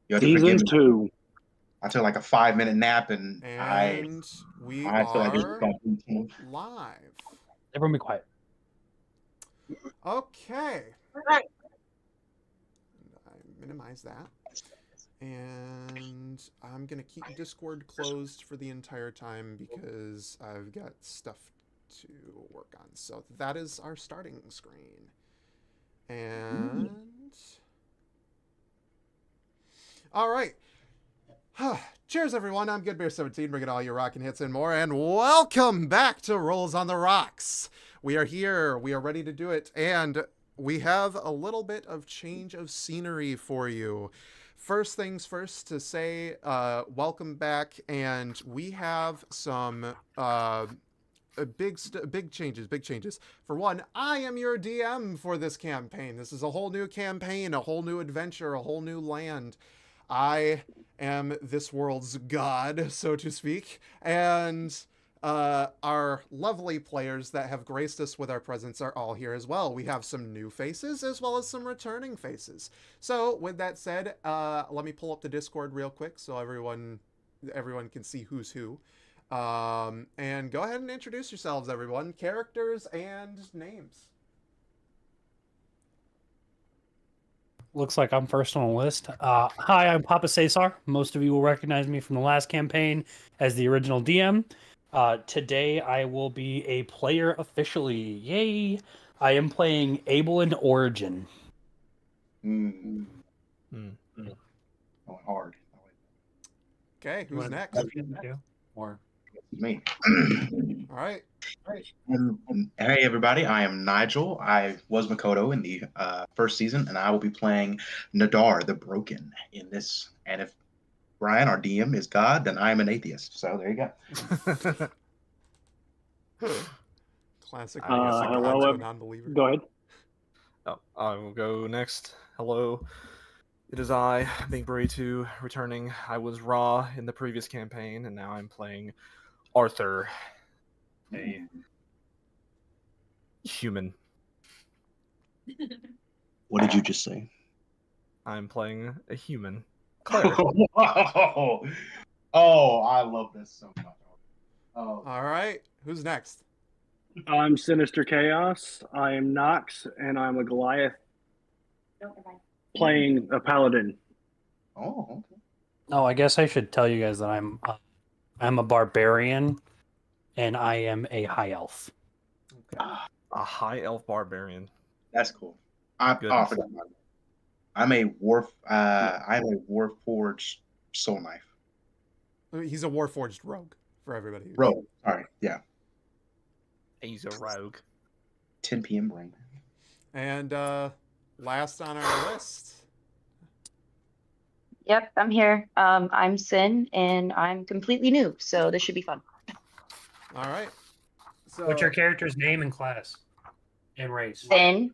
You have to Season forgive me. 2. I took like a 5-minute nap, and And we I feel like this is are going to be live. Everyone be quiet. Okay. I minimize that. And I'm going to keep Discord closed for the entire time because I've got stuff to work on. So that is our starting screen. And... all right. Cheers, everyone. I'm GoodBear17, bringing all your rockin' hits and more, and welcome back to Rolls on the Rocks. We are here. We are ready to do it, and we have a little bit of change of scenery for you. First things first to say, welcome back, and we have some big changes. For one, I am your DM for this campaign. This is a whole new campaign, a whole new adventure, a whole new land. I am this world's god, so to speak, and our lovely players that have graced us with our presence are all here as well. We have some new faces as well as some returning faces. So with that said, let me pull up the Discord real quick so everyone can see who's who. And go ahead and introduce yourselves, everyone. Characters and names. Looks like I'm first on the list. Hi, I'm Papa Cesar. Most of you will recognize me from the last campaign as the original DM. Today I will be a player officially. Yay! I am playing Abel in Origin. going hard. Okay, who's next? Or Me. All right. Hey, everybody. I am Nigel. I was Makoto in the first season, and I will be playing Nadar the Broken in this. And if Brian, our DM, is God, then I am an atheist. So there you go. Classic. Hello, to a non-believer. Go ahead. Oh, I will go next. Hello. It is I, Big Bray 2, returning. I was Ra in the previous campaign, and now I'm playing Arthur, a human. What did you just say? I'm playing a human. Oh, I love this so much. Oh. All right. Who's next? I'm Sinister Chaos. I am Nox, and I'm a Goliath playing a paladin. Oh, okay. oh, I guess I should tell you guys that I'm a barbarian, and I am a high elf. Okay. A high elf barbarian. That's cool. I'm a warforged soul knife. He's a warforged rogue for everybody. Rogue. Sorry. Yeah. He's a rogue. 10 p.m. brain. And last on our list. Yep, I'm here. I'm Sin, and I'm completely new, so this should be fun. All right. So What's your character's name and class and race? Sin,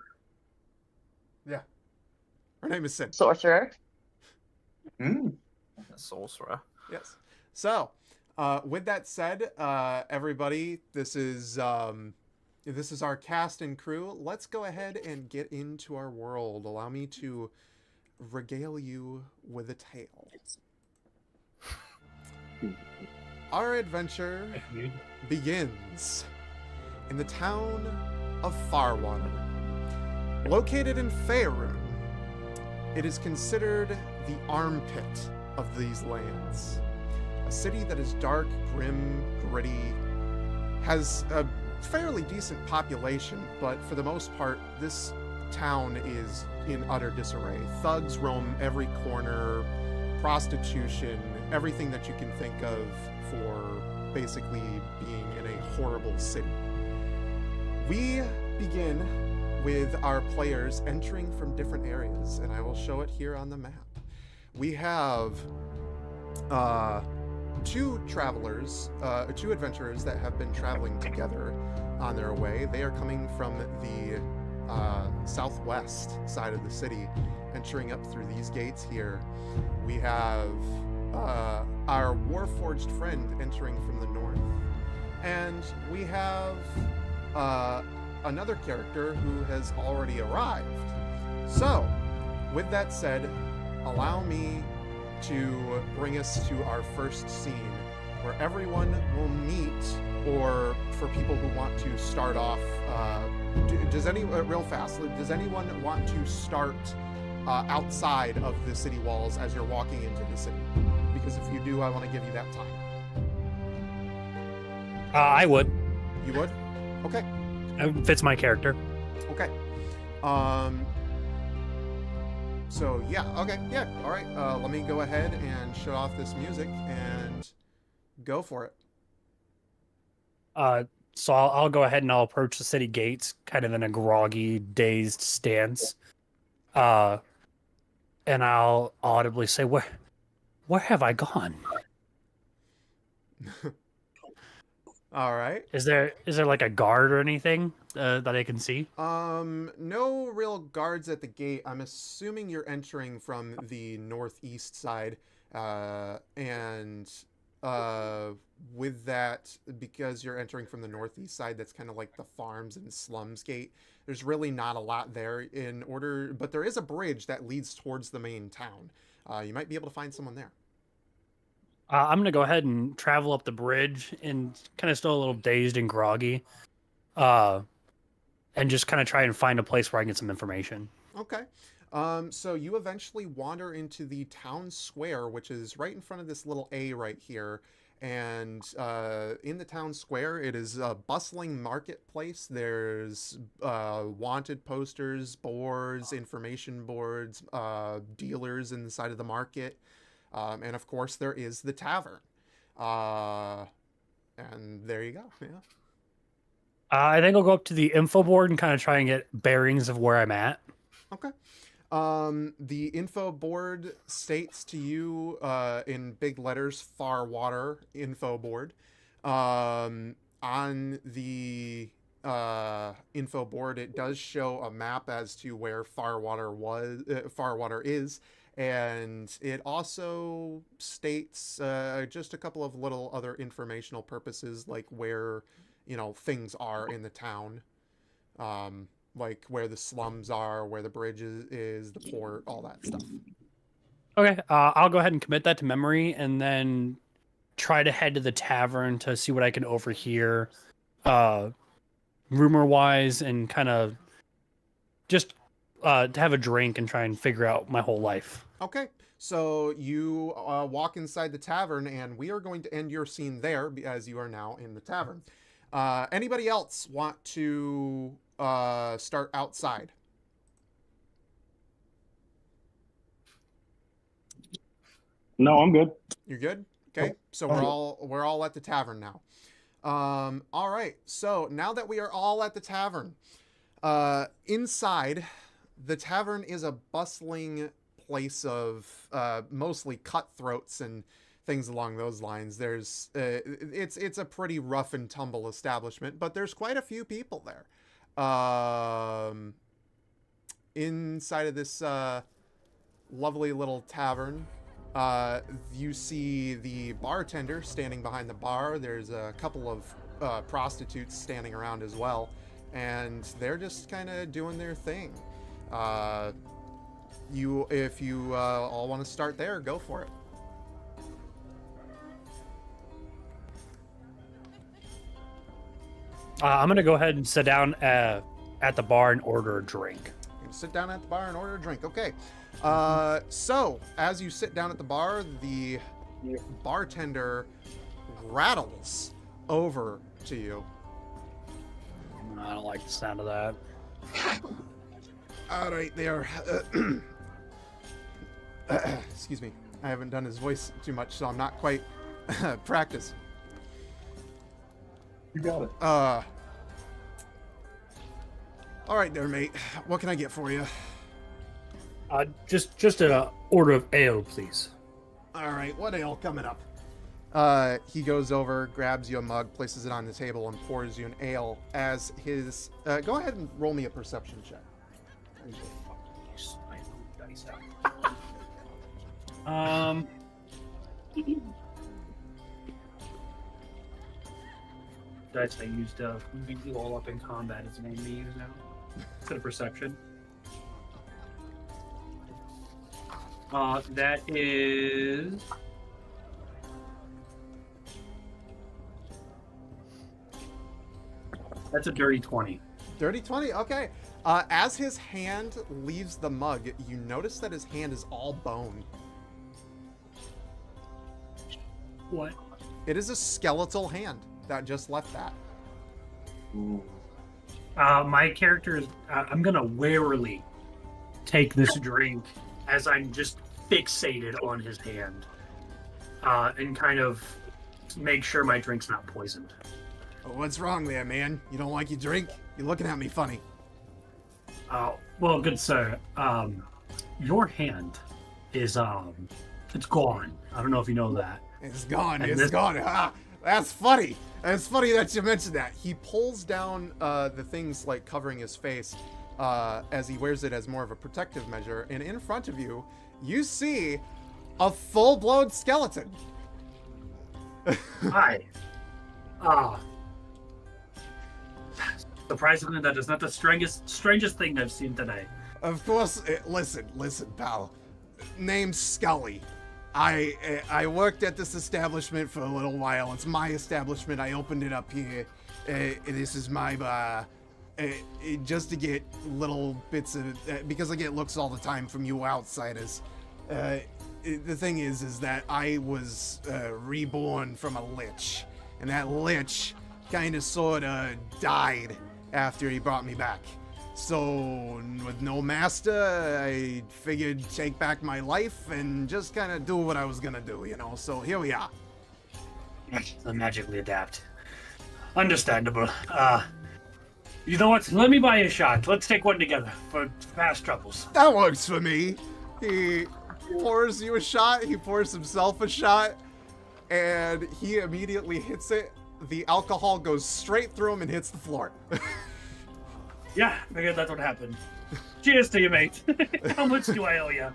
yeah, her name is Sin. sorcerer. Mm. A sorcerer. Yes. So, with that said, everybody, this is our cast and crew. Let's go ahead and get into our world. Allow me to regale you with a tale. Our adventure begins in the town of Farwater. Located in Faerun, it is considered the armpit of these lands. A city that is dark, grim, gritty, has a fairly decent population, but for the most part, this town is in utter disarray. Thugs roam every corner, prostitution, everything that you can think of for basically being in a horrible city. We begin with our players entering from different areas, and I will show it here on the map. We have two adventurers that have been traveling together on their way. They are coming from the southwest side of the city, entering up through these gates here. We have our warforged friend entering from the north, and we have another character who has already arrived. So, with that said, allow me to bring us to our first scene, where everyone will meet, or for people who want to start off, real fast, does anyone want to start outside of the city walls as you're walking into the city? Because if you do, I want to give you that time. I would. You would? Okay. It fits my character. Okay. So yeah, okay, yeah, all right. Let me go ahead and shut off this music and go for it. So I'll go ahead and I'll approach the city gates, kind of in a groggy, dazed stance. And I'll audibly say, "Where have I gone?" All right. Is there like a guard or anything that I can see? No real guards at the gate. I'm assuming you're entering from the northeast side, and with that, because you're entering from the northeast side, that's kind of like the farms and slums gate. There's really not a lot there but there is a bridge that leads towards the main town. You might be able to find someone there. I'm gonna go ahead and travel up the bridge and kind of still a little dazed and groggy, and just kind of try and find a place where I can get some information. Okay. So you eventually wander into the town square, which is right in front of this little A right here. And in the town square, it is a bustling marketplace. There's wanted posters, boards, information boards, dealers in the side of the market. And of course, there is the tavern. And there you go. Yeah. I think I'll go up to the info board and kind of try and get bearings of where I'm at. Okay. The info board states to you in big letters, Farwater info board. On the info board, it does show a map as to where Farwater is. And it also states just a couple of little other informational purposes, like where, things are in the town. Like where the slums are, where the bridge is, the port, all that stuff. Okay, I'll go ahead and commit that to memory, and then try to head to the tavern to see what I can overhear, rumor-wise, and kind of just to have a drink and try and figure out my whole life. Okay, so you walk inside the tavern, and we are going to end your scene there, as you are now in the tavern. Anybody else want to start outside? No, I'm good. You're good? Okay, so we're all at the tavern now. All right, so now that we are all at the tavern, inside, the tavern is a bustling place of mostly cutthroats and things along those lines. There's it's a pretty rough and tumble establishment, but there's quite a few people there. Inside of this lovely little tavern, you see the bartender standing behind the bar. There's a couple of prostitutes standing around as well, and they're just kind of doing their thing. If you all want to start there, go for it. I'm gonna go ahead and sit down at the bar and order a drink. Sit down at the bar and order a drink. Okay. So as you sit down at the bar, the bartender rattles over to you. I don't like the sound of that. All right, there. Excuse me. I haven't done his voice too much, so I'm not quite practiced. You got it. All right there, mate. What can I get for you? Just an order of ale, please. All right, what ale coming up? He goes over, grabs you a mug, places it on the table, and pours you an ale as his... go ahead and roll me a perception check. Dice I used to beat you all up in combat is the name we use now. Instead of perception. That is. That's a dirty 20. Dirty 20, okay. As his hand leaves the mug, you notice that his hand is all bone. What? It is a skeletal hand that just left that. Ooh. My character is. I'm gonna warily take this drink as I'm just fixated on his hand, and kind of make sure my drink's not poisoned. Oh, what's wrong there, man? You don't like your drink? You're looking at me funny. Well, good sir. Your hand is it's gone. I don't know if you know that. It's gone. And It's this- gone. Ah, that's funny. It's funny that you mentioned that. He pulls down the things like covering his face as he wears it as more of a protective measure. And in front of you, you see a full-blown skeleton. Hi. Surprisingly, that is not the strangest thing I've seen today. Of course, listen, pal. Name's Scully. I worked at this establishment for a little while. It's my establishment. I opened it up here. This is my bar. Just to get little bits of because I get looks all the time from you outsiders. The thing is that I was reborn from a lich, and that lich kind of sort of died after he brought me back. So, with no master, I figured take back my life and just kind of do what I was gonna do, you know? So, here we are. Magically adapt. Understandable. You know what? Let me buy you a shot. Let's take one together for past troubles. That works for me. He pours you a shot, he pours himself a shot, and he immediately hits it. The alcohol goes straight through him and hits the floor. Yeah, figured that's what happened. Cheers to you, mate. How much do I owe you?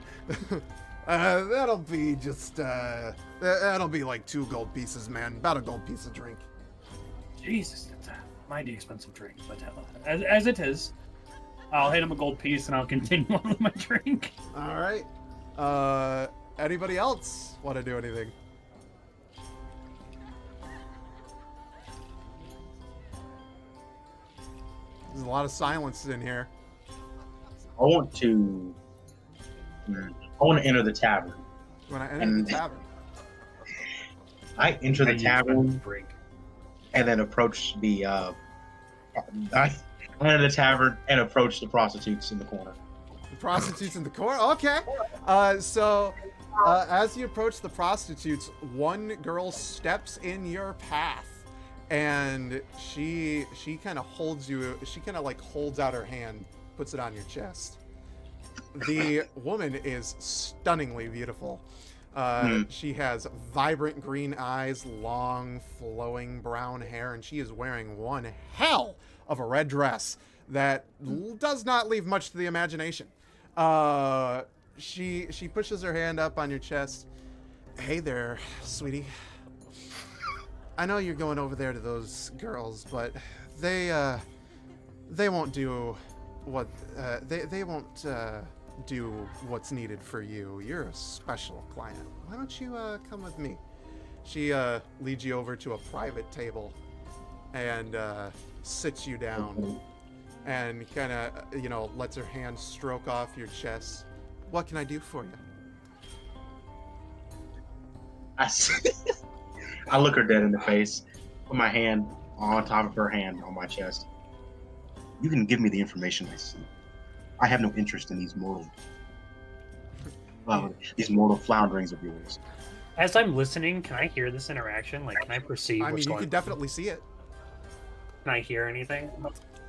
That'll be just, that'll be like 2 gold pieces, man. About a gold piece of drink. Jesus, that's a mighty expensive drink, but as it is, I'll hit him a gold piece and I'll continue on with my drink. All right. Anybody else want to do anything? There's a lot of silence in here. I want to enter the tavern. When I enter And- the tavern. I enter the tavern Drink. and then approach the I enter the tavern and approach the prostitutes in the corner. The prostitutes in the corner? Okay. So, as you approach the prostitutes, one girl steps in your path. And she kind of holds you, she kind of like holds out her hand, puts it on your chest. The woman is stunningly beautiful. She has vibrant green eyes, long flowing brown hair, and she is wearing one hell of a red dress that does not leave much to the imagination. She pushes her hand up on your chest. Hey there, sweetie. I know you're going over there to those girls, but they won't do what they won't do what's needed for you. You're a special client. Why don't you come with me? She leads you over to a private table and sits you down and kind of lets her hand stroke off your chest. What can I do for you? I look her dead in the face, put my hand on top of her hand on my chest. You can give me the information I see. I have no interest in these mortal flounderings of yours. As I'm listening, can I hear this interaction? Like, can I perceive I mean, what's you going can definitely see it. Can I hear anything?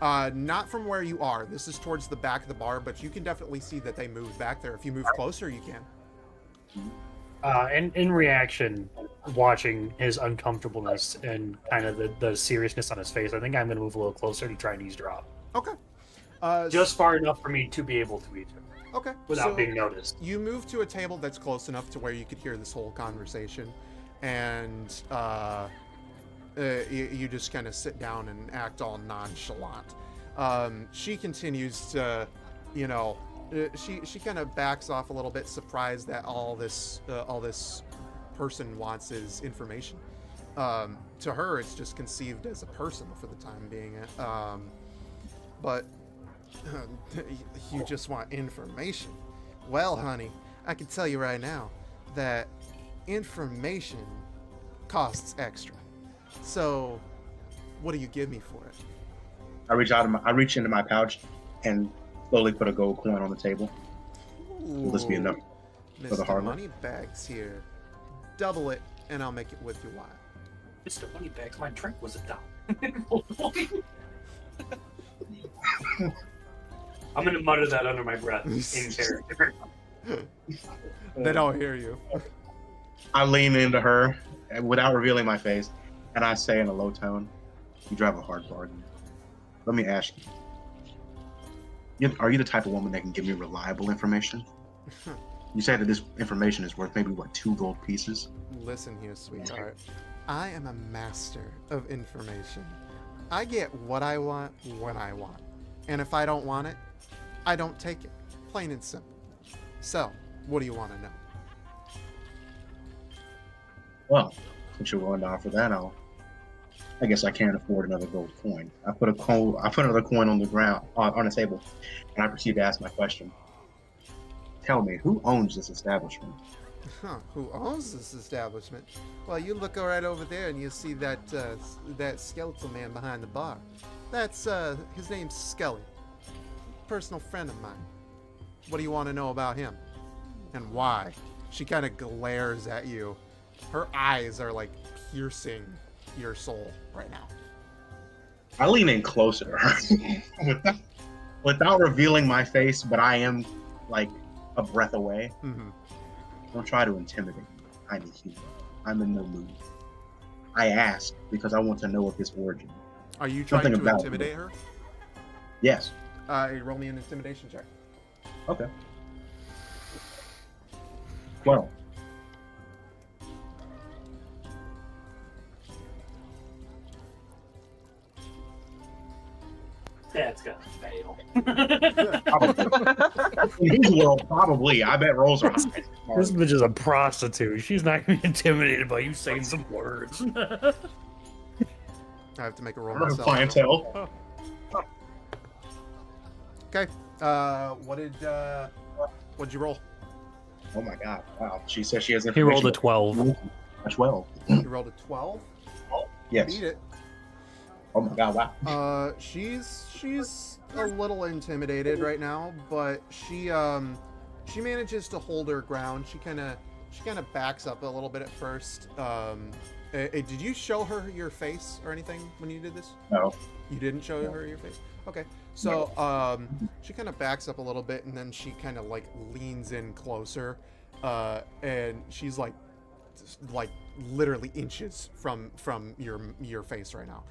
Not from where you are. This is towards the back of the bar, but you can definitely see that they moved back there. If you move closer, you can. And in reaction, watching his uncomfortableness and kind of the seriousness on his face, I think I'm going to move a little closer to try and eavesdrop. Okay. Just far enough for me to be able to eat it Okay. without so being noticed. You move to a table that's close enough to where you could hear this whole conversation, and you just kind of sit down and act all nonchalant. She continues to, She kind of backs off a little bit, surprised that all this person wants is information. To her, it's just conceived as a person for the time being. But you just want information. Well, honey, I can tell you right now that information costs extra. So, what do you give me for it? I reach into my pouch and slowly put a gold coin on the table. Will this be enough for the Mr. harbor? Moneybags here. Double it, and I'll make it worth your while. Mr. Moneybags, my drink was $1. I'm gonna mutter that under my breath in character. They don't hear you. I lean into her without revealing my face, and I say in a low tone, "You drive a hard bargain. Let me ask you, are you the type of woman that can give me reliable information? You say that this information is worth maybe, 2 gold pieces? Listen here, sweetheart. I am a master of information. I get what I want when I want. And if I don't want it, I don't take it. Plain and simple. So, what do you want to know? Well, since you're willing to offer that, I guess I can't afford another gold coin. I put another coin on the ground, on the table, and I proceed to ask my question. Tell me, who owns this establishment? Who owns this establishment? Well, you look right over there and you see that skeletal man behind the bar. That's his name's Scully. Personal friend of mine. What do you want to know about him? And why? She kind of glares at you. Her eyes are like piercing your soul right now. I lean in closer to her without revealing my face, but I am like a breath away. Mm-hmm. Don't try to intimidate me. I'm a human. I'm in no mood. I ask because I want to know of his origin. Are you trying Something to about intimidate her? Yes. Roll me an intimidation check. Okay. 12. That's gonna fail. In his world, probably. I bet rolls are high. This bitch is a prostitute. She's not gonna be intimidated by you saying some words. I have to make a roll Her myself. clientele. Okay. What'd you roll? Oh my god! Wow. She says she has He information. rolled a 12. A 12. You rolled a 12. Yes. Beat it. Oh my god! Wow. She's a little intimidated right now, but she manages to hold her ground. She kind of backs up a little bit at first. Did you show her your face or anything when you did this? No. You didn't show her your face? Okay. So, she kind of backs up a little bit, and then she kind of, like, leans in closer, and she's, like, literally inches from your face right now.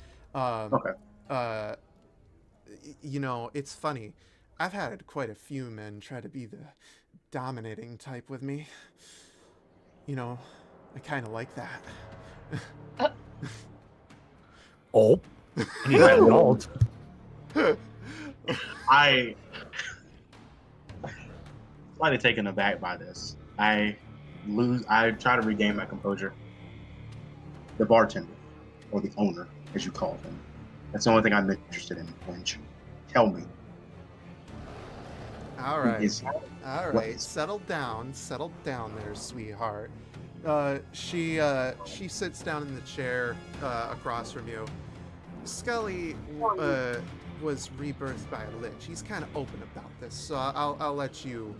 Okay. You know, it's funny. I've had quite a few men try to be the dominating type with me. You know, I kind of like that. Oh. I need my gold. I slightly taken aback by this. I try to regain my composure. The bartender, or the owner, as you call him. That's the only thing I'm interested in, Lynch. Tell me. All right. All right. What? Settle down there, sweetheart. She sits down in the chair across from you. Scully was rebirthed by a lich. He's kind of open about this, so I'll let you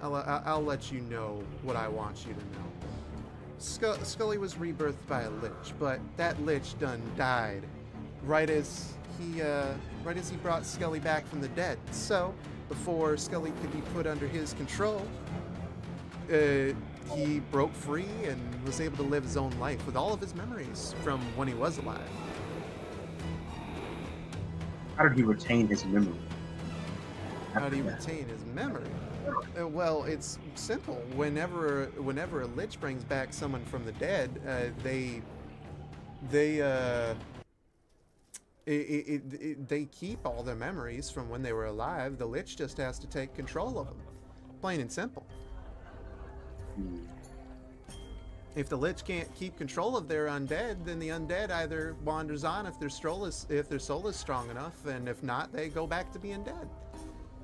know what I want you to know. Scully was rebirthed by a lich, but that lich done died right as he brought Scully back from the dead. So before Scully could be put under his control, he broke free and was able to live his own life with all of his memories from when he was alive. How did he retain his memory? How do you retain his memory? Well, it's simple. Whenever a lich brings back someone from the dead, They keep all their memories from when they were alive. The Lich just has to take control of them. Plain and simple. If the Lich can't keep control of their undead, then the undead either wanders on if their soul is strong enough, and if not, they go back to being dead.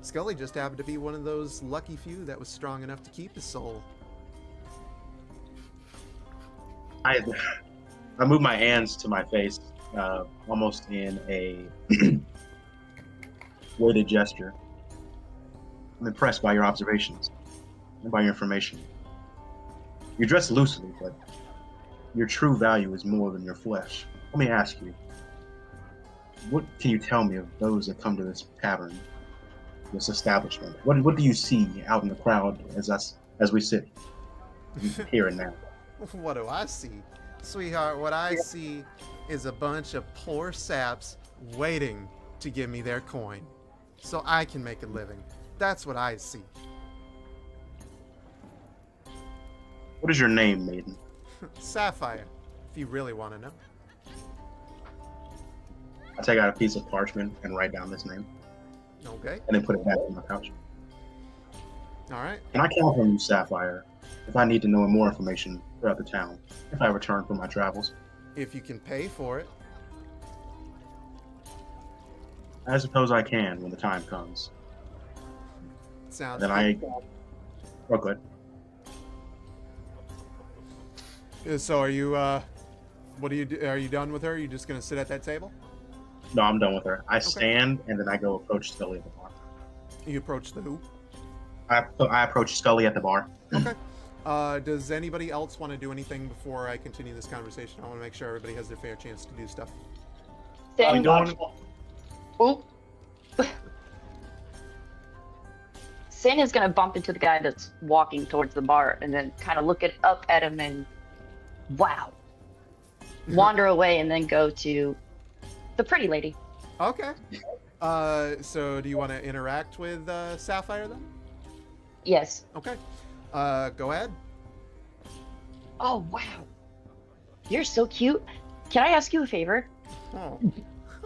Scully just happened to be one of those lucky few that was strong enough to keep his soul. I move my hands to my face, almost in a weighted gesture. I'm impressed by your observations and by your information. You dress loosely, but your true value is more than your flesh. Let me ask you, what can you tell me of those that come to this tavern, this establishment? What do you see out in the crowd as we sit here and now? What do I see? Sweetheart, what I see is a bunch of poor saps waiting to give me their coin so I can make a living. That's what I see. What is your name, maiden? Sapphire, if you really want to know. I take out a piece of parchment and write down this name, Okay. and then put it back on my couch. All right. Can I count on you, Sapphire, if I need to know more information throughout the town, if I return from my travels? If you can pay for it. I suppose I can when the time comes. Sounds Then good. Oh, good. So are you, what do you do? Are you done with her? Are you just going to sit at that table? No, I'm done with her. I stand, and then I go approach Scully at the bar. You approach the who? I approach Scully at the bar. Okay. Does anybody else want to do anything before I continue this conversation? I want to make sure everybody has their fair chance to do stuff. Then, oh. Sin is gonna bump into the guy that's walking towards the bar and then kind of look up at him and wow, wander away and then go to the pretty lady. Okay. So do you want to interact with Sapphire then? Yes. Okay. Go ahead. Oh wow, you're so cute. Can I ask you a favor? Oh,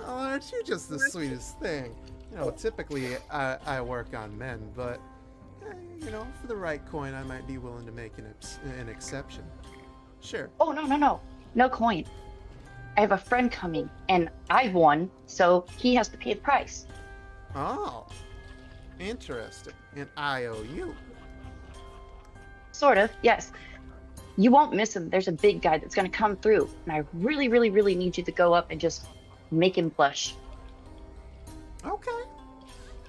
aren't you just the sweetest thing? You know, typically I work on men, but you know, for the right coin, I might be willing to make an exception. Sure. Oh no coin. I have a friend coming and I've won, so he has to pay the price. Oh, interesting. An IOU. Sort of, yes. You won't miss him. There's a big guy that's gonna come through, and I really, really, really need you to go up and just make him blush. Okay.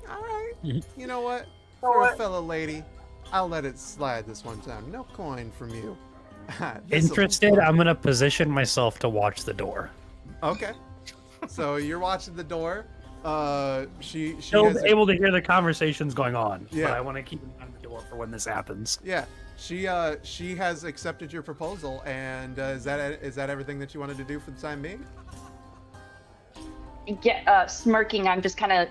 All right. You know what? For a fellow lady, I'll let it slide this one time. No coin from you. Interested? I'm gonna position myself to watch the door. Okay. So you're watching the door. She Still has able to hear the conversations going on. Yeah. But I want to keep an eye on the door for when this happens. Yeah. She has accepted your proposal, and is that everything that you wanted to do for the time being? Yeah, smirking, I'm just kind of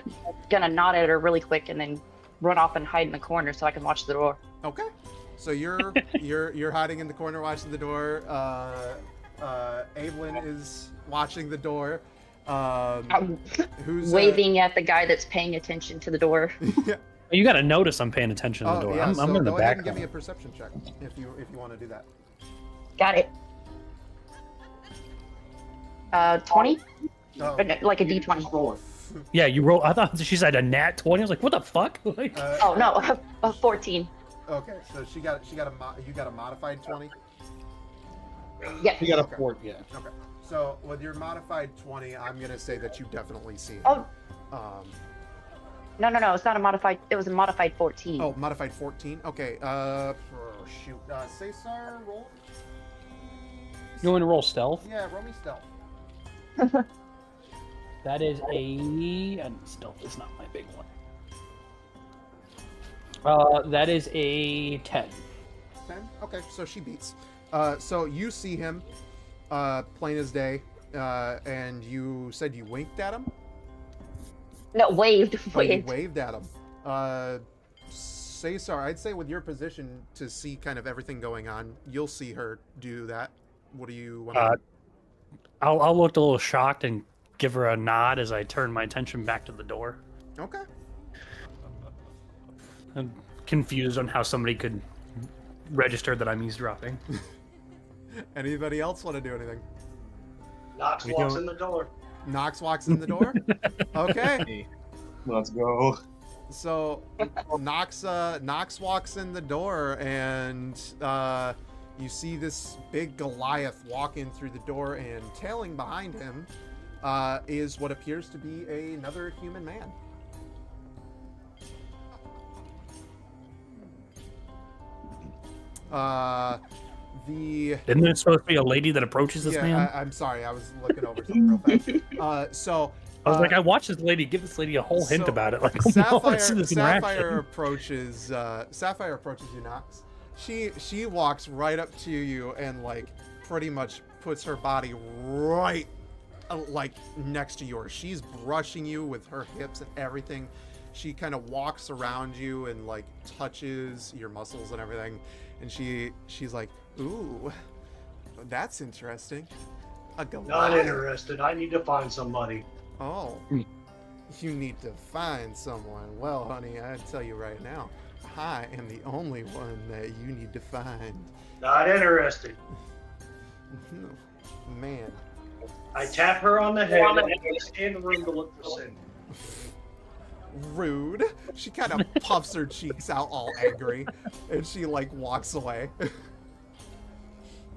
gonna nod at her really quick and then run off and hide in the corner so I can watch the door. Okay. So you're you're hiding in the corner watching the door. Evelyn is watching the door. I'm Who's waving at the guy that's paying attention to the door. Yeah. You got to notice I'm paying attention to the door. Yeah, I'm so in the go ahead and background. give me a perception check if you want to do that. Got it. 20? Oh. Like a D20. Yeah, you roll. I thought she said a nat 20. I was like, what the fuck? Like, Oh no, a 14. Okay, so you got a modified 20. Yeah. You got a Okay. fort, yeah. Okay. So with your modified 20, I'm gonna say that you definitely see him. Oh, Um, no, it's not a modified, it was a modified 14. oh, modified 14. Okay. Shoot. Cesar, roll. you want to roll stealth? Yeah, roll me stealth. That is and stealth is not my big one. That is a 10. 10. Okay, so she beats. So you see him, plain as day, and you said you winked at him. No, waved. Oh, you Waved. waved at him. Cesar, I'd say with your position to see kind of everything going on, you'll see her do that. What do you want to do? I'll look a little shocked and give her a nod as I turn my attention back to the door. Okay. I'm confused on how somebody could register that I'm eavesdropping. Anybody else want to do anything? Knox walks in the door. Knox walks in the door? Okay. Let's go. So Knox walks in the door, and you see this big Goliath walk in through the door, and tailing behind him is what appears to be another human man. Isn't there supposed to be a lady that approaches this man? I'm sorry, I was looking over something real fast. I was like, I watched this lady give this lady a whole hint about it. Like, Sapphire approaches you, Knox. She walks right up to you and like pretty much puts her body right like next to yours. She's brushing you with her hips and everything. She kind of walks around you and like touches your muscles and everything. And she's like, ooh, that's interesting. A Goliath. Not interested. I need to find somebody. Oh, you need to find someone. Well, honey, I tell you right now, I am the only one that you need to find. Not interested. Man. I tap her on the head and I scan the room to look for sin. Rude. She kind of puffs her cheeks out all angry, and she like walks away.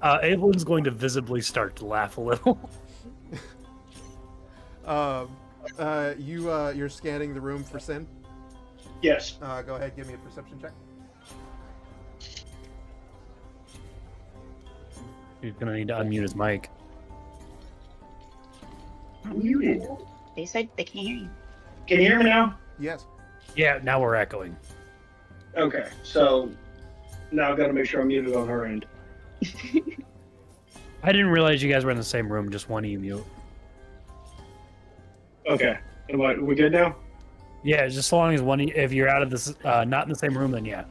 Evelyn's going to visibly start to laugh a little. You're scanning the room for sin? Yes. Go ahead, give me a perception check. He's gonna need to unmute his mic. Muted. They said they can't hear you. Can you hear me now? Yes. Yeah, now we're echoing. Okay, so now I've got to make sure I'm muted on her end. I didn't realize you guys were in the same room, just one mute. Okay. We good now? Yeah, just as long as if you're out of this, not in the same room, then yeah.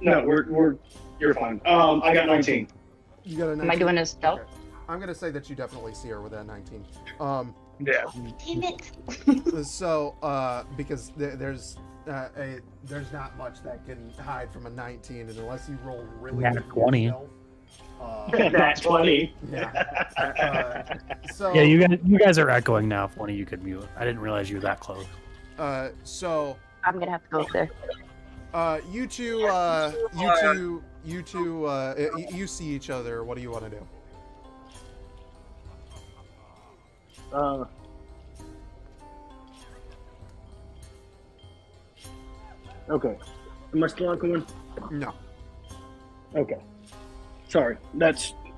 No, you're fine. I got 19. You got a 19? Am I doing a stealth? Okay. I'm gonna say that you definitely see her with that 19. Yeah. Damn it. So, because there's not much that can hide from a 19, and unless you roll really Nat good 20. yourself, That's 20. yeah. So Yeah, you guys are echoing now. If one of you could mute, I didn't realize you were that close. So I'm gonna have to go up there. you see each other. What do you want to do? Okay. Am I still echoing? No. Okay. Sorry.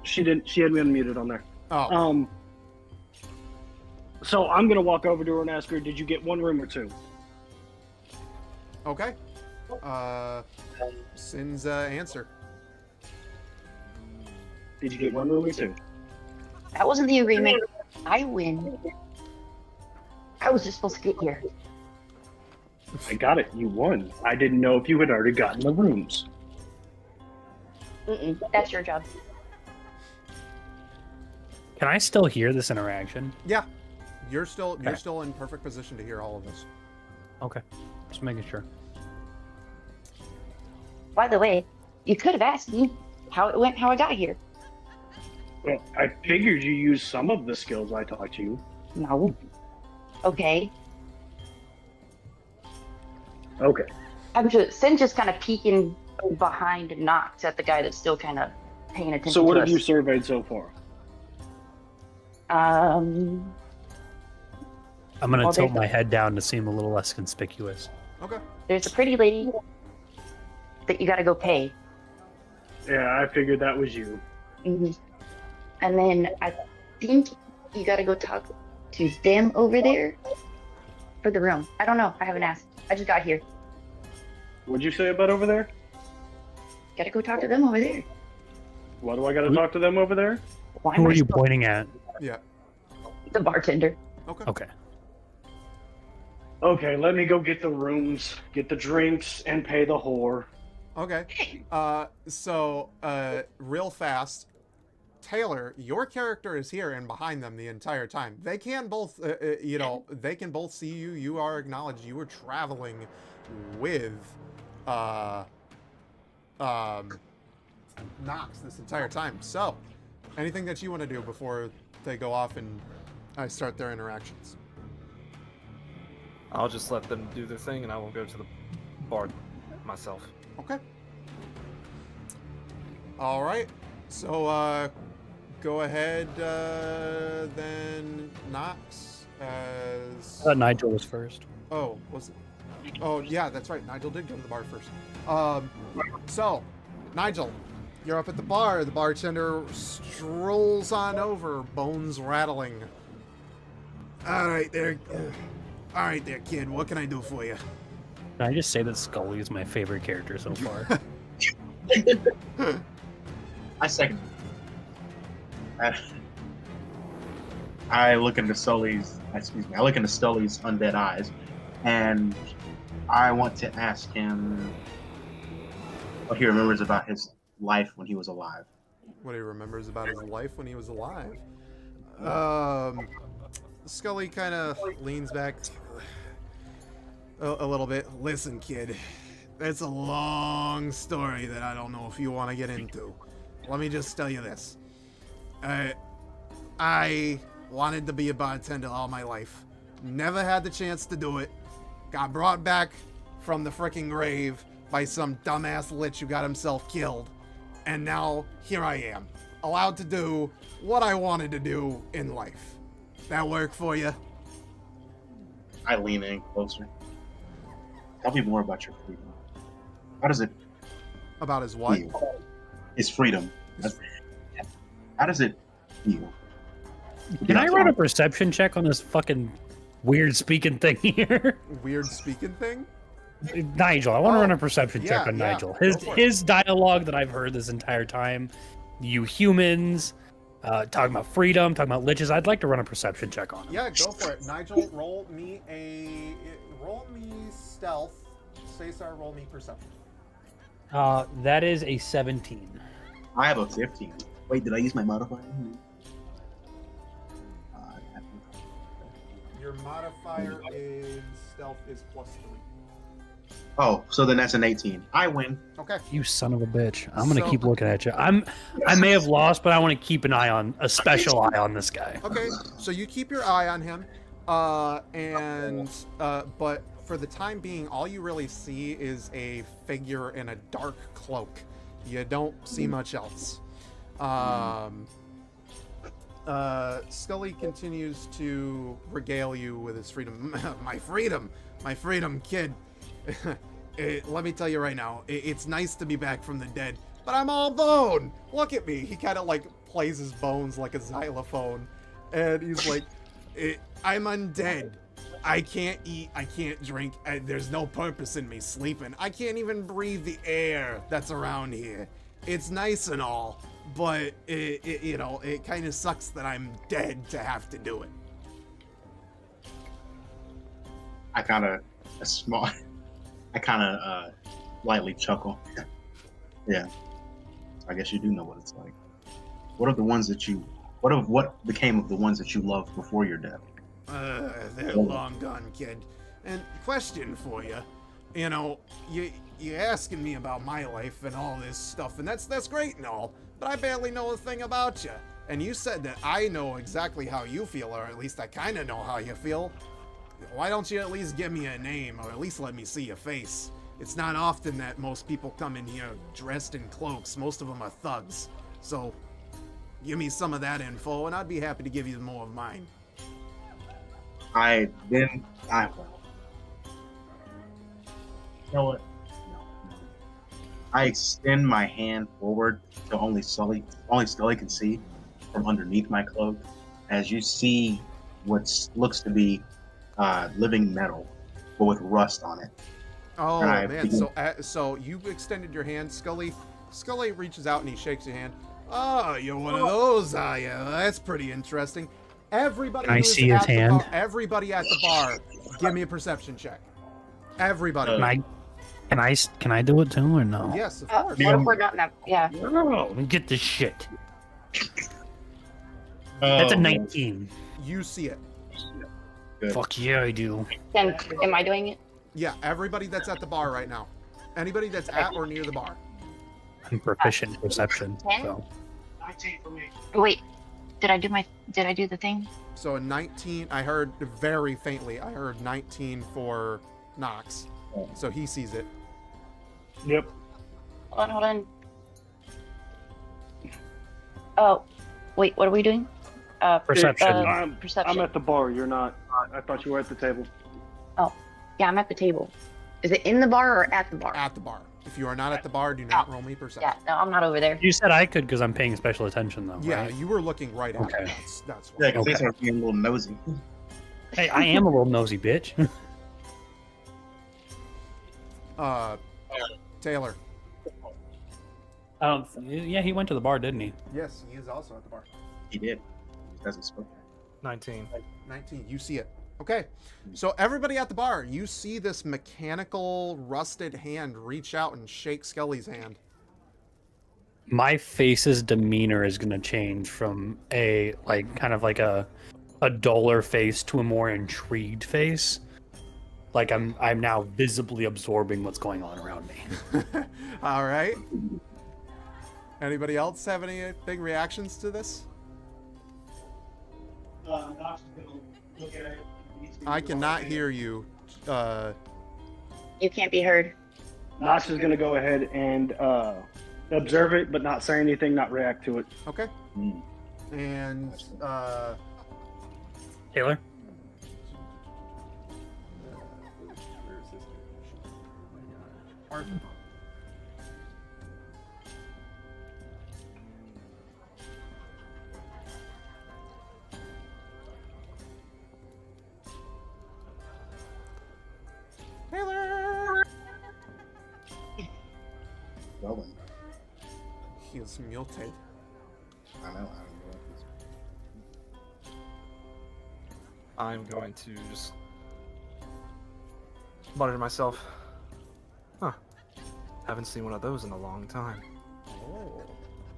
She had me unmuted on there. Oh. So I'm gonna walk over to her and ask her, did you get one room or two? Okay. Sin's answer. Did you get one room or two? That wasn't the agreement. I win. I was just supposed to get here. I got it. You won. I didn't know if you had already gotten the rooms. That's your job. Can I still hear this interaction? Yeah. You're still in perfect position to hear all of this. Okay, just making sure. By the way, you could have asked me how it went, how I got here. Well, I figured you used some of the skills I taught you. No. Okay. Okay. Sin just kind of peeking behind Knox at the guy that's still kind of paying attention. So what to have us. you surveyed so far? I'm gonna Well, tilt there's- my head down to seem a little less conspicuous. Okay. There's a pretty lady that you got to go pay. Yeah, I figured that was you. And then I think you got to go talk to them over there for the room. I don't know. I haven't asked. I just got here. What'd you say about over there? Got to go talk to them over there. Why do I gotta talk to them over there? Why Who am are I you supposed- pointing at? Yeah. The bartender. Okay. Okay. Okay, let me go get the rooms, get the drinks, and pay the whore. Okay. So real fast, Taylor, your character is here and behind them the entire time. They can both, they can both see you. You are acknowledged. You were traveling with, Knox this entire time. So, anything that you want to do before they go off and I start their interactions? I'll just let them do their thing, and I will go to the bar myself. Okay. All right. So, go ahead, then Knox as... I thought Nigel was first. Oh, was it? Oh, yeah, that's right. Nigel did go to the bar first. So, Nigel, you're up at the bar. The bartender strolls on over, bones rattling. All right there, kid. What can I do for you? Can I just say that Scully is my favorite character so far? I second. I look into Sully's undead eyes, and I want to ask him what he remembers about his life when he was alive. What he remembers about his life when he was alive? Scully kind of leans back a little bit. Listen, kid, it's a long story that I don't know if you want to get into. Let me just tell you this. I wanted to be a bartender all my life. Never had the chance to do it. Got brought back from the frickin' grave by some dumbass lich who got himself killed. And now, here I am, allowed to do what I wanted to do in life. That work for you? I lean in closer. Tell me more about your freedom. How does it About his what? feel? His freedom. How does it feel? Can I run a perception check on this fucking weird speaking thing here? Weird speaking thing? Nigel, I want to run a perception check on yeah, Nigel. go for it. His dialogue that I've heard this entire time, you humans, talking about freedom, talking about liches. I'd like to run a perception check on him. Yeah, go for it. Nigel, roll me stealth. Cesar, roll me perception. That is a 17. I have a 15. Wait, did I use my modifier? Your modifier is stealth is +3. Oh, so then that's an 18. I win. Okay. You son of a bitch. I'm gonna So- keep looking at you. I may have lost, but I want to keep an eye on a special eye on this guy. Okay, so you keep your eye on him, but for the time being, all you really see is a figure in a dark cloak. You don't see much else. Scully continues to regale you with his freedom. My freedom, kid. Let me tell you right now, it's nice to be back from the dead, but I'm all bone. Look at me. He kind of like plays his bones like a xylophone, and he's like, I'm undead. I can't eat, I can't drink, there's no purpose in me sleeping. I can't even breathe the air that's around here. It's nice and all, but it kind of sucks that I'm dead to have to do it. I kind of lightly chuckle. Yeah. I guess you do know what it's like. What became of the ones that you loved before your death? They're long gone, kid. And question for you, you asking me about my life and all this stuff, and that's great and all, but I barely know a thing about you. And you said that I know exactly how you feel, or at least I kind of know how you feel. Why don't you at least give me a name, or at least let me see your face? It's not often that most people come in here dressed in cloaks. Most of them are thugs. So, give me some of that info, and I'd be happy to give you more of mine. You know what? No. I extend my hand forward to only Scully can see from underneath my cloak, as you see what looks to be living metal, but with rust on it. Oh And man! So you extended your hand, Scully. Scully reaches out and he shakes your hand. Oh, you're one of those, are you? That's pretty interesting. Everybody, Can I who's see his at the hand? bar, everybody at the bar, give me a perception check. Everybody. Can I do it too or no? Yes, of course. What if we're not in that? Yeah. Oh, get this shit. That's a Oh, 19. You see it. Good. Fuck yeah, I do. And am I doing it? Yeah, everybody that's at the bar right now. Anybody that's at or near the bar. I'm proficient in perception. 10? So. Wait, did I do the thing? So a 19, I heard very faintly, I heard 19 for Knox. So he sees it. Yep. Hold on. Oh, wait, what are we doing? Perception. Perception. I'm at the bar. You're not. I thought you were at the table. Yeah, I'm at the table. Is it in the bar or at the bar? At the bar. If you are not at the bar, do not roll me perception. Yeah, no, I'm not over there. You said I could because I'm paying special attention, though. Yeah, Right? you were looking right at Okay. it. That's Yeah, why. because they start being a little nosy. Hey, I am a little nosy bitch. Taylor. Yeah, he went to the bar, didn't he? Yes, he is also at the bar. He did. He doesn't spoke. 19. 19, you see it. Okay, so everybody at the bar, you see this mechanical rusted hand reach out and shake Skelly's hand. My face's demeanor is gonna change from a kind of like a duller face to a more intrigued face. Like I'm now visibly absorbing what's going on around me. All right. Anybody else have any big reactions to this? I cannot hear you. You can't be heard. Knox is gonna go ahead and observe it, but not say anything, not react to it. Okay. And Taylor? Arthur. Taylor. Well then, He is muted. I know. I'm going to just mutter to myself, huh, haven't seen one of those in a long time. Oh.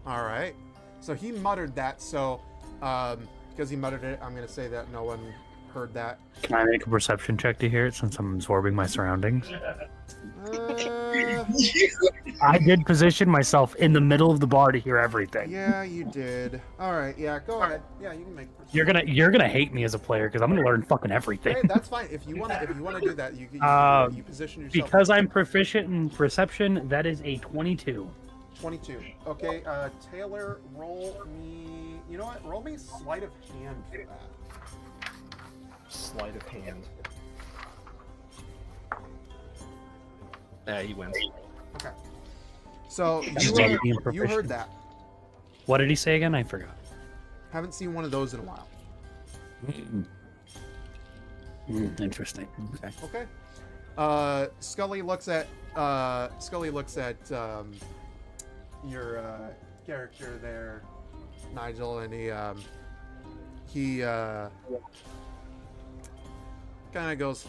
All right. So he muttered that. So because he muttered it, I'm going to say that no one heard that. Can I make a perception check to hear it since I'm absorbing my surroundings? I did position myself in the middle of the bar to hear everything. Yeah, you did. All right. Yeah, go ahead. Yeah, you can make. a perception. You're gonna hate me as a player because I'm gonna learn fucking everything. Hey, that's fine. If you want to do that, you position yourself. Because I'm proficient in perception, that is a 22. 22. Okay, Taylor, roll me. You know what? Roll me sleight of hand for that. Sleight of hand. Yeah, he wins. Okay. So That's you, being you proficient. heard that. What did he say again? I forgot. Haven't seen one of those in a while. Interesting. Okay. Okay. Scully looks at your character there, Nigel, and he kind of goes,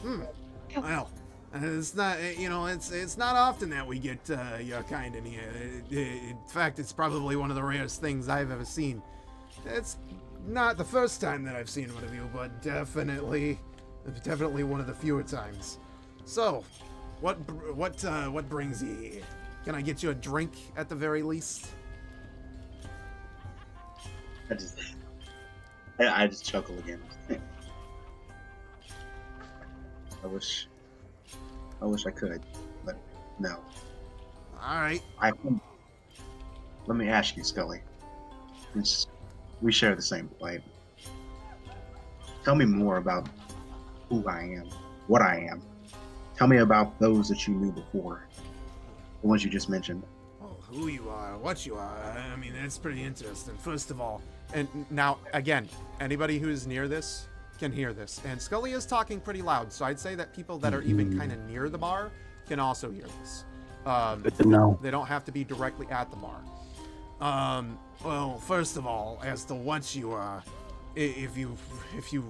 well, it's not, it's not often that we get your kind in here. In fact, it's probably one of the rarest things I've ever seen. It's not the first time that I've seen one of you, but definitely one of the fewer times. So, what brings you here? Can I get you a drink at the very least? I just chuckle again. I wish I could, but no. All right. Let me ask you, Scully. We share the same plight. Tell me more about who I am, what I am. Tell me about those that you knew before, the ones you just mentioned. Oh, who you are, what you are. I mean, that's pretty interesting. First of all, and now again, anybody who's near this can hear this. And Scully is talking pretty loud, so I'd say that people that are even kind of near the bar can also hear this. Good to know. They don't have to be directly at the bar. Well, first of all, as to what you are, if you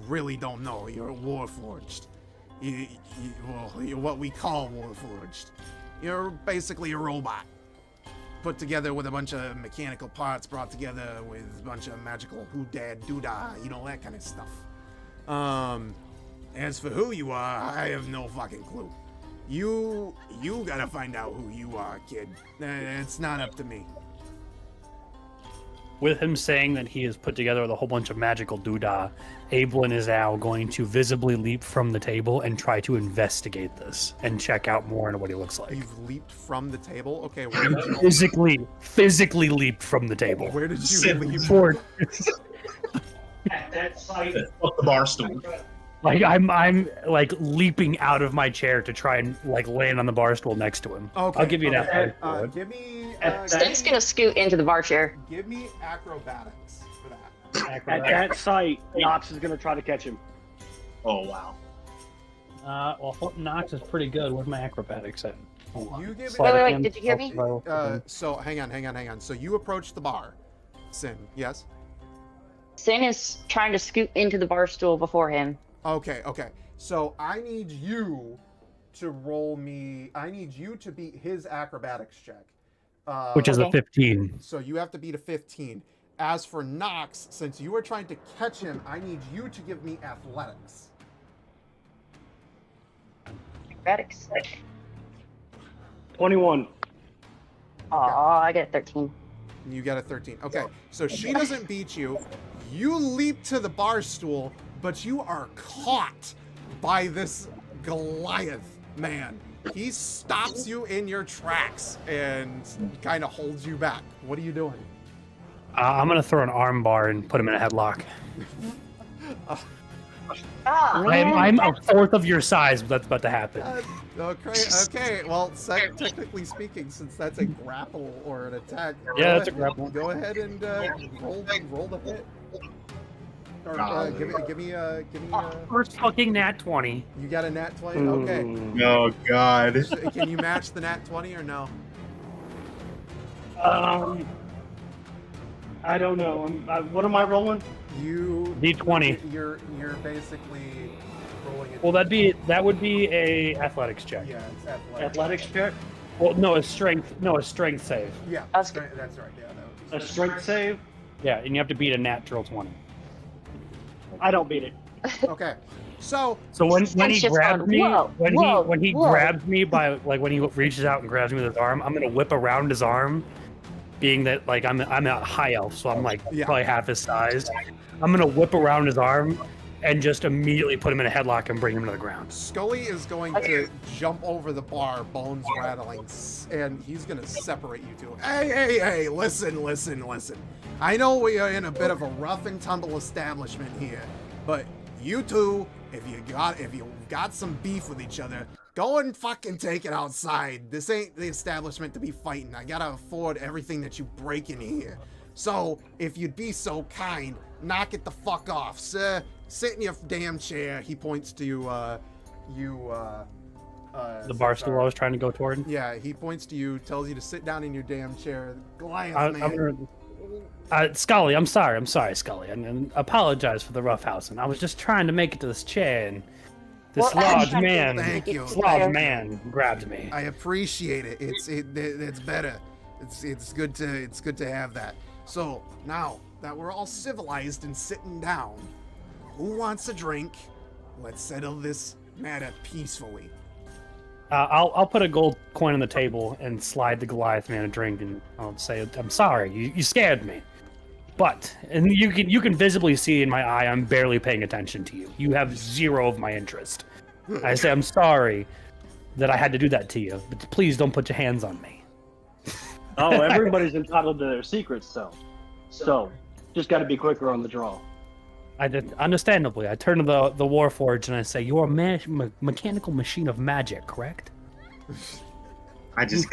really don't know, you're Warforged. You're what we call Warforged. You're basically a robot. put together with a bunch of mechanical parts brought together with a bunch of magical who-dad doodah, you know, that kind of stuff. As for who you are, I have no fucking clue. You gotta find out who you are, kid. It's not up to me. With him saying that he has put together with a whole bunch of magical doodah, Abelin is now going to visibly leap from the table and try to investigate this and check out more into what he looks like. You've leaped from the table? Okay, where did you... physically leaped from the table. Where did you leap? Forward. At that site. Up the bar stool. Like I'm like leaping out of my chair to try and like land on the bar stool next to him. Okay, I'll give you okay. that. Give me... Stink's gonna scoot into the bar chair. Give me acrobatics for that. At that site, Nox is gonna try to catch him. Oh wow. Well, Nox is pretty good with my acrobatics at. You give it... Wait, did you hear me? So hang on. So you approach the bar. Sin, yes? Sin is trying to scoot into the bar stool before him. Okay. So I need you to roll me... I need you to beat his acrobatics check. Which is a Okay. 15. So you have to beat a 15. As for Nox, since you are trying to catch him, I need you to give me athletics. Acrobatics. 21. Aw, I get a 13. You got a 13. Okay, so she doesn't beat you. You leap to the bar stool, but you are caught by this Goliath man. He stops you in your tracks and kind of holds you back. What are you doing? I'm gonna throw an arm bar and put him in a headlock. I'm a fourth of your size, but that's about to happen. Okay. Well, technically speaking, since that's a grapple or an attack, Yeah, that's a grapple. Go ahead and roll the hit. Or give me a. First fucking nat 20. You got a nat 20. Okay. Oh god. Can you match the nat 20 or no? I don't know. What am I rolling? You D20. You're basically rolling it. Well, that would be a athletics check. Yeah, it's athletic. Athletics check? Well, no, a strength save. Yeah, That's that's right. Yeah, that would A strength save? Yeah, and you have to beat a natural 20. I don't beat it. okay. So So when he just grabs gone, me, whoa, when he whoa. grabs me by like when he reaches out and grabs me with his arm, I'm gonna whip around his arm, being that like I'm a high elf, so I'm like Yeah. probably half his size. I'm gonna whip around his arm and just immediately put him in a headlock and bring him to the ground. Scully is going to jump over the bar, bones rattling, and he's going to separate you two. Hey, listen. I know we are in a bit of a rough and tumble establishment here, but you two, if you got some beef with each other, go and fucking take it outside. This ain't the establishment to be fighting. I gotta afford everything that you break in here. So, if you'd be so kind, knock it the fuck off, sir. Sit in your damn chair. He points to The bar stool I was trying to go toward. Yeah, he points to you, tells you to sit down in your damn chair. Goliath, man. Scully, I'm sorry, Scully, and apologize for the roughhousing. I was just trying to make it to this chair, and this large man, Thank you. this large man grabbed me. I appreciate it. It's better. It's good to have that. So now that we're all civilized and sitting down, who wants a drink? Let's settle this matter peacefully. I'll put a gold coin on the table and slide the Goliath man a drink, and I'll say, "I'm sorry, you scared me." But and you can visibly see in my eye I'm barely paying attention to you. You have zero of my interest. I say I'm sorry that I had to do that to you, but please don't put your hands on me. Oh, everybody's entitled to their secrets, though. So, just got to be quicker on the draw. Understandably, I turn to the Warforged and I say, "You're a mechanical machine of magic, correct?" I just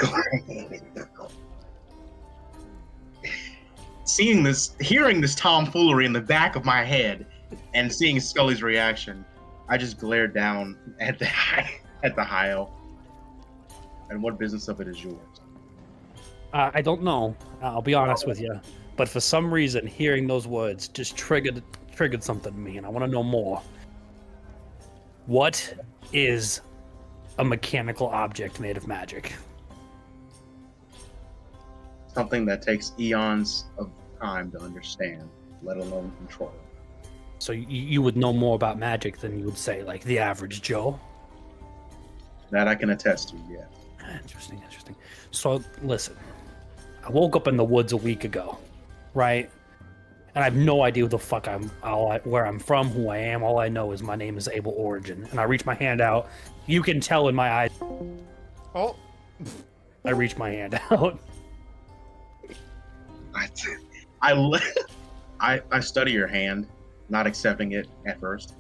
hearing this tomfoolery in the back of my head, and seeing Scully's reaction, I just glared down at the high elf. And what business of it is yours? I don't know. I'll be honest with you, but for some reason, hearing those words just triggered something in me, and I want to know more. What is a mechanical object made of magic? something that takes eons of time to understand, let alone control. So you would know more about magic than you would say, like, the average Joe? That I can attest to, yeah. Interesting. So, listen. I woke up in the woods a week ago, right? And I have no idea who the fuck where I'm from, who I am. All I know is my name is Abel Origin. And I reach my hand out. You can tell in my eyes. Oh. I reach my hand out. I study your hand, not accepting it at first,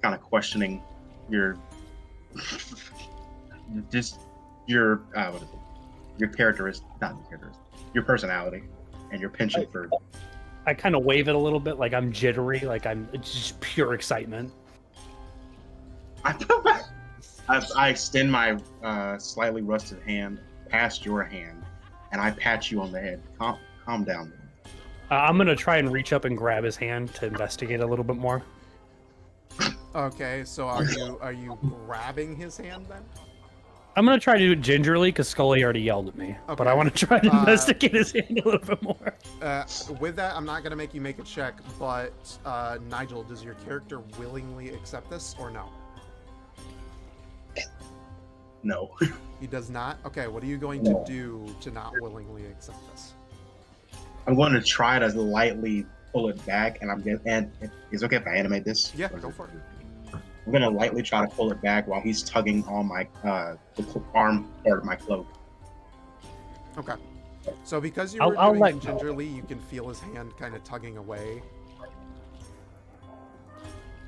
kind of questioning your your what is it? Your characteristic, not your characteristic, your personality, and your penchant for. I kind of wave it a little bit, like I'm jittery, like it's just pure excitement. I extend my slightly rusted hand past your hand, and I pat you on the head. Calm down. I'm gonna try and reach up and grab his hand to investigate a little bit more. Okay, so are you grabbing his hand then? I'm gonna try to do it gingerly because Scully already yelled at me, but Okay. I want to try to investigate his hand a little bit more. With that, I'm not gonna make you make a check, but Nigel, does your character willingly accept this or no? No. He does not? Okay, what are you going to do to not willingly accept this? I'm going to try to lightly pull it back, and it's okay if I animate this? Yeah, go for it. I'm going to lightly try to pull it back while he's tugging on my the arm part of my cloak. Okay. So because you I'll were doing let it gingerly, you can feel his hand kind of tugging away.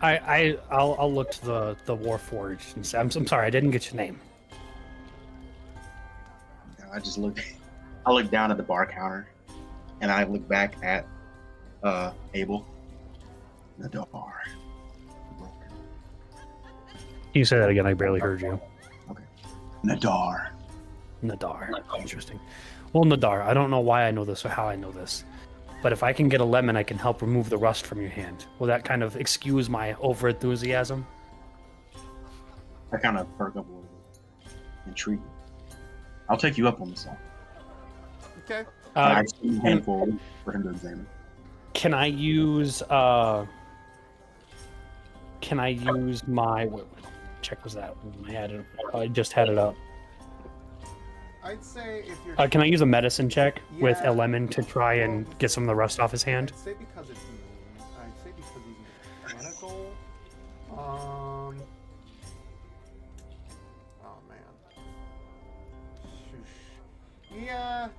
I'll look to the Warforged and say, I'm sorry, I didn't get your name. I look down at the bar counter, and I look back at Abel. Nadar. Can you say that again? I barely heard you. Okay. Nadar. Interesting. Well, Nadar, I don't know why I know this or how I know this, but if I can get a lemon, I can help remove the rust from your hand. Will that kind of excuse my over-enthusiasm? I kind of perk up a little bit. Intrigued. I'll take you up on this one. Okay. I extend a handful for him to examine. Can I use my what check was that? I just had it up. I'd say if you're... Can I use a medicine check with Yeah. a lemon to try and get some of the rust off his hand? I'd say because he's medical. Oh man. Yeah.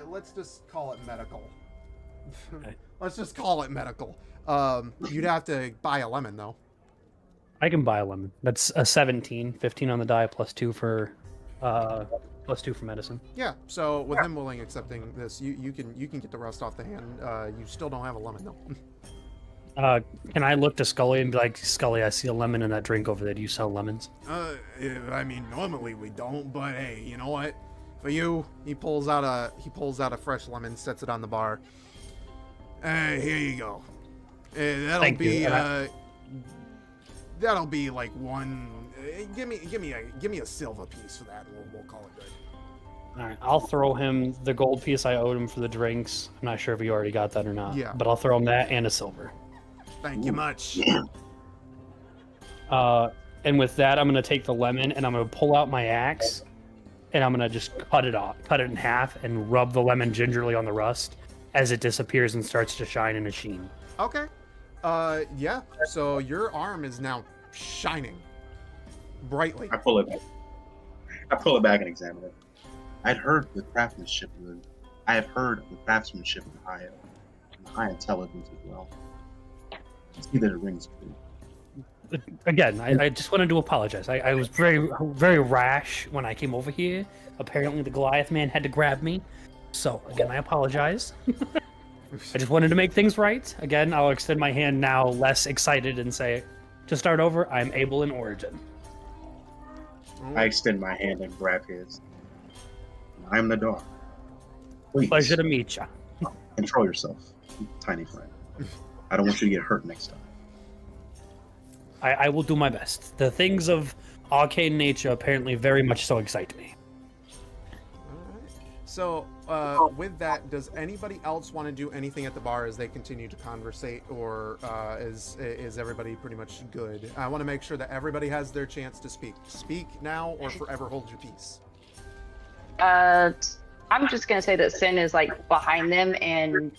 Let's just call it medical. Okay. Let's just call it medical. You'd have to buy a lemon though. I can buy a lemon. That's a 17, 15 on the die, +2 for medicine. Yeah. So with him willing accepting this, you can get the rust off the hand. You still don't have a lemon though. Can I look to Scully and be like, Scully, I see a lemon in that drink over there. Do you sell lemons? I mean, normally we don't, but hey, you know what? For you, he pulls out a fresh lemon, sets it on the bar. Here you go. That'll be like one. Give me a silver piece for that, and we'll call it good. All right, I'll throw him the gold piece I owed him for the drinks. I'm not sure if he already got that or not. Yeah. But I'll throw him that and a silver. Thank you much. And with that, I'm gonna take the lemon and I'm gonna pull out my axe, and I'm gonna just cut it in half, and rub the lemon gingerly on the rust as it disappears and starts to shine in a sheen. Okay. Yeah. So your arm is now shining brightly. I pull it back and examine it. I have heard the craftsmanship of high intelligence as well. I see that it rings true. Again, I just wanted to apologize. I was very, very rash when I came over here. Apparently the Goliath man had to grab me. So, again, I apologize. I just wanted to make things right. Again, I'll extend my hand now, less excited, and say, to start over, I'm Abel in Origin. I extend my hand and grab his. I'm Nadar. Please, Pleasure to meet you. control yourself, tiny friend. I don't want you to get hurt next time. I will do my best. The things of arcane nature apparently very much so excite me. Alright. So, with that, does anybody else want to do anything at the bar as they continue to conversate, or is everybody pretty much good? I want to make sure that everybody has their chance to speak. Speak now or forever hold your peace. I'm just gonna say that Sin is like behind them and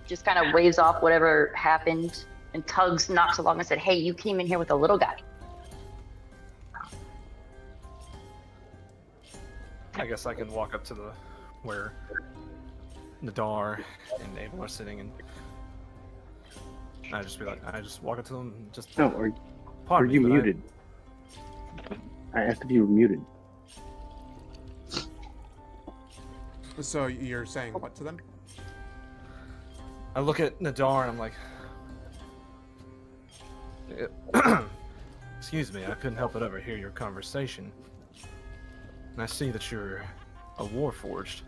just kind of waves off whatever happened and tugs not so long and said, "Hey, you came in here with a little guy." I guess I can walk up to where Nadar and Abel are sitting, and I just walk up to them and just. No, are you muted? I asked if you were muted. So you're saying what to them? I look at Nadar and I'm like, excuse me, I couldn't help but overhear your conversation. And I see that you're a Warforged.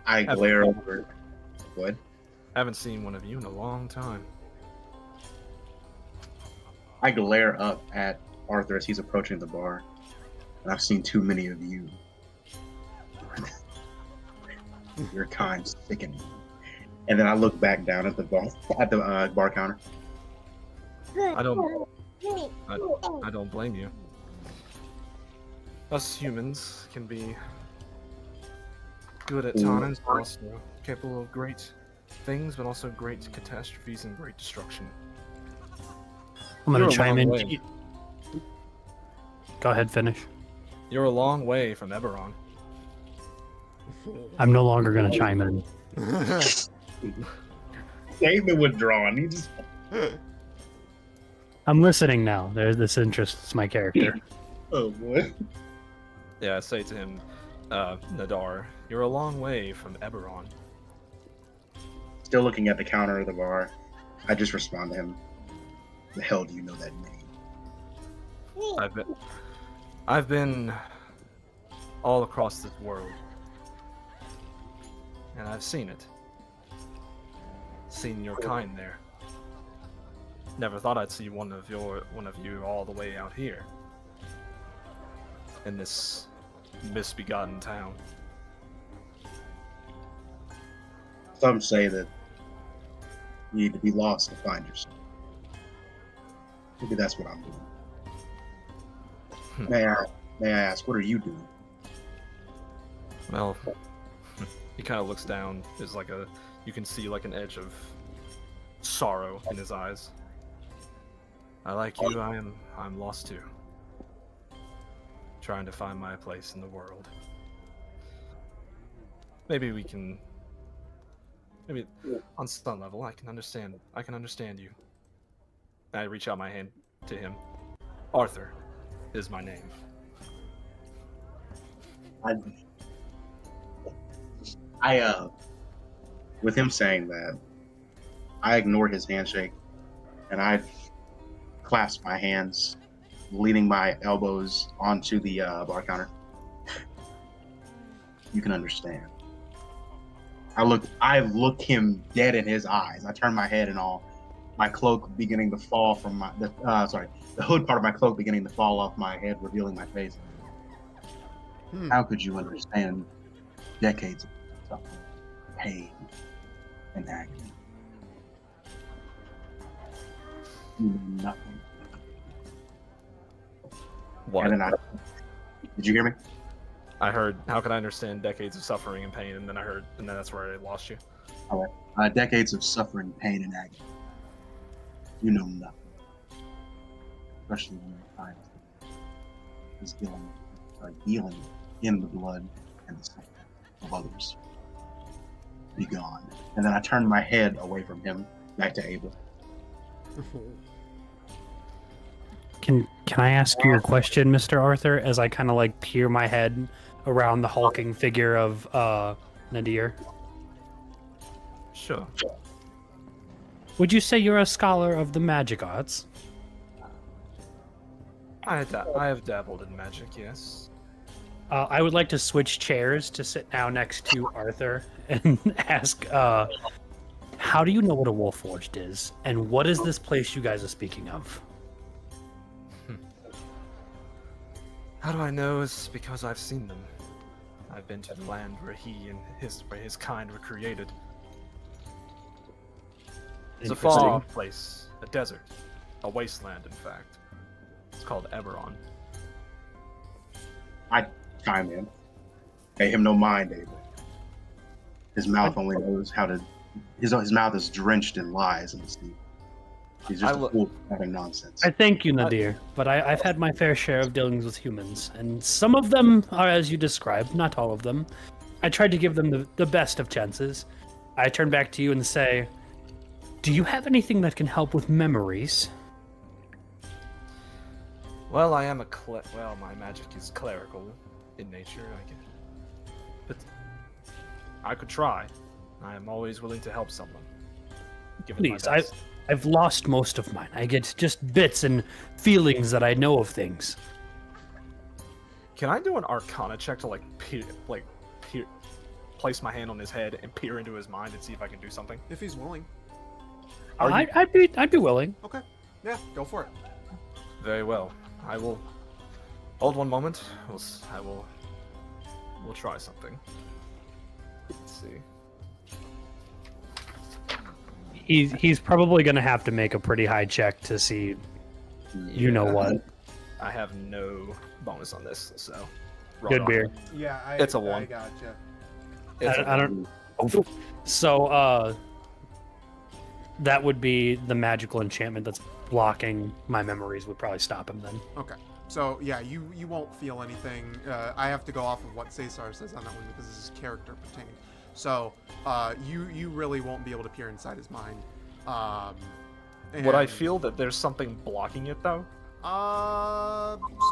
I glare over. What? I haven't seen one of you in a long time. I glare up at Arthur as he's approaching the bar. And I've seen too many of you. Your kind sicken me. And then I look back down at the bar counter. I don't blame you. Us humans can be good at times, but also capable of great things, but also great catastrophes and great destruction. I'm going You're to a chime long in. way. Go ahead, finish. You're a long way from Eberron. I'm no longer going to chime in. David withdrawn. He just. I'm listening now. This interests my character. Oh boy. Yeah, I say to him, Nadar, you're a long way from Eberron. Still looking at the counter of the bar. I just respond to him. The hell do you know that name? I've been all across this world, and I've seen it. Seen your kind there. Never thought I'd see one of you all the way out here in this misbegotten town. Some say that you need to be lost to find yourself. Maybe that's what I'm doing. May I ask, what are you doing? Well, he kind of looks down. There's like you can see like an edge of sorrow in his eyes. I like you. I'm lost too. Trying to find my place in the world. Maybe on some level I can understand you. I reach out my hand to him. Arthur is my name. I with him saying that, I ignore his handshake and I clasp my hands, leaning my elbows onto the bar counter. You can understand. I look him dead in his eyes. I turn my head and all, my cloak beginning to fall from the hood part of my cloak beginning to fall off my head, revealing my face. How could you understand decades of suffering, pain, and agony? You know nothing. What? And then did you hear me? I heard, how could I understand decades of suffering and pain? And then that's where I lost you. All right. Decades of suffering, pain, and agony. You know nothing. Especially when your time is dealing in the blood and the suffering of others. Be gone. And then I turned my head away from him, back to Abel. Can I ask you a question, Mr. Arthur, as I kind of like peer my head around the hulking figure of Nadir? Sure. Would you say you're a scholar of the magic arts? I have dabbled in magic, yes. I would like to switch chairs to sit now next to Arthur and ask, how do you know what a Warforged is? And what is this place you guys are speaking of? How do I know? It's because I've seen them. I've been to the land where where his kind were created. It's a far off place, a desert, a wasteland, in fact. It's called Eberron. I chime in. Pay him no mind, Abel. His mouth only knows how to. His mouth is drenched in lies and deceit. He's just a fool having nonsense. I thank you, Nadir, but I've had my fair share of dealings with humans, and some of them are as you described, not all of them. I tried to give them the best of chances. I turn back to you and say, do you have anything that can help with memories? Well, I am my magic is clerical in nature, I guess. But I could try. I am always willing to help someone. Please, I've lost most of mine. I get just bits and feelings that I know of things. Can I do an Arcana check to place my hand on his head and peer into his mind and see if I can do something? If he's willing. I'd be willing. Okay. Yeah, go for it. Very well. I will hold one moment. We'll try something. Let's see. He's probably going to have to make a pretty high check to see, you know what. I have no bonus on this, so. Good beer. Yeah, it's a 1. I gotcha. I don't. Oh. So, that would be the magical enchantment that's blocking my memories. Would probably stop him then. Okay. So yeah, you won't feel anything. I have to go off of what Cesar says on that one because this is character pertained. So you really won't be able to peer inside his mind. Would I feel that there's something blocking it though?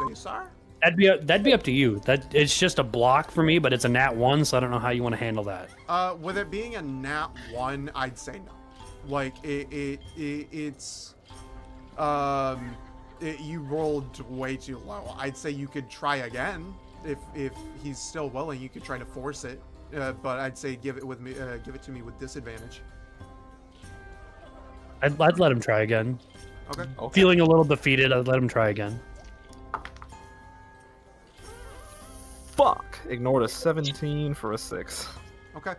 Cesar? That'd be up to you. It's just a block for me, but it's a nat 1, so I don't know how you want to handle that. With it being a nat 1, I'd say no. Like it's you rolled way too low. I'd say you could try again if he's still willing. You could try to force it, but I'd say give it to me with disadvantage. I'd let him try again. Okay. Feeling a little defeated, I'd let him try again. Fuck! Ignored a 17 for a 6. Okay.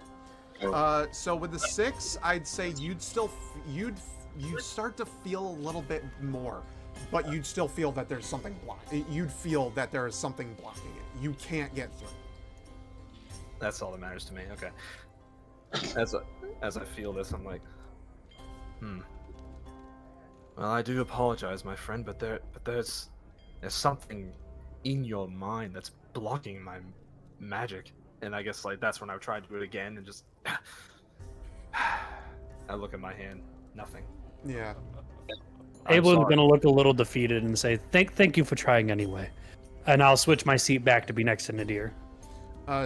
So with the 6, I'd say you'd start to feel a little bit more, but you'd still feel that there's something blocking. You'd feel that there is something blocking it. You can't get through. That's all that matters to me. Okay. As I feel this, I'm like, Well, I do apologize, my friend, but there's something in your mind that's blocking my magic. And I guess that's when I tried to do it again and just I look at my hand, nothing. Yeah. Abel's gonna look a little defeated and say, "Thank you for trying anyway," and I'll switch my seat back to be next to Nadir.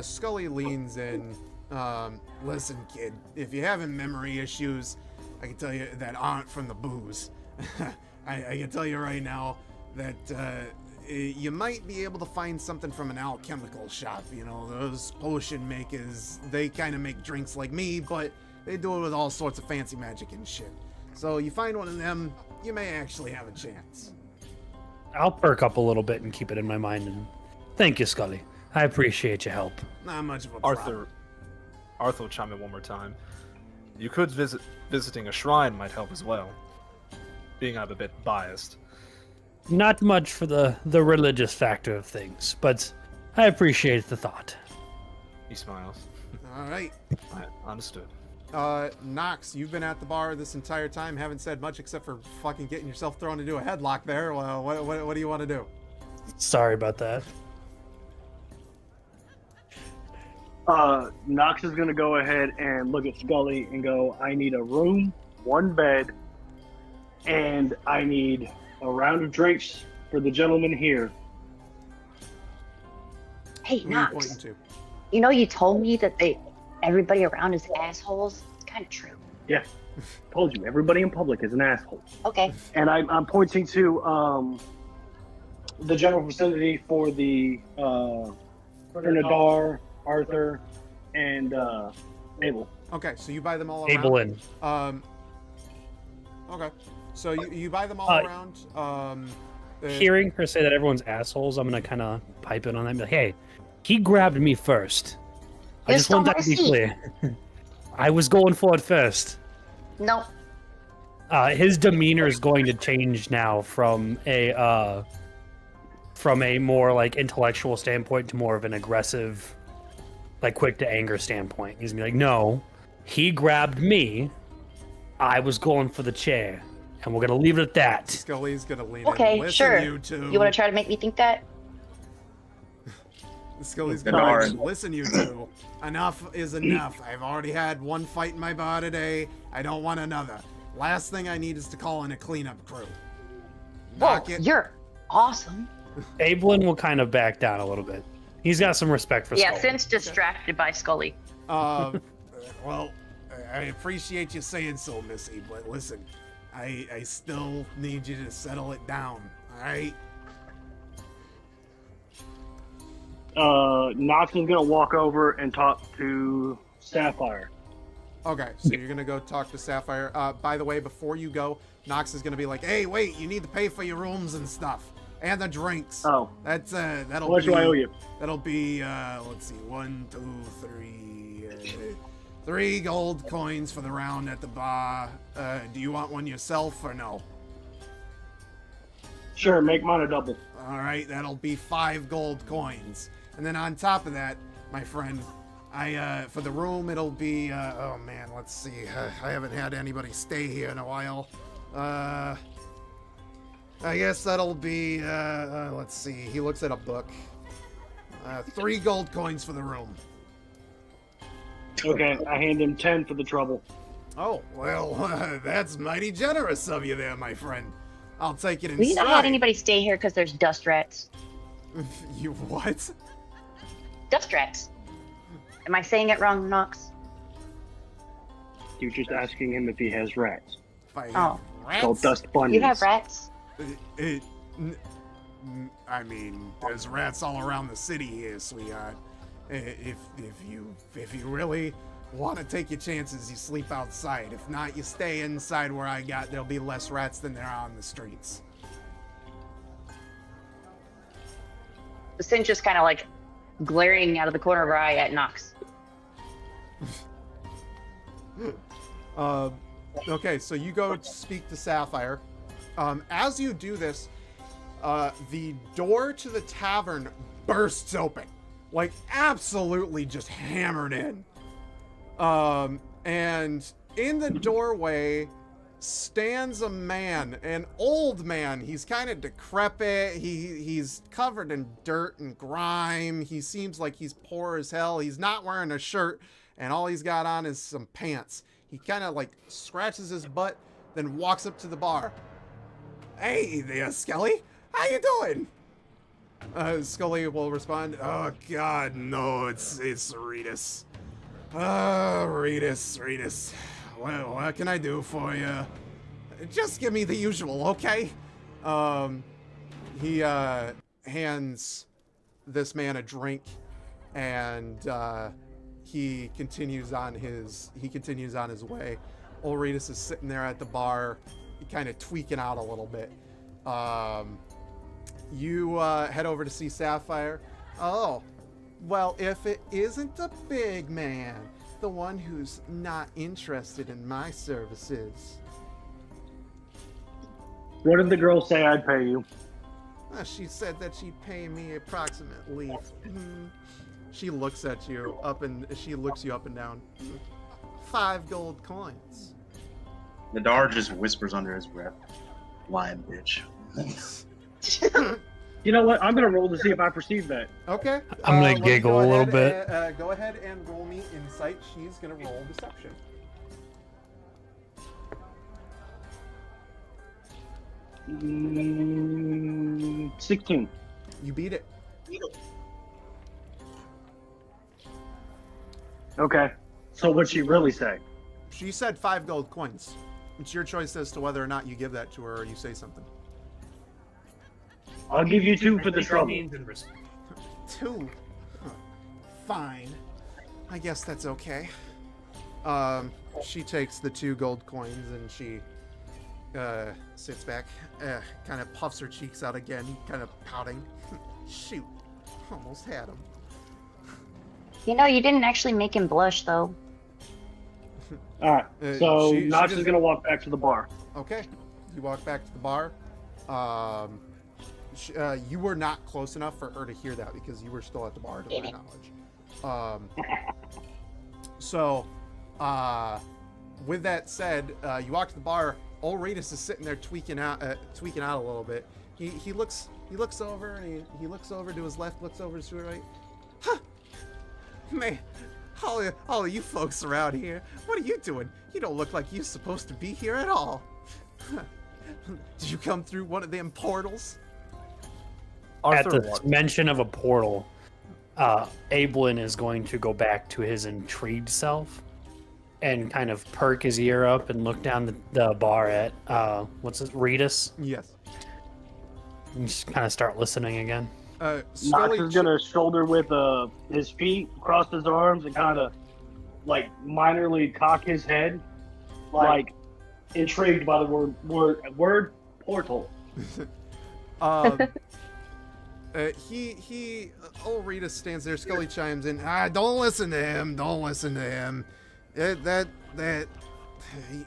Scully leans in. Listen, kid, if you're having memory issues, I can tell you that aren't from the booze. I can tell you right now that you might be able to find something from an alchemical shop. You know, those potion makers, they kind of make drinks like me, but they do it with all sorts of fancy magic and shit. So you find one of them, you may actually have a chance. I'll perk up a little bit and keep it in my mind. And thank you, Scully. I appreciate your help. Not much of a problem. Arthur will chime in one more time. You could visiting a shrine might help as well. Being I'm a bit biased. Not much for the religious factor of things, but I appreciate the thought. He smiles. All right. I understood. Nox, you've been at the bar this entire time, haven't said much except for fucking getting yourself thrown into a headlock there. Well, what do you want to do? Sorry about that. Nox is going to go ahead and look at Scully and go, I need a room, one bed, and I need a round of drinks for the gentleman here. Hey, Who are you Nox, pointing to? you know you told me that everybody around is assholes? It's kind of true. Yeah, told you, everybody in public is an asshole. Okay. And I'm pointing to the general vicinity for the Nadar, Arthur, and Abel. Okay, so you buy them all Abel around. in. Okay, so you buy them all around. hearing her say that everyone's assholes, I'm gonna kind of pipe in on that and be like, hey, he grabbed me first. I You just want stole that to my be seat. clear. I was going for it first. Nope. His demeanor is going to change now from a more like intellectual standpoint to more of an aggressive, like quick to anger standpoint. He's gonna be like, no, he grabbed me. I was going for the chair, and we're gonna leave it at that. Scully's gonna lean Okay, in. Listen, sure. you two. You want to try to make me think that? Scully's The gonna darn. listen, you two. Enough is enough. I've already had one fight in my bar today. I don't want another. Last thing I need is to call in a cleanup crew. Whoa, Knock it. you're awesome. Ablin will kind of back down a little bit. He's got some respect for Yeah, Skull. Sin's distracted by Scully. Well, I appreciate you saying so, Missy, but listen, I still need you to settle it down, alright? Knox is gonna walk over and talk to Sapphire. Okay, so you're gonna go talk to Sapphire. By the way, before you go, Nox is gonna be like, "Hey, wait! You need to pay for your rooms and stuff, and the drinks." Oh, That's that'll how much be. do I owe you? That'll be let's see, 3 gold coins for the round at the bar. Do you want one yourself or no? Sure, make mine a double. All right, that'll be 5 gold coins, and then on top of that, my friend. For the room, it'll be, oh man, let's see. I haven't had anybody stay here in a while. I guess that'll be, let's see. He looks at a book. 3 gold coins for the room. Okay, I hand him 10 for the trouble. Oh, well, that's mighty generous of you there, my friend. I'll take it in We not had stride. anybody stay here because there's dust rats. You what? Dust rats. Am I saying it wrong, Knox? You're just asking him if he has rats. If I Oh. have Called rats? dust bunnies. You have rats? I mean, there's rats all around the city here, sweetheart. If you really want to take your chances, you sleep outside. If not, you stay inside where I got. There'll be less rats than there are on the streets. Sin just kind of like glaring out of the corner of her eye at Knox. Okay, so you go speak to Sapphire. As you do this, the door to the tavern bursts open. Like, absolutely just hammered in. And in the doorway stands a man, an old man. He's kind of decrepit. He's covered in dirt and grime. He seems like he's poor as hell. He's not wearing a shirt, and all he's got on is some pants. He kind of like scratches his butt, then walks up to the bar. Hey there, Skelly. How you doing? Scully will respond, "Oh God, no, it's Reedus. Reedus. Well, what can I do for you? Just give me the usual, okay?" He hands this man a drink, and he continues on his way. Old Reedus is sitting there at the bar, kind of tweaking out a little bit. You head over to see Sapphire. Oh, well, if it isn't the big man, the one who's not interested in my services. What did the girl say I'd pay you? She said that she'd pay me approximately. She looks at you she looks you up and down. 5 gold coins. Nadar just whispers under his breath, "Lying bitch." You know what? I'm gonna roll to see if I perceive that. Okay. I'm gonna let me giggle go a little ahead bit. and, go ahead and roll me insight. She's gonna roll deception. Mm, 16. You beat it. Okay. So what'd she really say? She said 5 gold coins. It's your choice as to whether or not you give that to her or you say something. I'll give you 2 for the trouble. 2. Fine. I guess that's okay. She takes the 2 gold coins and she sits back, kind of puffs her cheeks out again, kind of pouting. Shoot, almost had him. You know, you didn't actually make him blush, though. All right, so Nox just- is gonna walk back to the bar. Okay, you walk back to the bar. You were not close enough for her to hear that because you were still at the bar, to my knowledge. So, with that said, you walk to the bar. Old Ratus is sitting there tweaking out a little bit. He looks over and he looks over to his left, looks over to his right. Huh, man. All of you folks around here, what are you doing? You don't look like you're supposed to be here at all. Did you come through one of them portals? At Arthur, the mention of a portal, Ablin is going to go back to his intrigued self and kind of perk his ear up and look down the bar at, what's it, Ritas? Yes. And just kind of start listening again. Nox is gonna shoulder with his feet, cross his arms, and kind of like minorly cock his head, like intrigued by the word portal. Old Rita stands there. Scully chimes in. Don't listen to him. Don't listen to him.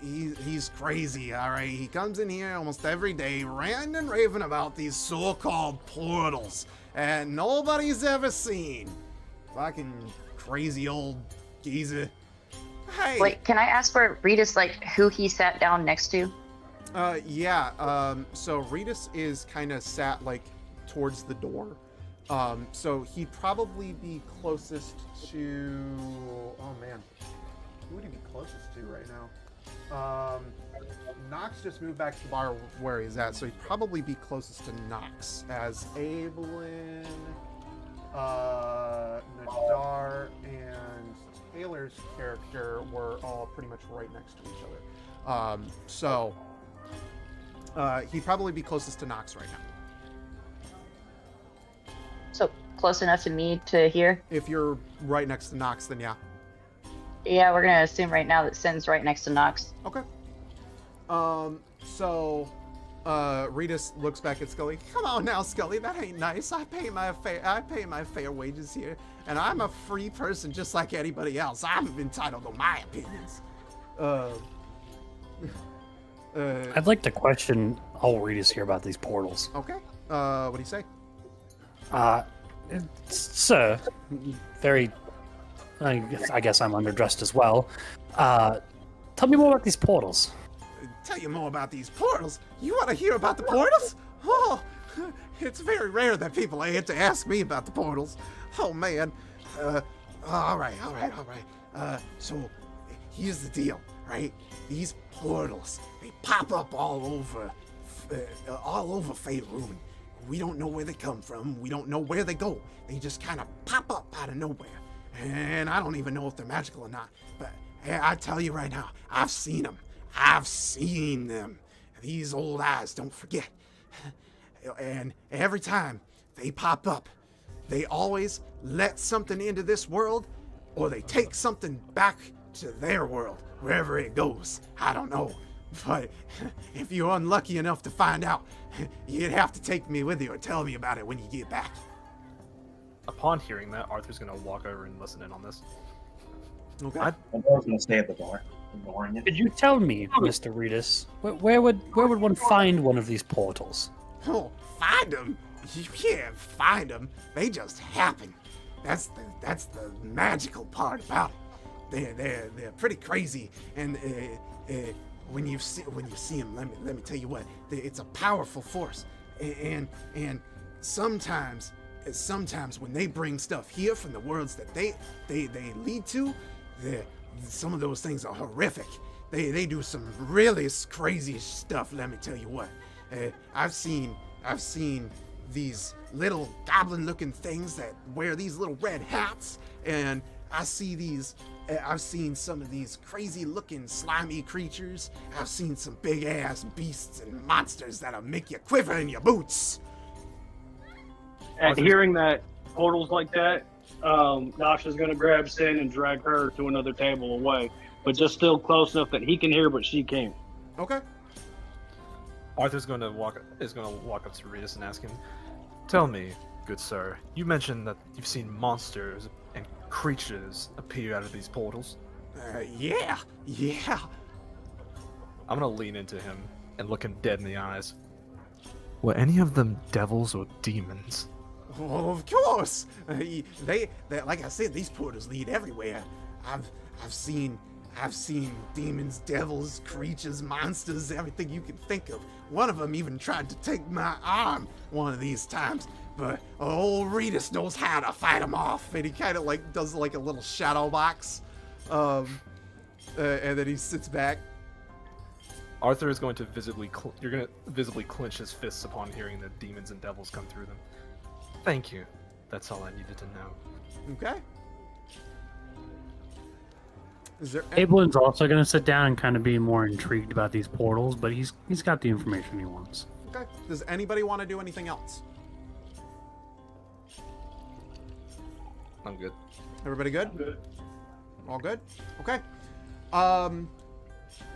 He's crazy. All right. He comes in here almost every day, ranting and raving about these so-called portals, and nobody's ever seen. Fucking crazy old geezer. Hey. Wait, can I ask for Ritas, like, who he sat down next to? Yeah. So Ritas is kind of sat like towards the door. So he'd probably be closest to. Oh man, who would he be closest to right now? Nox just moved back to the bar where he's at, so he'd probably be closest to Nox, as Ablin, Nadar, and Taylor's character were all pretty much right next to each other. So he'd probably be closest to Nox right now. So close enough to me to hear? If you're right next to Nox, then yeah. Yeah, we're gonna assume right now that Sin's right next to Nox. Okay. So Ritas looks back at Scully. Come on now, Scully, that ain't nice. I pay my fair wages here, and I'm a free person just like anybody else. I'm entitled to my opinions. I'd like to question all Ritas here about these portals. Okay. What do you say? It's very. I guess I'm underdressed as well. Tell me more about these portals. Tell you more about these portals? You want to hear about the portals? Oh, it's very rare that people get to ask me about the portals. Oh man. All right. So here's the deal, right? These portals, they pop up all over Faerun. We don't know where they come from. We don't know where they go. They just kind of pop up out of nowhere. And I don't even know if they're magical or not. But I tell you right now, I've seen them. I've seen them. These old eyes don't forget. And every time they pop up, they always let something into this world, or they take something back to their world, wherever it goes. I don't know. But if you're unlucky enough to find out, you'd have to take me with you or tell me about it when you get back. Upon hearing that, Arthur's gonna walk over and listen in on this. Okay. I was going to stay at the bar, ignoring it. Could you tell me, Mr. Ritas, where would one find one of these portals? Oh, find them? You can't find them. They just happen. That's the magical part about it. They're pretty crazy, and when you see them, let me tell you what. It's a powerful force, and sometimes when they bring stuff here from the worlds that they lead to, some of those things are horrific. They do some really crazy stuff. Let me tell you what. I've seen these little goblin-looking things that wear these little red hats, and I've seen some of these crazy-looking slimy creatures. I've seen some big-ass beasts and monsters that'll make you quiver in your boots. And hearing that portals like that, Nox is going to grab Sin and drag her to another table away, but just still close enough that he can hear, but she can't. Okay. Arthur's going to walk up to Regis and ask him, "Tell me, good sir, you mentioned that you've seen monsters and creatures appear out of these portals." Yeah. I'm gonna lean into him and look him dead in the eyes. Were any of them devils or demons? Well, of course. They like I said, these portals lead everywhere. I've seen demons, devils, creatures, monsters, everything you can think of. One of them even tried to take my arm one of these times, but old Regis knows how to fight them off. And he kind of like does like a little shadow box, and then he sits back. Arthur is going to visibly clench his fists upon hearing that demons and devils come through them. Thank you. That's all I needed to know. Okay. Is there Abel's also going to sit down and kind of be more intrigued about these portals, but he's got the information he wants. Okay. Does anybody want to do anything else? I'm good. Everybody good? I'm good. All good? Okay.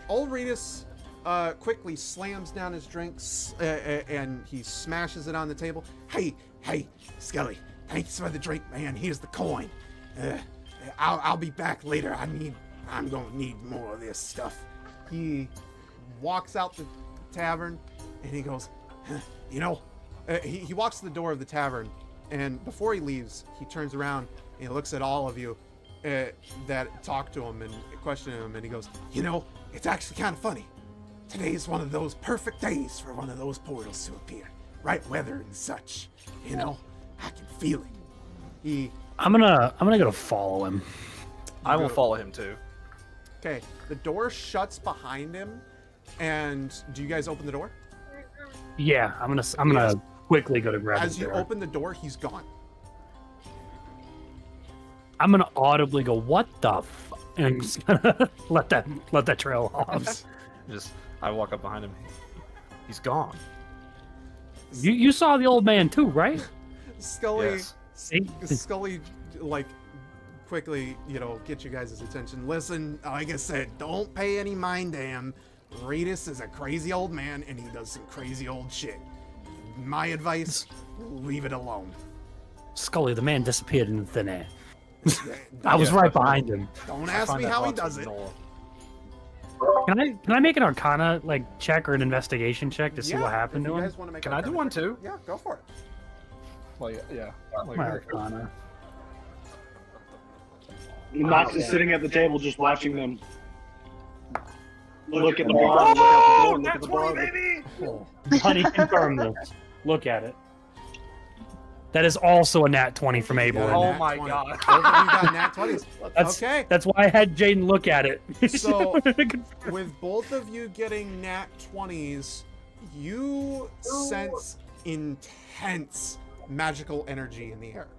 Old Regis quickly slams down his drinks and he smashes it on the table. Hey, Skelly, thanks for the drink, man. Here's the coin. I'll be back later. I'm gonna need more of this stuff. He walks out the tavern and he goes, he walks to the door of the tavern, and before he leaves, he turns around and he looks at all of you that talk to him and question him, and he goes, it's actually kind of funny. Today is one of those perfect days for one of those portals to appear. Right weather and such. I can feel it. I'm gonna go follow him. I will follow him too. Okay, the door shuts behind him, and do you guys open the door? Yeah, I'm gonna quickly go to grab As the you door. open the door, he's gone. I'm gonna audibly go, "What the f-" and I'm just gonna let that trail off. I walk up behind him. He's gone. You saw the old man too, right? Scully, Yes. See? Scully, like, quickly, get you guys' attention. Listen, like I said, don't pay any mind to him. Regis is a crazy old man, and he does some crazy old shit. My advice, leave it alone. Scully, the man disappeared into thin air. I was right behind him. Don't ask me how he does it. Can I make an Arcana check or an investigation check to see what happened to him? Can I do one too? Yeah, go for it. My Arcana. Knox is sitting at the table just watching them. Look at the bar, look out the door, look at the bar. Baby! Honey, confirm this. Look at it. That is also a nat 20 from Abel. Oh my god. Both of you got nat 20s. Okay. That's why I had Jaden look at it. So, with both of you getting nat 20s, you sense intense magical energy in the air.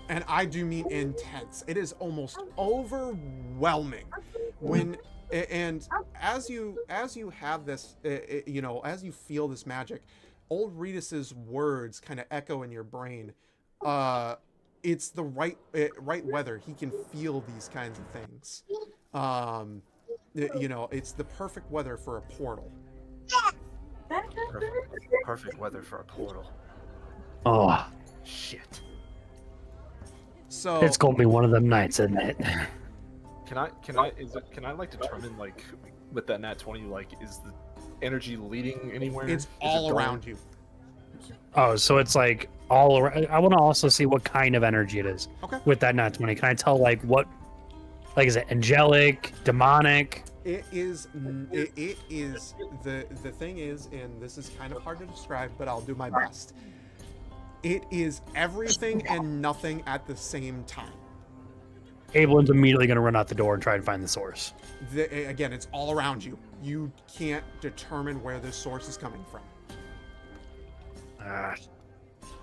And I do mean intense. It is almost overwhelming. And as you have this, as you feel this magic, old Regis' words kind of echo in your brain. It's the right weather. He can feel these kinds of things. It's the perfect weather for a portal. Perfect weather for a portal. Oh, Shit. So it's gonna be one of them nights, isn't it? Can I determine with that nat 20 is the energy leading anywhere? it's Is all it around you. Oh, so it's all around. I want to also see what kind of energy it is. Okay. With that nat 20, can I tell what? Is it angelic, demonic? It is the thing is, and this is kind of hard to describe, but I'll do my best. It is everything and nothing at the same time. Abel's immediately going to run out the door and try and find the source. Again, it's all around you. You can't determine where the source is coming from.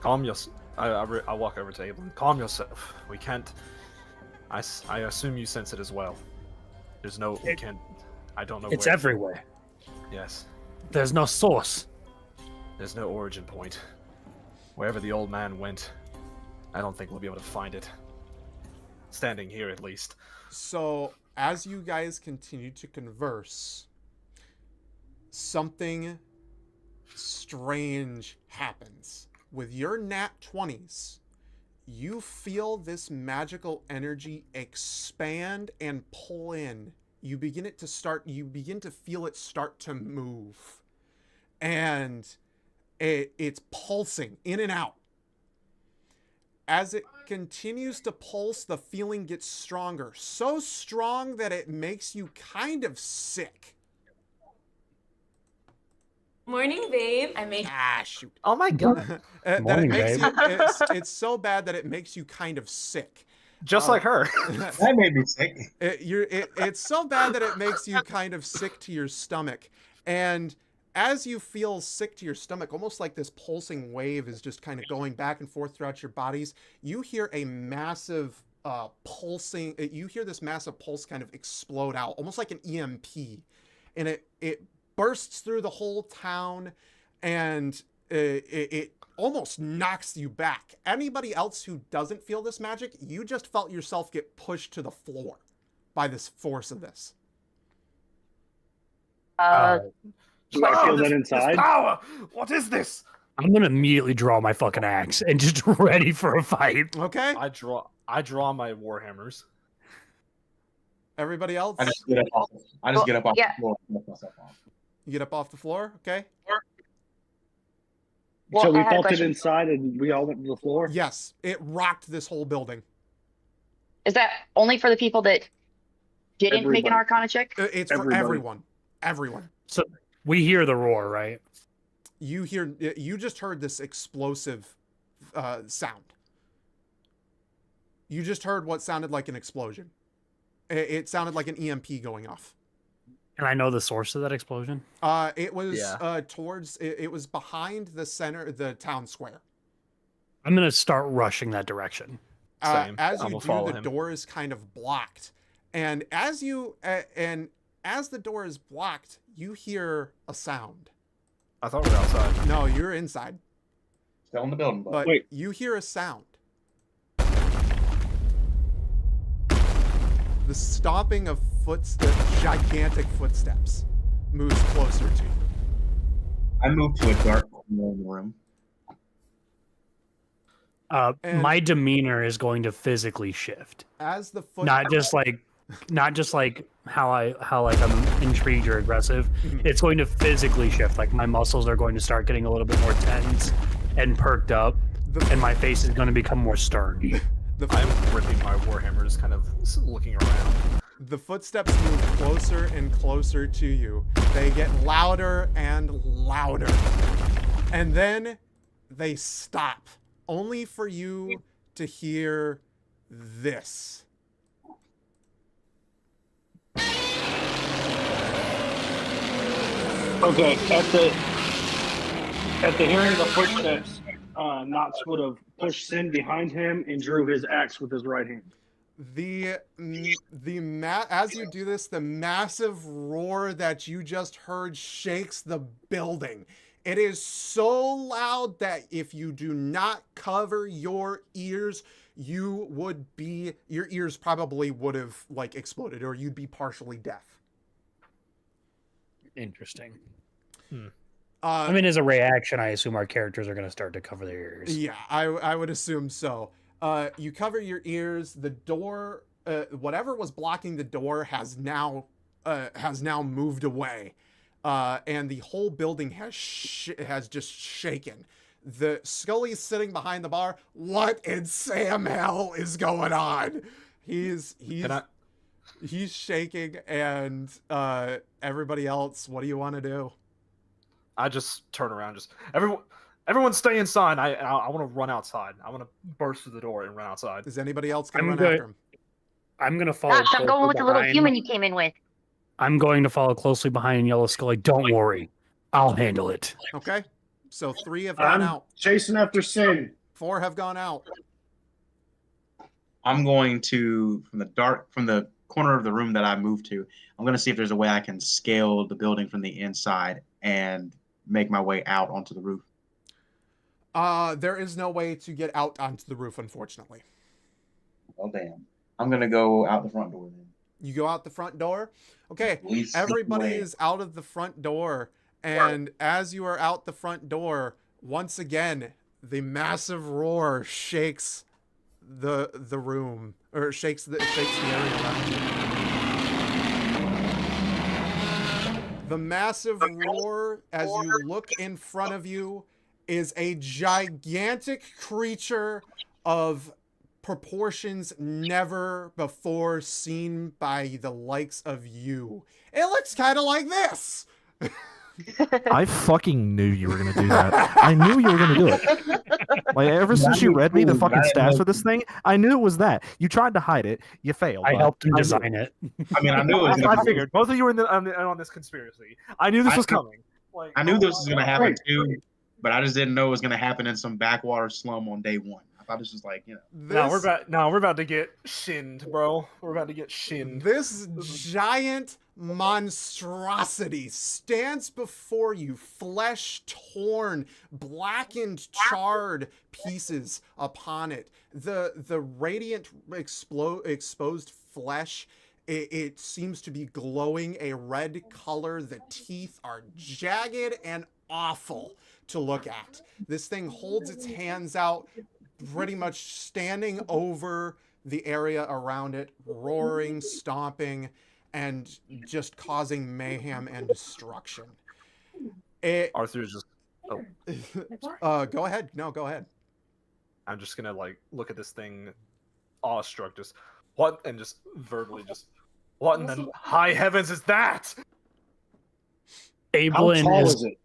Calm yourself. I walk over to Abel. Calm yourself. We can't. I assume you sense it as well. We can't. I don't know. It's where. everywhere. Yes. There's no source. There's no origin point. Wherever the old man went, I don't think we'll be able to find it. Standing here, at least. So, as you guys continue to converse, something strange happens. With your nat 20s, you feel this magical energy expand and pull in. You begin to feel it start to move. And it's pulsing in and out. As it continues to pulse, the feeling gets stronger. So strong that it makes you kind of sick. Morning, babe. I made. Shoot. Oh my god. Morning, babe. It's so bad that it makes you kind of sick. Just like her. That made me sick. It's so bad that it makes you kind of sick to your stomach. And as you feel sick to your stomach, almost like this pulsing wave is just kind of going back and forth throughout your bodies, you hear a massive pulsing. You hear this massive pulse kind of explode out, almost like an EMP. And it bursts through the whole town, and it almost knocks you back. Anybody else who doesn't feel this magic, you just felt yourself get pushed to the floor by this force of this. Do I feel that inside? This power! What is this? I'm gonna immediately draw my fucking axe and just ready for a fight. Okay? I draw my warhammers. Everybody else? I just get up off the floor and lift myself off. You get up off the floor? Okay? Well, So we I had a felt it question. inside and we all went to the floor? Yes, it rocked this whole building. Is that only for the people that didn't make an Everybody. Arcana check? It's for Everybody. everyone. Everyone. So we hear the roar, right? You just heard this explosive sound. You just heard what sounded like an explosion. It sounded like an EMP going off. And I know the source of that explosion. It was Yeah. it was behind the town square. I'm gonna start rushing that direction. Same. As I you will do, follow the him. door is kind of blocked, and as the door is blocked, you hear a sound. I thought we were outside. No, you're inside, Still in the building, but Wait. you hear a sound. The stomping of footsteps, gigantic footsteps, moves closer to you. I moved to a dark corner in the room. And- My demeanor is going to physically shift. As the foot, Not just like how I'm intrigued or aggressive. It's going to physically shift. Like my muscles are going to start getting a little bit more tense and perked up, and my face is going to become more stern. I'm ripping my warhammers, kind of looking around. The footsteps move closer and closer to you. They get louder and louder. And then they stop, only for you to hear this. Okay, at the hearing of the footsteps, Knox would have pushed Sin behind him and drew his axe with his right hand. As you do this, the massive roar that you just heard shakes the building. It is so loud that if you do not cover your ears, your ears probably would have like exploded, or you'd be partially deaf. Interesting. Hmm. I mean, as a reaction, I assume our characters are going to start to cover their ears. Yeah, I would assume so. You cover your ears. The door, whatever was blocking the door, has now moved away, and the whole building has just shaken. The Scully's sitting behind the bar. What in Sam hell is going on? He's shaking, and everybody else. What do you want to do? I just turn around, just everyone stay inside. I want to run outside. I want to burst through the door and run outside. Is anybody else going to I'm run good. after him? I'm going to follow. Gosh, I'm going closely with the little behind. human you came in with. I'm going to follow closely behind Yellow Scully. Don't worry, I'll handle it. Okay. So 3 have gone I'm out. chasing after Sin. 4 have gone out. I'm going to from the corner of the room that I moved to. I'm going to see if there's a way I can scale the building from the inside and make my way out onto the roof. There is no way to get out onto the roof, unfortunately. Oh damn! I'm going to go out the front door then. You go out the front door. Okay, Least everybody way. is out of the front door, And as you are out the front door, once again, the massive roar shakes the room, or shakes the area around you. The massive roar, as you look in front of you, is a gigantic creature of proportions never before seen by the likes of you. It looks kind of like this. I fucking knew you were gonna do that. I knew you were gonna do it. Like ever since you read me the fucking stats for this thing, I knew it was that. You tried to hide it, you failed. I helped him design it. I mean, I knew it was I gonna figured both of you were on this conspiracy. I knew this was coming. Like, I knew this was gonna happen too, but I just didn't know it was gonna happen in some backwater slum on day one. I thought this was like, No, we're about to get shinned, bro. We're about to get shinned. This giant monstrosity stands before you, flesh torn, blackened, charred pieces upon it. The radiant exposed flesh, it seems to be glowing a red color. The teeth are jagged and awful to look at. This thing holds its hands out, pretty much standing over the area around it, roaring, stomping, and just causing mayhem and destruction. Arthur's just... Go ahead. No, go ahead. I'm just gonna, like, look at this thing, awestruck, just, what? And just verbally just, what in the high heavens is that? How tall is it?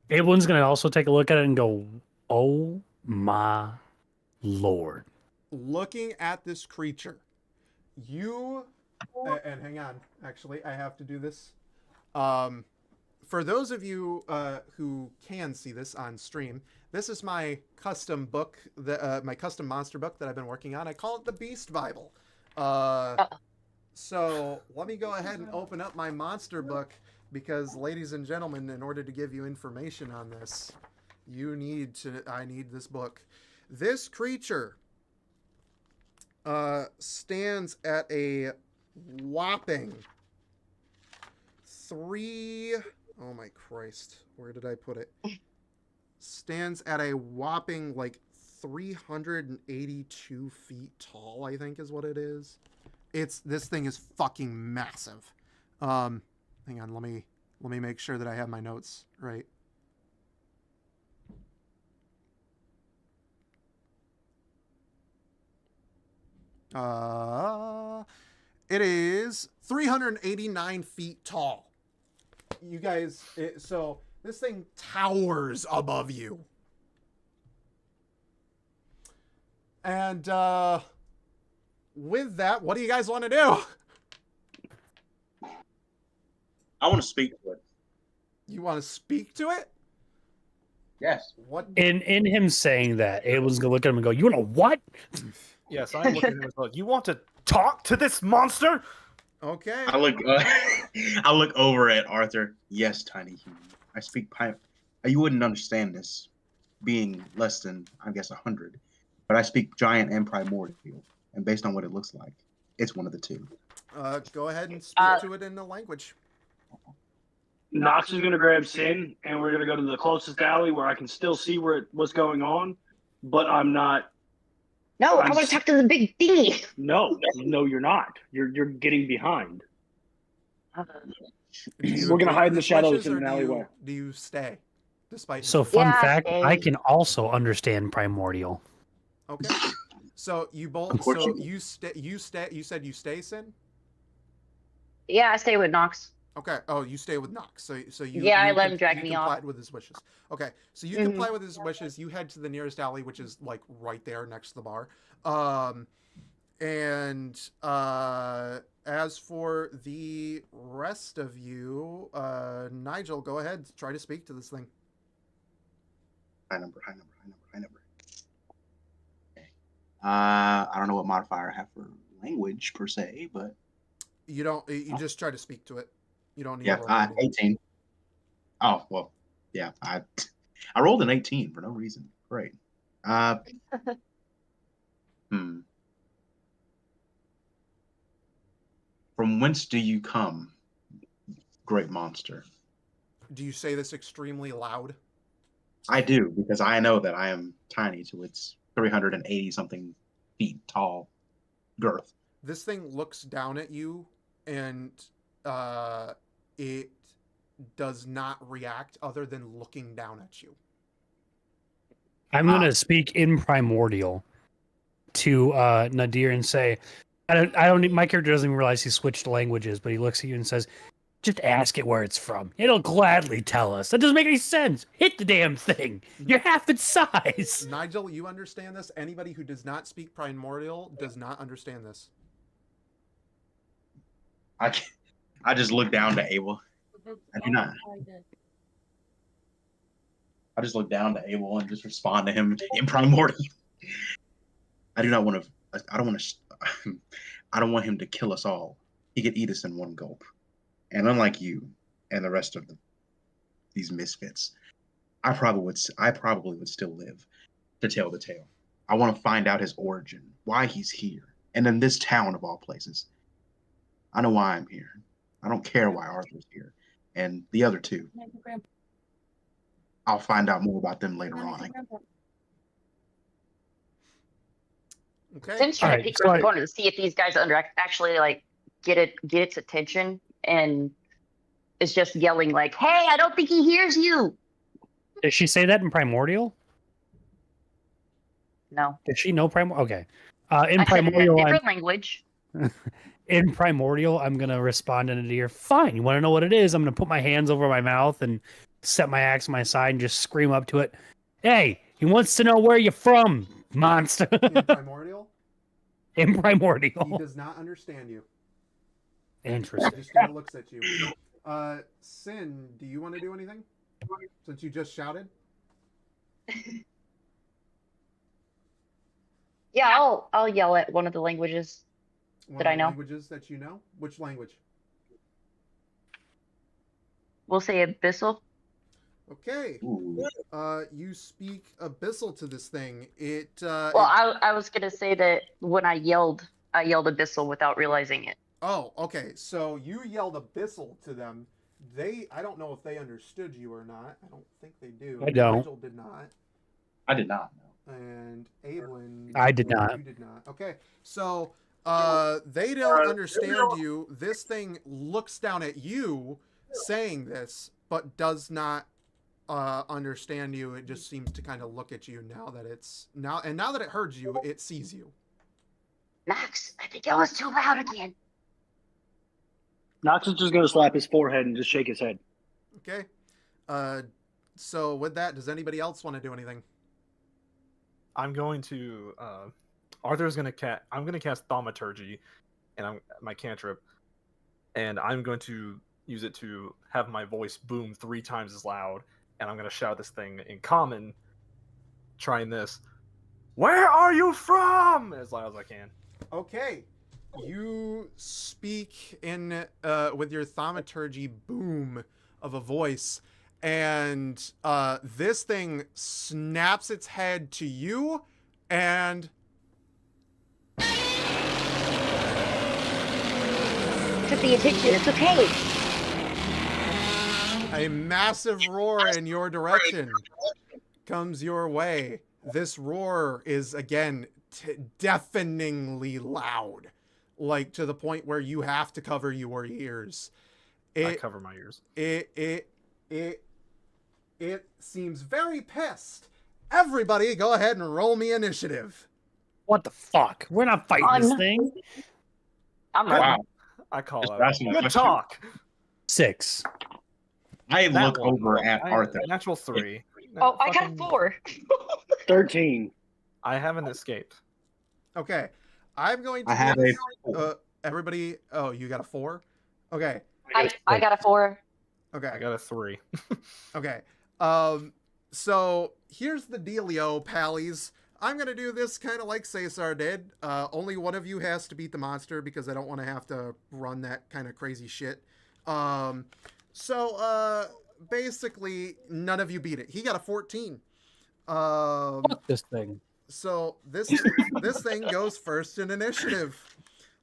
Abel's going to also take a look at it and go, oh my Lord. Looking at this creature, you... and hang on, actually, I have to do this. For those of you who can see this on stream, this is my custom book, my custom monster book that I've been working on. I call it the Beast Bible. So let me go ahead and open up my monster book, because, ladies and gentlemen, in order to give you information on this, I need this book. This creature stands at a whopping oh my Christ, where did I put it? Stands at a whopping, like, 382 feet tall, I think is what it is. This thing is fucking massive. Hang on, let me make sure that I have my notes right. It is 389 feet tall. You guys, so this thing towers above you. And with that, what do you guys want to do? I want to speak to it. You want to speak to it? Yes. What? In him saying that, Abel's going to look at him and go, you want to what? Yes, I'm looking at him as well. You want to talk to this monster? Okay. I look over at Arthur. Yes, tiny human. I speak you wouldn't understand this, being less than, I guess, 100. But I speak giant and primordial, and based on what it looks like, it's one of the two. Go ahead and speak to it in the language. Nox is going to grab Sin, and we're going to go to the closest alley where I can still see what's going on, but I'm not. No, I want to talk to the big thingy. No, you're not. You're getting behind. We're going to hide in the shadows in an alleyway. Do you stay? Despite So, fun Yeah, fact, stay. I can also understand primordial. Okay. So you both. So you stay. You said you stay, Sin. Yeah, I stay with Nox. Okay. Oh, you stay with Nox. So you. Yeah, I you let him drag me off. complied with his wishes. Okay. So you comply with his wishes. You head to the nearest alley, which is like right there next to the bar. As for the rest of you, Nigel, go ahead. Try to speak to this thing. High number. Okay. I don't know what modifier I have for language per se, but You don't. You just try to speak to it. You don't need. yeah, 18. Oh well, yeah. I rolled an 18 for no reason. Great. From whence do you come, great monster? do you say this extremely loud? I do, because I know that I am tiny to its 380 something feet tall girth. This thing looks down at you, and it does not react other than looking down at you. I'm gonna speak in primordial to Nadir and say, I don't. My character doesn't even realize he switched languages, but he looks at you and says, "Just ask it where it's from. It'll gladly tell us." That doesn't make any sense. Hit the damn thing. You're half its size. Nigel, you understand this? Anybody who does not speak primordial does not understand this. I just look down to Abel. I do not. I just look down to Abel and just respond to him in primordial. I do not want to. I don't want to. I don't want him to kill us all. He could eat us in one gulp. And unlike you and the rest of these misfits, I probably would still live to tell the tale. I want to find out his origin, why he's here, and in this town of all places. I know why I'm here. I don't care why Arthur's here, and the other two. I'll find out more about them later on. Okay. Since trying to peek around the corner to see if these guys actually like get its attention, and is just yelling like, "Hey, I don't think he hears you." Did she say that in primordial? No. Did she know primordial? Okay. In primordial, different language. In primordial, I'm gonna respond in Nadir. Fine. You want to know what it is? I'm gonna put my hands over my mouth and set my axe on my side and just scream up to it. Hey, he wants to know where you're from, monster. In primordial? In primordial. He does not understand you. Interesting. He just kind of looks at you. Sin, do you want to do anything? Since you just shouted? Yeah, I'll yell at one of the languages that I know. Languages that you know? Which language? We'll say abyssal. Okay. You speak abyssal to this thing. I was gonna say that when I yelled abyssal without realizing it. Oh, okay. So you yelled abyssal to them. I don't know if they understood you or not. I don't think they do. I don't. Nigel did not. I did not know. And Ablin. I did not. You did not. Okay. So they don't understand you. This thing looks down at you saying this, but does not understand you. It just seems to kind of look at you now that it heard you, it sees you. Max, I think it was too loud again. Knox is just going to slap his forehead and just shake his head. Okay. So with that, does anybody else want to do anything? I'm going to Arthur's going to cast. I'm going to cast Thaumaturgy, and my cantrip, and I'm going to use it to have my voice boom 3 times as loud, and I'm going to shout this thing in common, trying this. Where are you from? As loud as I can. Okay. You speak in with your thaumaturgy boom of a voice, and this thing snaps its head to you, and took the attention. It's okay. A massive roar in your direction comes your way. This roar is again deafeningly loud. Like to the point where you have to cover your ears. I cover my ears. It seems very pissed. Everybody, go ahead and roll me initiative. What the fuck? We're not fighting this thing. I'm ready. Wow. I call Just it. Good talk. 6. I look over at Arthur. Natural 3. Oh, I got a 4. 13. I haven't escaped. Okay. I'm going to. I have everybody. Oh, you got a 4? Okay. I got a 4. Okay. I got a 3. Okay. So here's the dealio, pallies. I'm gonna do this kind of like Cesar did. Only one of you has to beat the monster because I don't want to have to run that kind of crazy shit. So basically, none of you beat it. He got a 14. Fuck this thing. So this thing goes first in initiative.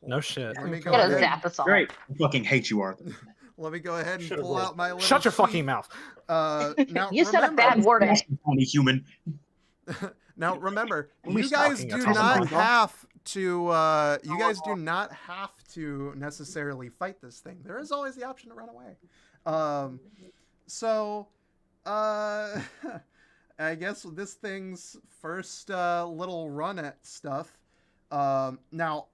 No shit. Let me go Gotta ahead. zap us all. Great. I fucking hate you, Arthur. Let me go ahead and Should've pull rolled. out my little Shut your sheet. fucking mouth. Now You said a bad word. Only human. Now remember, Only you guys stalking, do that's not awesome. have to. You guys do not have to necessarily fight this thing. There is always the option to run away. So, I guess this thing's first little run at stuff. Now,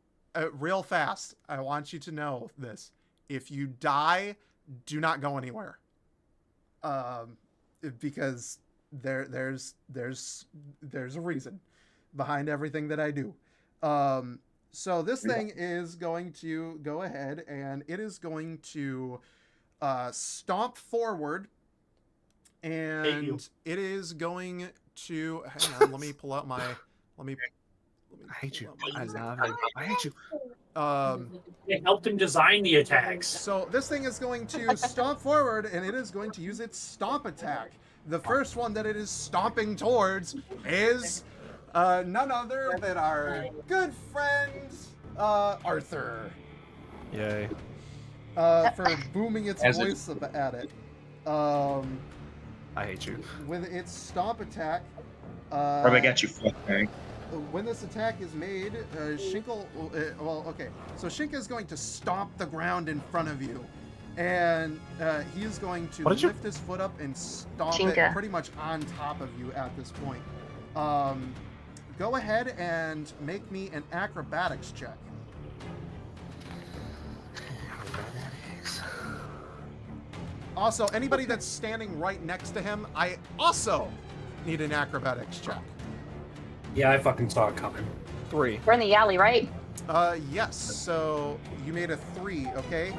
real fast, I want you to know this: if you die, do not go anywhere. Because there's a reason behind everything that I do. So this thing is going to go ahead and it is going to stomp forward, and it is going to hang on. Let me pull out my. I hate you. I love you. I hate you. It helped him design the attacks. So this thing is going to stomp forward, and it is going to use its stomp attack. The first one that it is stomping towards is none other than our good friend Arthur. Yay. For booming its voice at it. I hate you. With its stomp attack. Probably got you fucked, man. When this attack is made, Shinkle. So Shinka is going to stomp the ground in front of you, and he is going to lift his foot up and stomp it pretty much on top of you at this point. Go ahead and make me an acrobatics check. Also, anybody that's standing right next to him, I also need an acrobatics check. Yeah, I fucking saw it coming. 3. We're in the alley, right? Yes. So you made a 3, okay?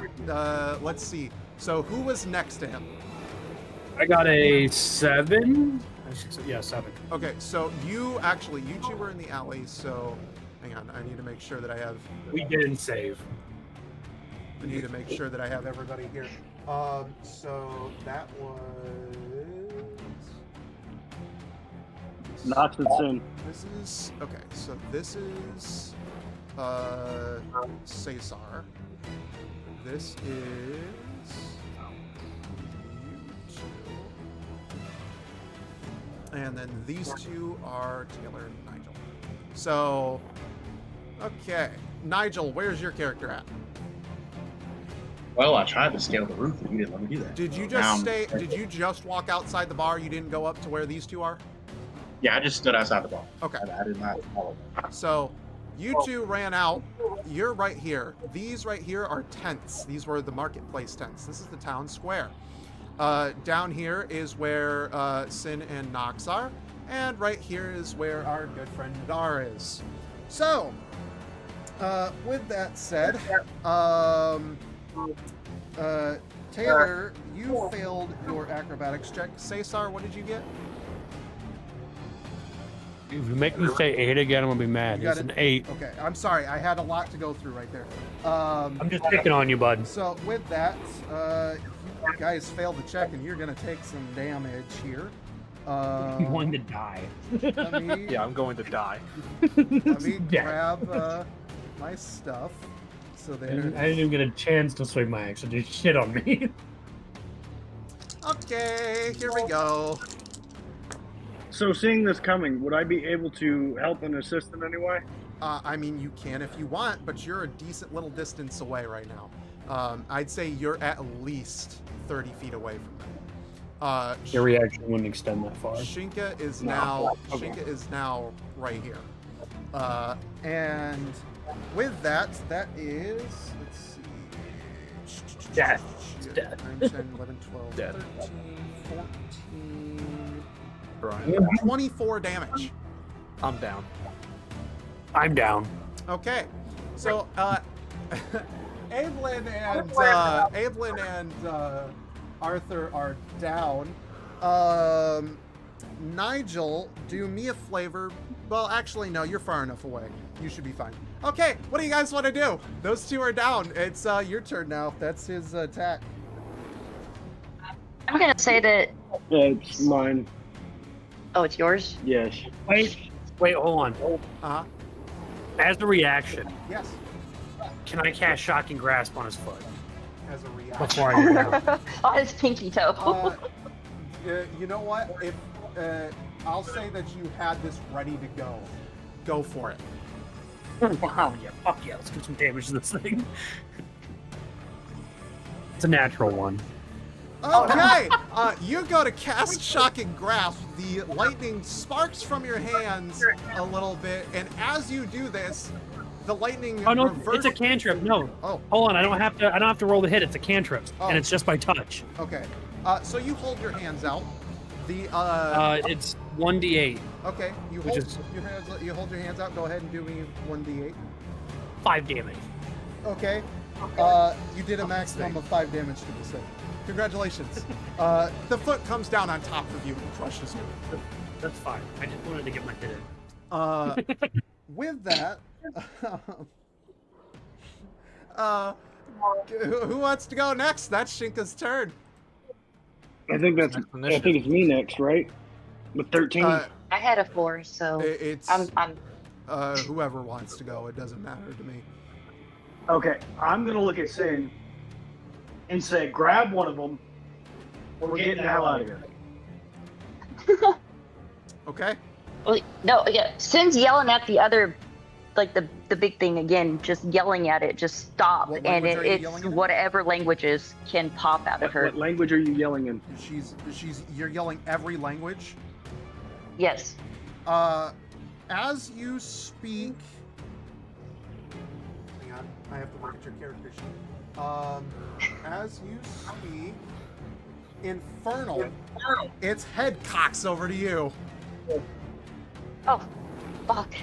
Let's see. So who was next to him? I got a 7. Yeah, 7. Okay, so you two were in the alley, so hang on, I need to make sure that I have... We didn't save. I need to make sure that I have everybody here. So that was... Not the sin. This is... Okay, so this is... Cesar. This is... you two. And then these two are Taylor and Nigel. So... Okay. Nigel, where's your character at? Well, I tried to scale the roof, but you didn't let me do that. Did you Did you just walk outside the bar? You didn't go up to where these two are? Yeah, I just stood outside the bar. Okay. I did not follow. So, you two ran out. You're right here. These right here are tents. These were the marketplace tents. This is the town square. Down here is where Sin and Nox are, and right here is where our good friend Nadar is. So, with that said, Taylor, you failed your acrobatics check. Cesar, what did you get? If you make me say 8 again, I'm gonna be mad. It's an 8. Okay, I'm sorry. I had a lot to go through right there. I'm just picking on you, bud. So with that, you guys failed the check, and you're gonna take some damage here. I'm going to die. Yeah, I'm going to die. Let me grab my stuff. So I there. didn't even get a chance to swing my axe. So just shit on me. Okay, here we go. So seeing this coming, would I be able to help and assist in any way? I mean, you can if you want, but you're a decent little distance away right now. I'd say you're at least 30 feet away from them. Your reaction wouldn't extend that far. Shinka is now right here. And with that, that is, let's see. Death. 9, 10, 11, 12, Death. 13, 14, Brian. 24 damage. I'm down. I'm down. Okay, so Evelyn and Arthur are down. Nigel, do me a favor. Well, actually, no, you're far enough away. You should be fine. Okay, what do you guys want to do? Those two are down. It's your turn now. That's his attack. I'm gonna say that. It's mine. Oh, it's yours. Yes. Wait, hold on. Uh-huh. As a reaction, Yes. can I cast Shocking Grasp on his foot? as a reaction. Before I go down. On his pinky toe. You know what? If I'll say that you had this ready to go. Go for it. Wow, yeah, fuck yeah, let's do some damage to this thing. It's a natural one. Okay, you go to cast Shocking Grasp. The lightning sparks from your hands a little bit, and as you do this, the lightning. Oh no, reverse... it's a cantrip. No. Oh, hold on. I don't have to roll the hit. It's a cantrip, and it's just by touch. Okay. So you hold your hands out. The it's 1d8. Okay, you hold you hold your hands out. Go ahead and do me 1d8. 5 damage. Okay. You did a maximum of 5 damage to the thing. Congratulations. The foot comes down on top of you and crushes you. That's fine. I just wanted to get my hit in. With that, who wants to go next? That's Shinka's turn. I think it's me next, right? With 13. I had a 4, so it's I'm whoever wants to go. It doesn't matter to me. Okay, I'm gonna look at Sin and say, grab one of them. We're getting the hell out of here. Okay. Well, no, yeah. Sin's yelling at the other, like the big thing again, just yelling at it, just stop, and it's whatever languages can pop out of her. What language are you yelling in? You're yelling every language. Yes. As you speak. Hang on, I have to look at your character sheet. As you speak, Infernal, its head cocks over to you. Oh, fuck.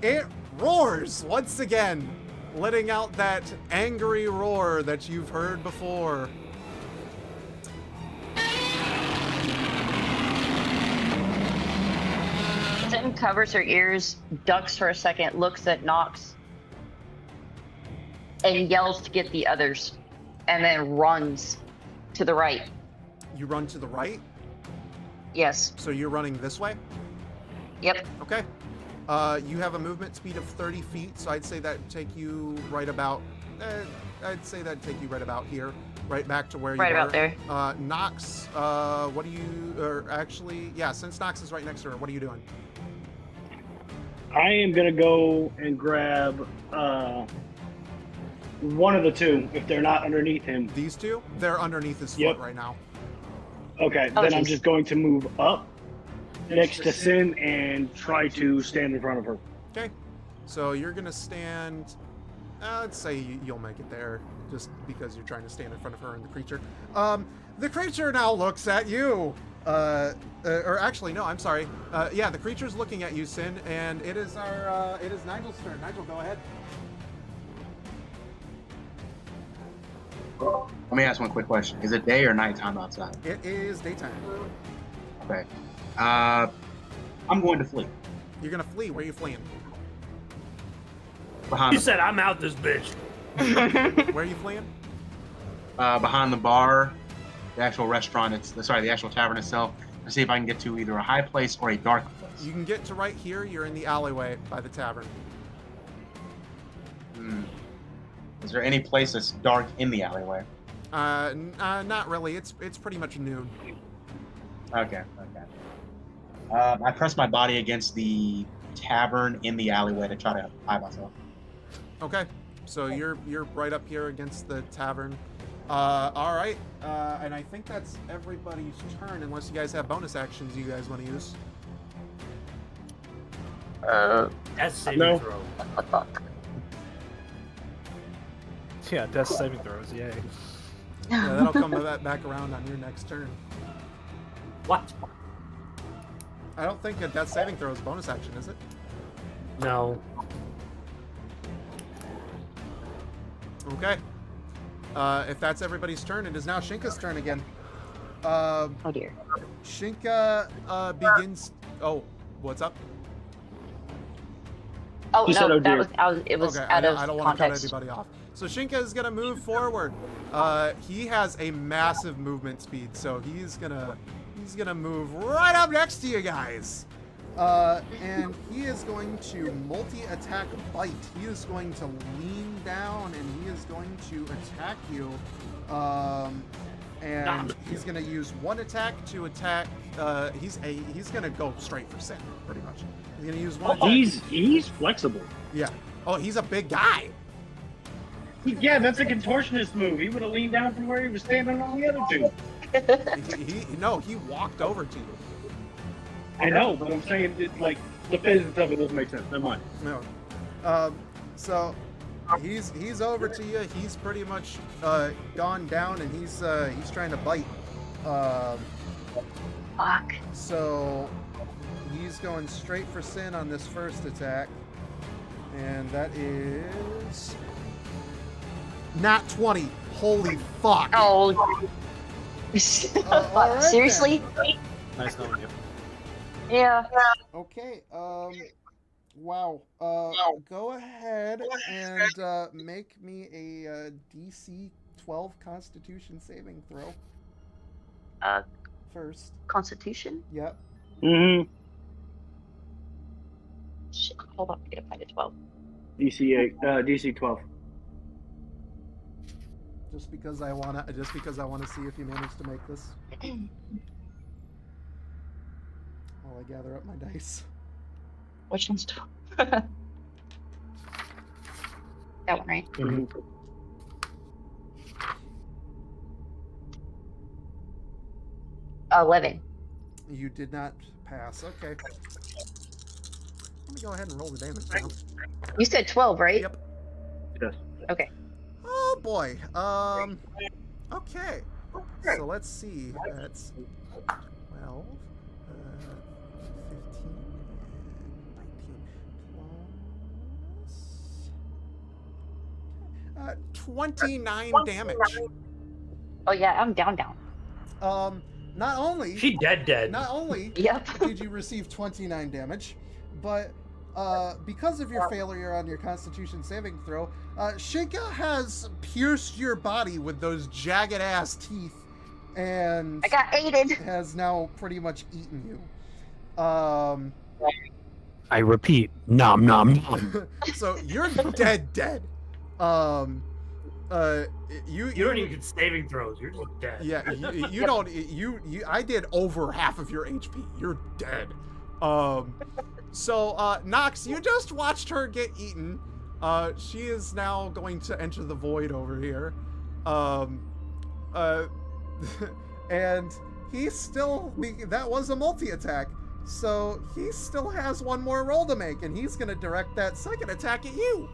It roars once again, letting out that angry roar that you've heard before. Sin covers her ears, ducks for a second, looks at Nox, and yells to get the others, and then runs to the right. You run to the right? Yes. So you're running this way? Yep. Okay. You have a movement speed of 30 feet, so I'd say that'd take you right about... here. Right back to where you were. Right about there. Nox, what do you... Or actually, yeah, since Nox is right next to her, what are you doing? I am gonna go and grab one of the two if they're not underneath him. These two? They're underneath his foot right now. Okay, then I'm just going to move up next to Sin and try to stand in front of her. Okay. So you're gonna stand... let's say you'll make it there, just because you're trying to stand in front of her and the creature. The creature now looks at you. Or actually, no, I'm sorry. Yeah, the creature's looking at you, Sin, and it is Nigel's turn. Nigel, go ahead. Let me ask one quick question. Is it day or nighttime outside? It is daytime. Okay. I'm going to flee. You're gonna flee. Where are you fleeing? You said I'm out this bitch. Where are you fleeing? Behind the bar, the actual restaurant. The actual tavern itself. To see if I can get to either a high place or a dark place. You can get to right here. You're in the alleyway by the tavern. Is there any place that's dark in the alleyway? Not really. It's pretty much noon. Okay. I press my body against the tavern in the alleyway to try to hide myself. Okay, so you're right up here against the tavern. All right, and I think that's everybody's turn, unless you guys have bonus actions you guys want to use. That's saving throw. Yeah, death saving throws, yay. Yeah, that'll come back around on your next turn. What? I don't think a death saving throw is a bonus action, is it? No. Okay. If that's everybody's turn, it is now Shinka's turn again. Oh dear. Shinka begins... Oh, what's up? Oh, You said, no, oh, dear. it was Okay, out of I don't want to cut context. anybody off. So Shinka is gonna move forward. He has a massive movement speed, so he's gonna move right up next to you guys. And he is going to multi-attack bite. He is going to lean down and he is going to attack you. And he's going to use one attack to attack. He's going to go straight for sin, pretty much. He's going to use one attack. He's flexible. Yeah. Oh, he's a big guy. Yeah, that's a contortionist move. He would have leaned down from where he was standing on the other two. He walked over to you. I know, but I'm saying, like, the physics of it doesn't make sense. Never mind. No. So he's over to you. He's pretty much gone down, and he's trying to bite. Fuck. So he's going straight for sin on this first attack, and that is not 20. Holy fuck! Oh. all right, Seriously? Nice knowing you. Yeah. Okay. Wow. Go ahead and make me a DC 12 Constitution saving throw. First. Constitution? Yep. Mm-hmm. Shit, hold on, I gotta find a 12. DC 12. Just because I wanna see if you manage to make this. While I gather up my dice. Which one's 12? That one, right? Mm-hmm. 11. You did not pass. Okay. Let me go ahead and roll the damage now. You said 12, right? Yep. Yes. Okay. Oh boy. Okay. So let's see. That's 12, 15, and 19 plus 29 damage. Oh yeah, I'm down. Not only She dead. Not only Yep. did you receive 29 damage, but because of your failure on your Constitution saving throw, Shinka has pierced your body with those jagged ass teeth, and I got aided. has now pretty much eaten you. I repeat, nom nom nom. So you're dead. You don't even get saving throws. You're just dead. Yeah, you don't. I did over half of your HP. You're dead. So Nox, you just watched her get eaten. She is now going to enter the void over here. And he still. That was a multi-attack. So he still has one more roll to make, and he's going to direct that second attack at you.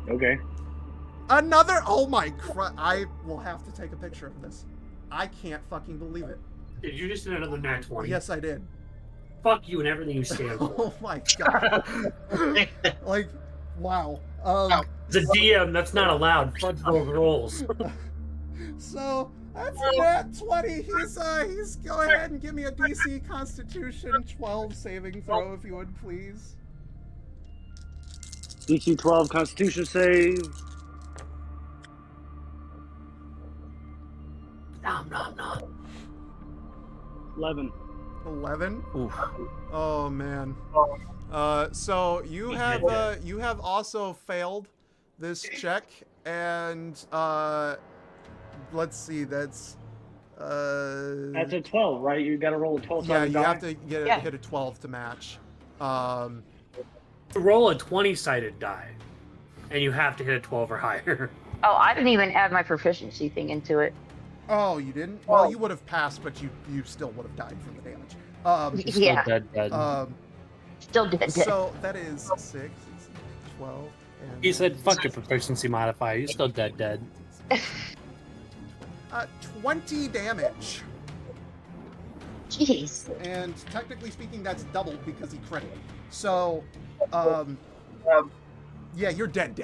Okay. Another. Oh my crap! I will have to take a picture of this. I can't fucking believe it. Did you just do another nat 20? Yes, I did. Fuck you and everything you stand for. Oh my god! Like, wow. The DM, that's not allowed. Fuck those rolls. So that's a nat 20. He's go ahead and give me a DC Constitution 12 saving throw, if you would please. DC 12 Constitution save. Nom nom nom. 11. 11. Oof. Oh man. So you have also failed this check, and let's see. That's a 12, right? You got to roll a 12. yeah. You have to hit a 12 to match. Roll a 20-sided die, and you have to hit a 12 or higher. Oh, I didn't even add my proficiency thing into it. Oh, you didn't? Well, you would have passed, but you still would have died from the damage. Yeah. Dead. Still dead. So that is 6, 12. And He said, fuck your proficiency modifier. You're still dead. 20 damage. Jeez. And technically speaking, that's doubled because he critited. So, yeah, you're dead.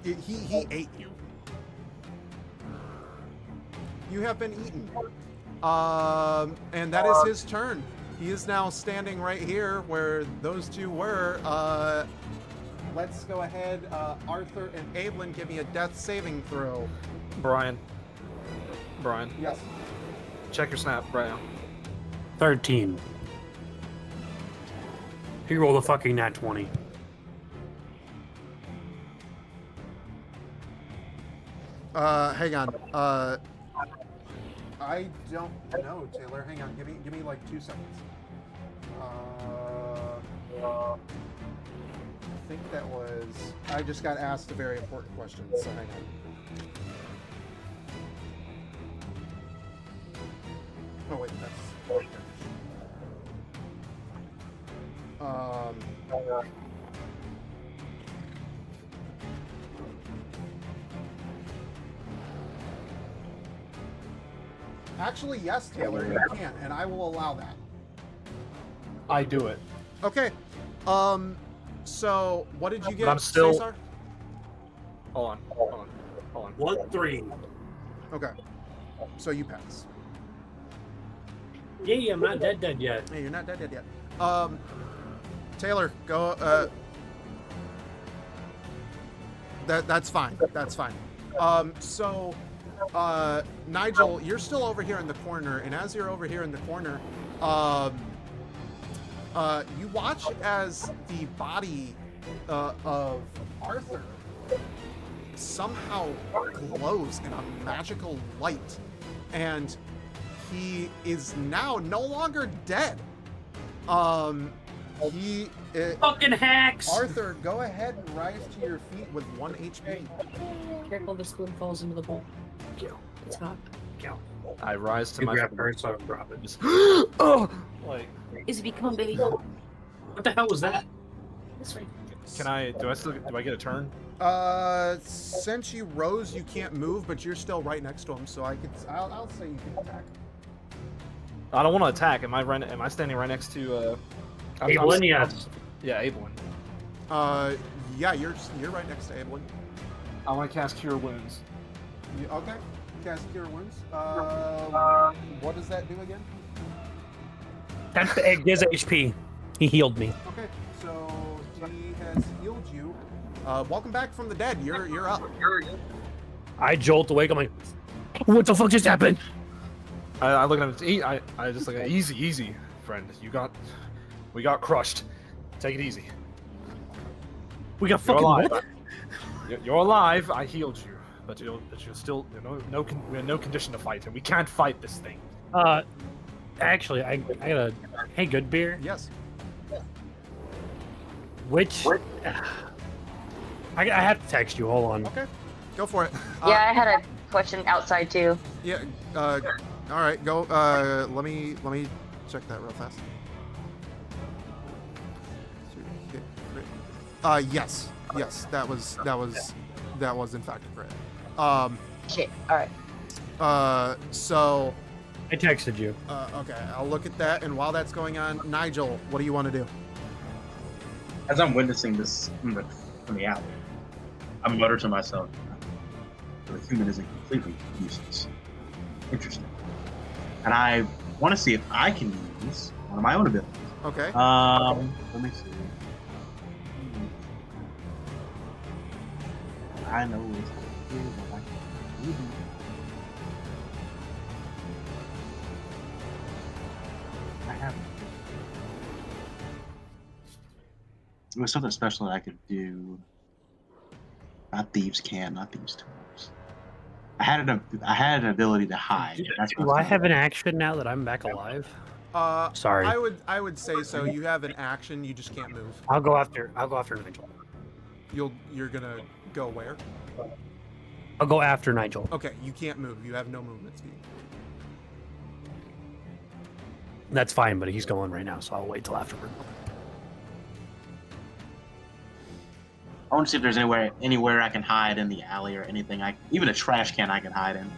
He ate you. You have been eaten. And that is his turn. He is now standing right here where those two were. Let's go ahead. Arthur and Ablin, give me a death saving throw. Brian. Yes. Check your snap, Brian. 13. He rolled a fucking nat 20. Hang on. I don't know, Taylor. Hang on. Give me like 2 seconds. I think that was. I just got asked a very important question, so hang on. Oh wait, that's. Actually, yes, Taylor, you can, and I will allow that. I do it. Okay. So what did you get, I'm still- Cesar? Hold on. 1-3. Okay. So you pass. Yeah, I'm not dead yet. Hey, you're not dead yet. Taylor, go. That's fine. That's fine. So, Nigel, you're still over here in the corner, and as you're over here in the corner, you watch as the body of Arthur somehow glows in a magical light, and he is now no longer dead. Fucking hacks! Arthur, go ahead and rise to your feet with 1 HP. Careful, the spoon falls into the bowl. It's hot. I rise to my grab her, so I drop it. Just, oh, like, Is it become baby? What the hell was that? This way. can I? Do I get a turn? Since you rose, you can't move, but you're still right next to him, so I'll say you can attack. I don't want to attack. Am I standing right next to? Evelyn, yes. Yeah, Evelyn. Yeah, you're right next to Evelyn. I want to cast Cure Wounds. Okay. Cast Cure Wounds. What does that do again? It gives HP. He healed me. Okay, so he has healed you. Welcome back from the dead. You're up. I jolt awake. I'm like, what the fuck just happened? I look at him. I just like easy, friend. We got crushed. Take it easy. We got You're fucking alive. what? You're alive. I healed you, but you're still we're in no condition to fight, and we can't fight this thing. Actually, I gotta. Hey, good beer. Yes. Which? I have to text you. Hold on. Okay. Go for it. Yeah, I had a question outside too. Yeah. All right. Go. Let me check that real fast. Yes. That was in fact correct. Shit. All right. So. I texted you. Okay. I'll look at that, and while that's going on, Nigel, what do you want to do? As I'm witnessing this from the alley, I mutter to myself, the human isn't completely useless. Interesting. And I want to see if I can use one of my own abilities. Okay. Let me see. I know it's here, but I can't. I haven't. It was something special that I could do. Not thieves' tools. I had an ability to hide. Do I have an action now that I'm back alive? Sorry. I would say so. You have an action. You just can't move. I'll go after Nigel. You're gonna go where? I'll go after Nigel. Okay. You can't move. You have no movement speed. That's fine, but he's going right now, so I'll wait till afterward. I want to see if there's anywhere I can hide in the alley or anything. Even a trash can I can hide in.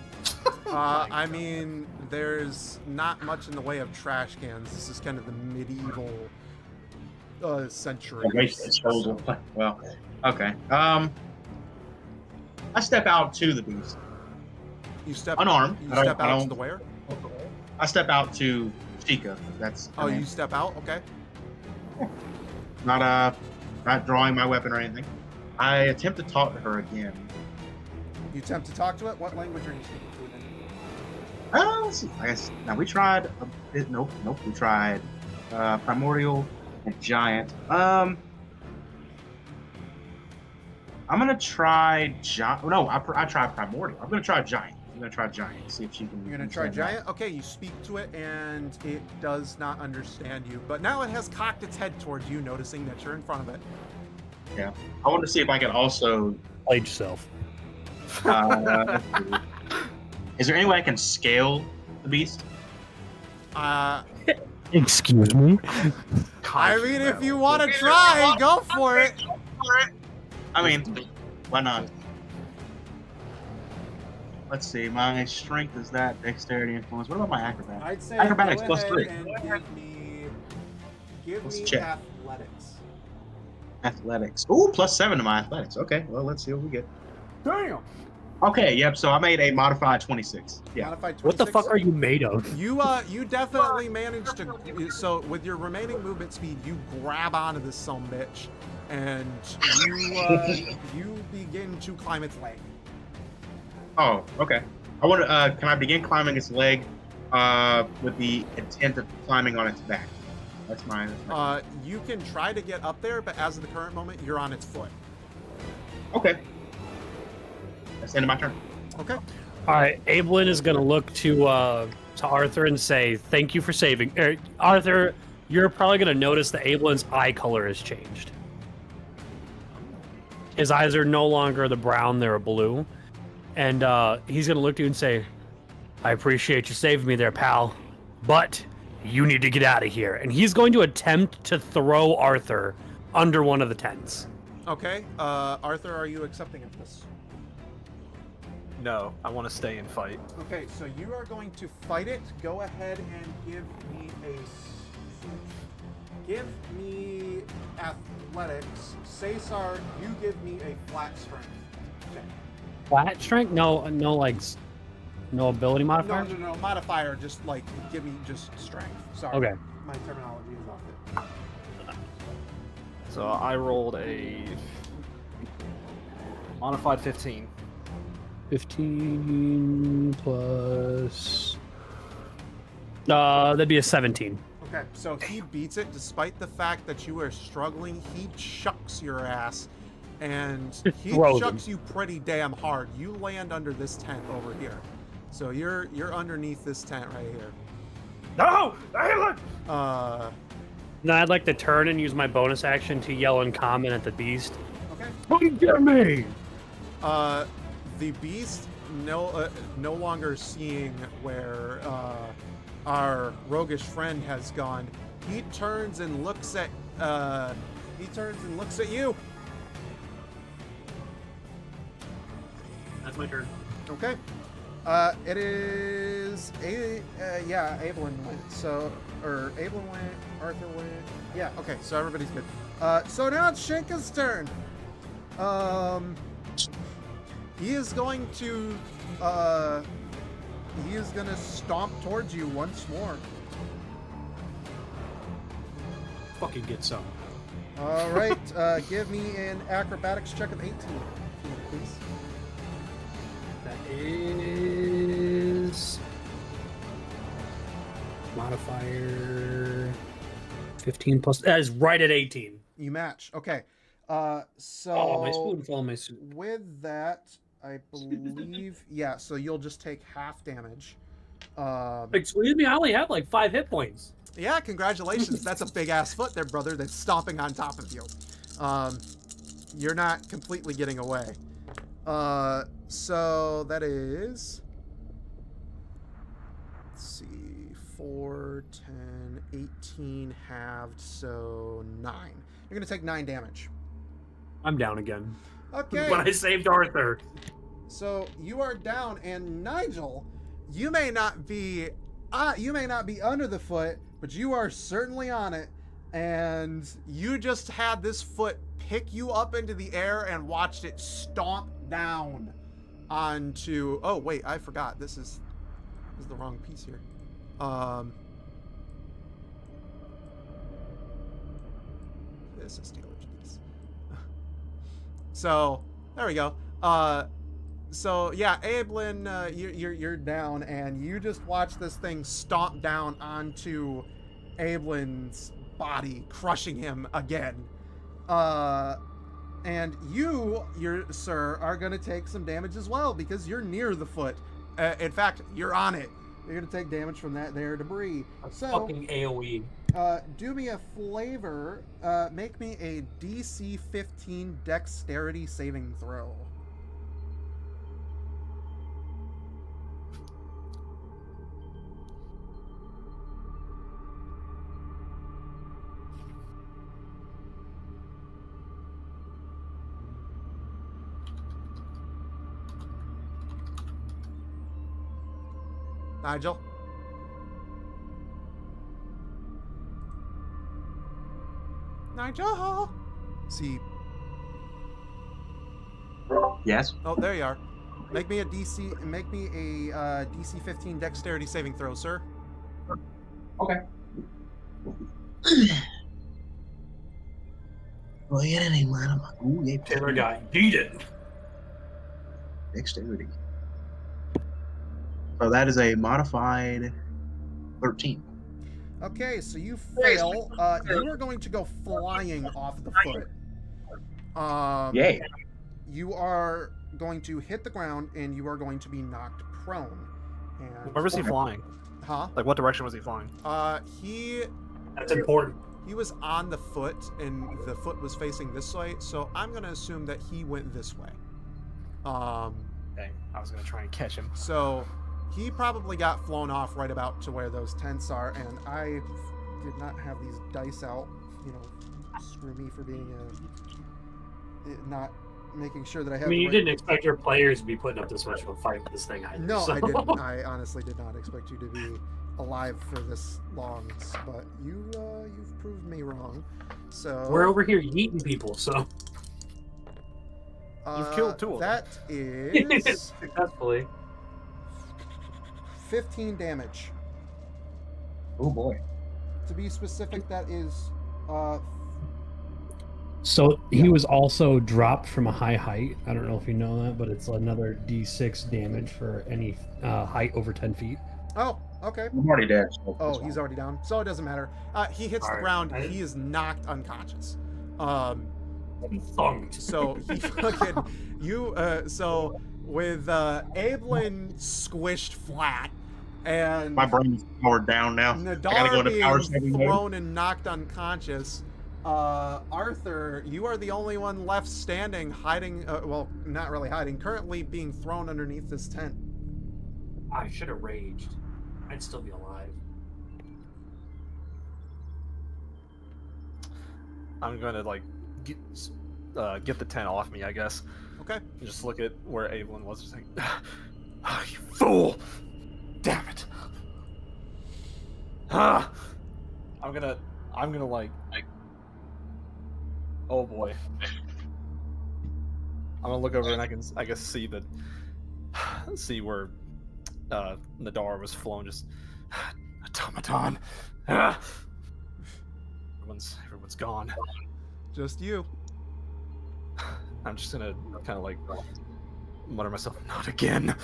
I mean, there's not much in the way of trash cans. This is kind of the medieval century. Well, okay. I step out to the beast. You step unarmed. You step out to the where? I step out to Chica. That's. Oh, you step out. Okay. Not drawing my weapon or anything. I attempt to talk to her again. You attempt to talk to it? What language are you speaking Let's see. I guess now we tried a bit. Nope. We tried primordial and giant. I'm gonna try giant. No, I tried primordial. I'm gonna try giant. See if she can. You're gonna try giant. Okay, you speak to it, and it does not understand you. But now it has cocked its head towards you, noticing that you're in front of it. Yeah. I want to see if I can also. Played yourself. Is there any way I can scale the beast? Excuse me. I mean, if you want to try, go for it. I mean, why not? Let's see. My strength is that, dexterity, influence. What about my acrobatics? I'd say Acrobatics go +3. ahead and give Let's me check. athletics. Athletics. Ooh, +7 to my athletics. Okay, well, let's see what we get. Damn. Okay, yep. So I made a modified 26. Yeah. Modified 26. What the fuck are you made of? You definitely managed to. So with your remaining movement speed, you grab onto this sumbitch, and you begin to climb its leg. Oh, okay. I want to. Can I begin climbing its leg, with the intent of climbing on its back? That's my. You can try to get up there, but as of the current moment, you're on its foot. Okay. That's the end of my turn. Okay. All right, Ablin is gonna look to Arthur and say, "Thank you for saving." Arthur, you're probably gonna notice that Ablin's eye color has changed. His eyes are no longer the brown; they're blue, and he's gonna look to you and say, "I appreciate you saving me there, pal, but you need to get out of here." And he's going to attempt to throw Arthur under one of the tents. Okay. Arthur, are you accepting of this? No, I want to stay and fight. Okay, so you are going to fight it. Go ahead and give me athletics. Cesar, you give me a flat strength check. Flat strength? No, no ability modifier. No, modifier. Just like give me just strength. Sorry. Okay. My terminology is off it. So I rolled a modified 15. 15 plus. That'd be a 17. Okay, so he beats it despite the fact that you are struggling. He chucks your ass, and he chucks you pretty damn hard. You land under this tent over here, so you're underneath this tent right here. No, Now I'd like to turn and use my bonus action to yell in common at the beast. Okay. Come get me! The beast no longer seeing where our roguish friend has gone. He turns and looks at you. That's my turn. Okay. It is Ablin went. So Ablin went, Arthur went. Yeah, okay, so everybody's good. So now it's Shinka's turn. He is going to stomp towards you once more. Fucking get some. All right, give me an acrobatics check of 18, please. That is modifier 15 plus. That is right at 18. You match. Okay. So my spoon fell on my soup. With that, I believe, yeah. So you'll just take half damage. Excuse me, I only have like 5 hit points. Yeah, congratulations. That's a big ass foot there, brother. That's stomping on top of you. You're not completely getting away. So that is, let's see, 4, 10, 18 halved, so 9. You're gonna take 9 damage. I'm down again. Okay. But I saved Arthur. So you are down, and Nigel, you may not be under the foot, but you are certainly on it, and you just had this foot pick you up into the air and watched it stomp down onto. Oh wait, I forgot. This is the wrong piece here. This is Steelers piece. So there we go. So yeah, Ablin, you're down, and you just watch this thing stomp down onto Ablin's body, crushing him again. And you, sir, are gonna take some damage as well because you're near the foot. In fact, you're on it. You're gonna take damage from that there debris. So fucking AOE. Do me a flavor. Make me a DC 15 Dexterity saving throw. Nigel? Nigel? See. Yes. Oh, there you are. Make me a DC 15 Dexterity saving throw, sir. Okay. Taylor got yeeted. Dexterity. So that is a modified 13. Okay, so you fail. You are going to go flying off the foot. Yay. You are going to hit the ground, and you are going to be knocked prone. And Where was he flying? Huh? Like, what direction was he flying? That's important. He was on the foot, and the foot was facing this way, so I'm going to assume that he went this way. Dang, I was gonna try and catch him. So he probably got flown off right about to where those tents are, and I did not have these dice out. You know, screw me for being not making sure that I have. I mean, the you right... didn't expect your players to be putting up this much of a fight with this thing either. No, so. I didn't. I honestly did not expect you to be alive for this long, but you've proved me wrong. So We're over here yeeting people, so You've killed 2 of them. That is successfully 15 damage. Oh boy. To be specific, that is So he was also dropped from a high height. I don't know if you know that, but it's another D6 damage for any height over 10 feet. Oh, okay. I'm already dead. So Oh, he's already down. So it doesn't matter. He hits the Alright. ground. He is knocked unconscious. Thunked. So he fucking so with Ablin squished flat and my brain's powered down now. I gotta go Nadar into power being saving mode. thrown and knocked unconscious. Arthur, you are the only one left standing, hiding. Well, not really hiding. Currently being thrown underneath this tent. I should have raged. I'd still be alive. I'm gonna like get the tent off me, I guess. Okay. And just look at where Ablin was, just like, oh, you fool! Damn it! Ah! I'm gonna like, oh boy. I'm gonna look over and I guess see where Nadar was flown. Just automaton. Ah! Everyone's gone. Just you. I'm just gonna kind of like mutter to myself, not again.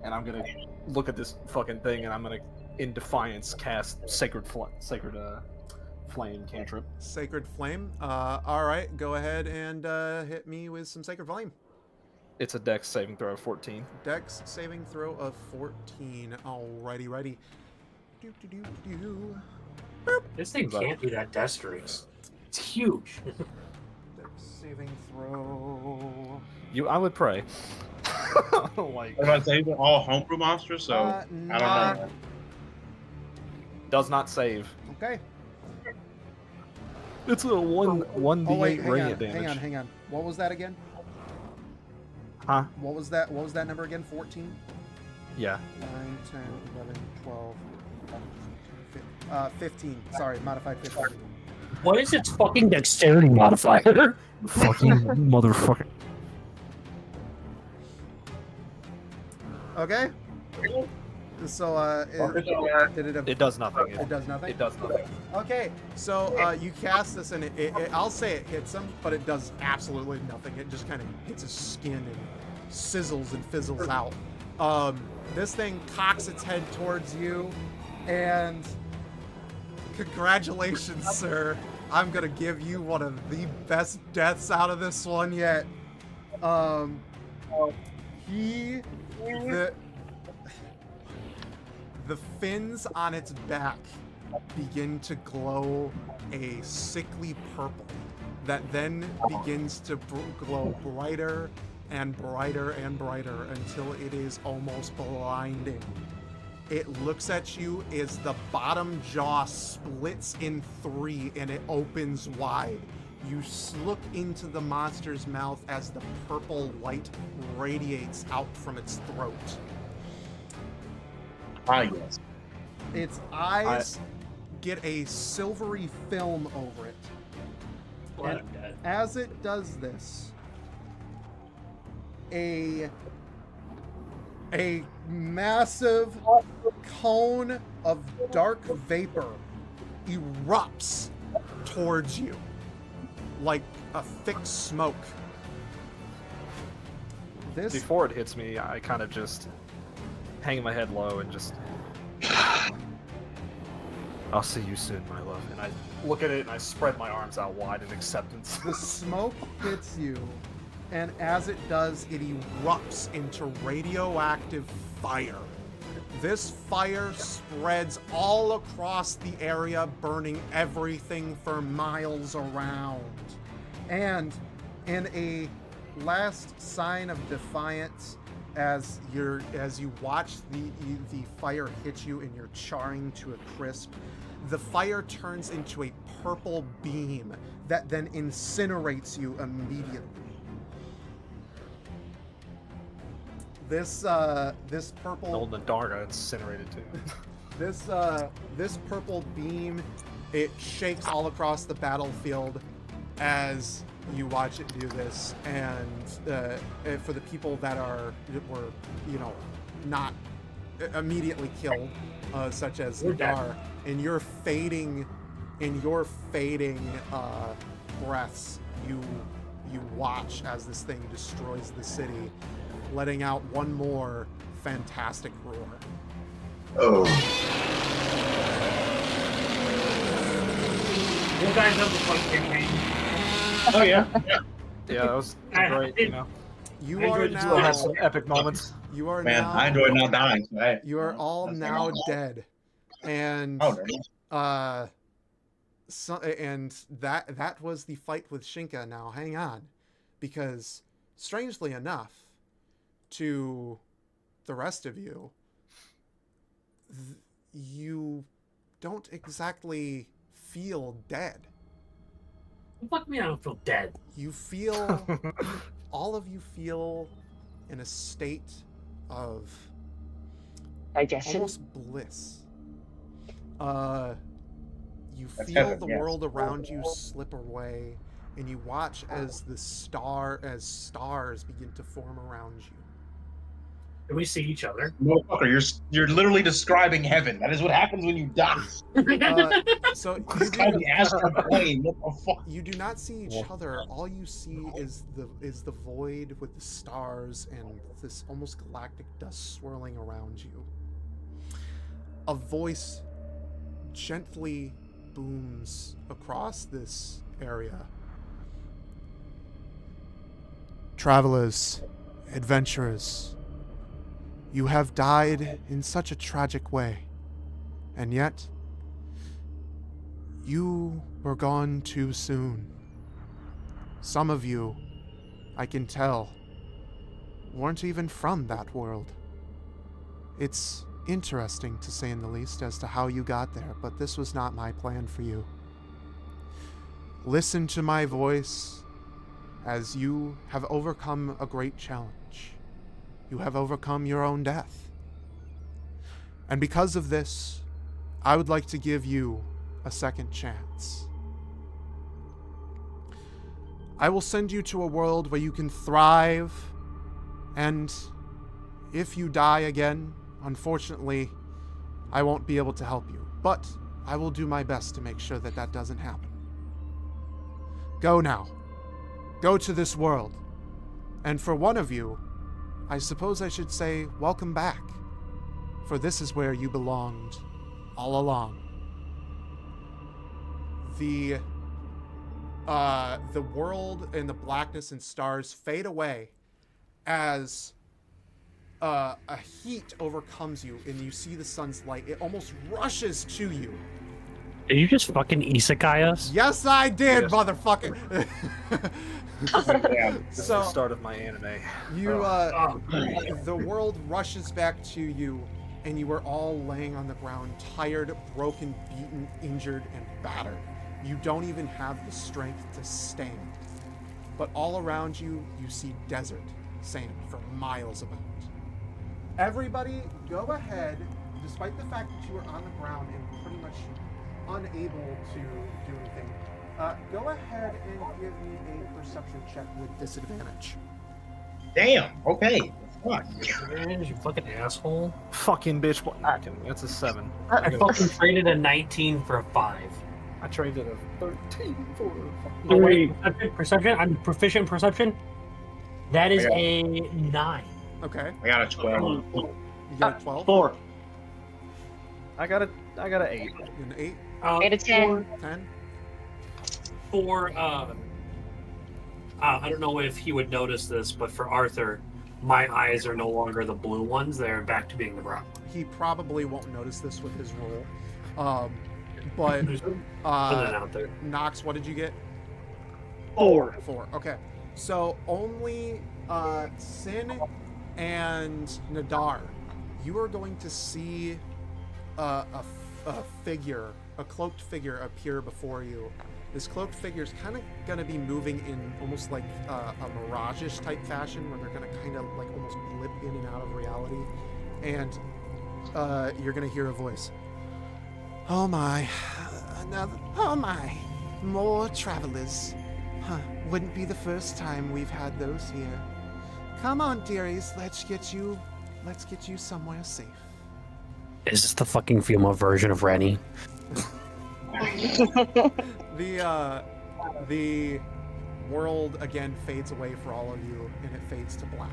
And I'm gonna look at this fucking thing, and I'm gonna, in defiance, cast Sacred Flame cantrip. Sacred Flame. All right. Go ahead and hit me with some Sacred Flame. It's a Dex saving throw of 14. Dex saving throw of 14. Alrighty, ready. Do do do do. This thing can't be that dexterous. It's huge. Dex saving throw. I would pray. Like, I was about to say, these are all homebrew monsters, so I don't know. Does not save. Okay. It's a 1d8 Oh wait, radiant damage. hang on. What was that again? Huh? What was that number again? 14? Yeah. 9, 10, 11, 12, 15. Sorry, modified 15. What is its fucking dexterity modifier? Fucking motherfucker. Okay. So, It does nothing. It does nothing? It does nothing. Okay, so you cast this and I'll say it hits him, but it does absolutely nothing. It just kind of hits his skin sizzles and fizzles out. This thing cocks its head towards you, and congratulations, sir. I'm gonna give you one of the best deaths out of this one yet. The fins on its back begin to glow a sickly purple that then begins to glow brighter and brighter and brighter until it is almost blinding. It looks at you as the bottom jaw splits in 3 and it opens wide. You look into the monster's mouth as the purple light radiates out from its throat. Ah, yes. Its eyes get a silvery film over it. And as it does this, a massive cone of dark vapor erupts towards you like a thick smoke. Before it hits me, I kind of just hang my head low and just... I'll see you soon, my love. And I look at it and I spread my arms out wide in acceptance. The smoke hits you, and as it does, it erupts into radioactive fire. This fire spreads all across the area, burning everything for miles around. And in a last sign of defiance, as you watch the fire hit you and you're charring to a crisp, the fire turns into a purple beam that then incinerates you immediately. This purple... Old Nadarga incinerated too. This purple beam, it shakes all across the battlefield as you watch it do this, and for the people that were not immediately killed, such as Nadar, in your fading breaths, you watch as this thing destroys the city, letting out one more fantastic roar. Oh. You guys have the fun campaign. Oh yeah. Yeah, that was great. You know, You are still had now. some epic moments. You are Man, now. I enjoyed not dying. So hey, You are all that's now all. dead, and Oh, there it is. and that was the fight with Shinka. Now hang on, because strangely enough, to the rest of you, you don't exactly feel dead. Fuck me, I don't feel dead. You feel, all of you feel in a state of Digestion. almost bliss. You That's feel heaven, the yes. world around you slip away, and you watch as stars begin to form around you. Can we see each other? Motherfucker, you're literally describing heaven. That is what happens when you die. So you It's called the do, astral plane. What the fuck? you do not see each other. All you see is the void with the stars and this almost galactic dust swirling around you. A voice gently booms across this area. Travelers, adventurers, you have died in such a tragic way, and yet you were gone too soon. Some of you, I can tell, weren't even from that world. It's interesting, to say in the least, as to how you got there, but this was not my plan for you. Listen to my voice as you have overcome a great challenge. You have overcome your own death. And because of this, I would like to give you a second chance. I will send you to a world where you can thrive, and if you die again, unfortunately, I won't be able to help you. But I will do my best to make sure that that doesn't happen. Go now. Go to this world. And for one of you, I suppose I should say welcome back, for this is where you belonged all along. The world and the blackness and stars fade away as a heat overcomes you, and you see the sun's light. It almost rushes to you. Did you just fucking isekai us? Yes, I did, Yes. motherfucker. This is the start of my anime. You, the world rushes back to you, and you are all laying on the ground, tired, broken, beaten, injured, and battered. You don't even have the strength to stand. But all around you, you see desert sand for miles about. Everybody, go ahead, despite the fact that you are on the ground and pretty much unable to do anything, go ahead and give me a perception check with disadvantage. Damn. Okay. Fuck. You fucking asshole. Fucking bitch. What? Nah, that's a 7. I fucking traded a 19 for a 5. I traded a 13 for a fucking... Oh, wait, perception? I'm proficient in perception? That is a 9. Okay. I got a 12. You got a 12? 4. I got a 8. An 8? 8 to 10. 10? For I don't know if he would notice this, but for Arthur, my eyes are no longer the blue ones; they're back to being the brown. He probably won't notice this with his roll. But Put it out there. Nox, what did you get? 4. 4. Okay. So only Sin and Nadar, you are going to see a figure, a cloaked figure appear before you. This cloaked figure is kind of going to be moving in almost like a mirage-ish type fashion, where they're going to kind of like almost blip in and out of reality. And you're going to hear a voice. Oh my, more travelers. Huh, wouldn't be the first time we've had those here. Come on, dearies, let's get you somewhere safe. Is this the fucking female version of Rennie? The world again fades away for all of you, and it fades to black.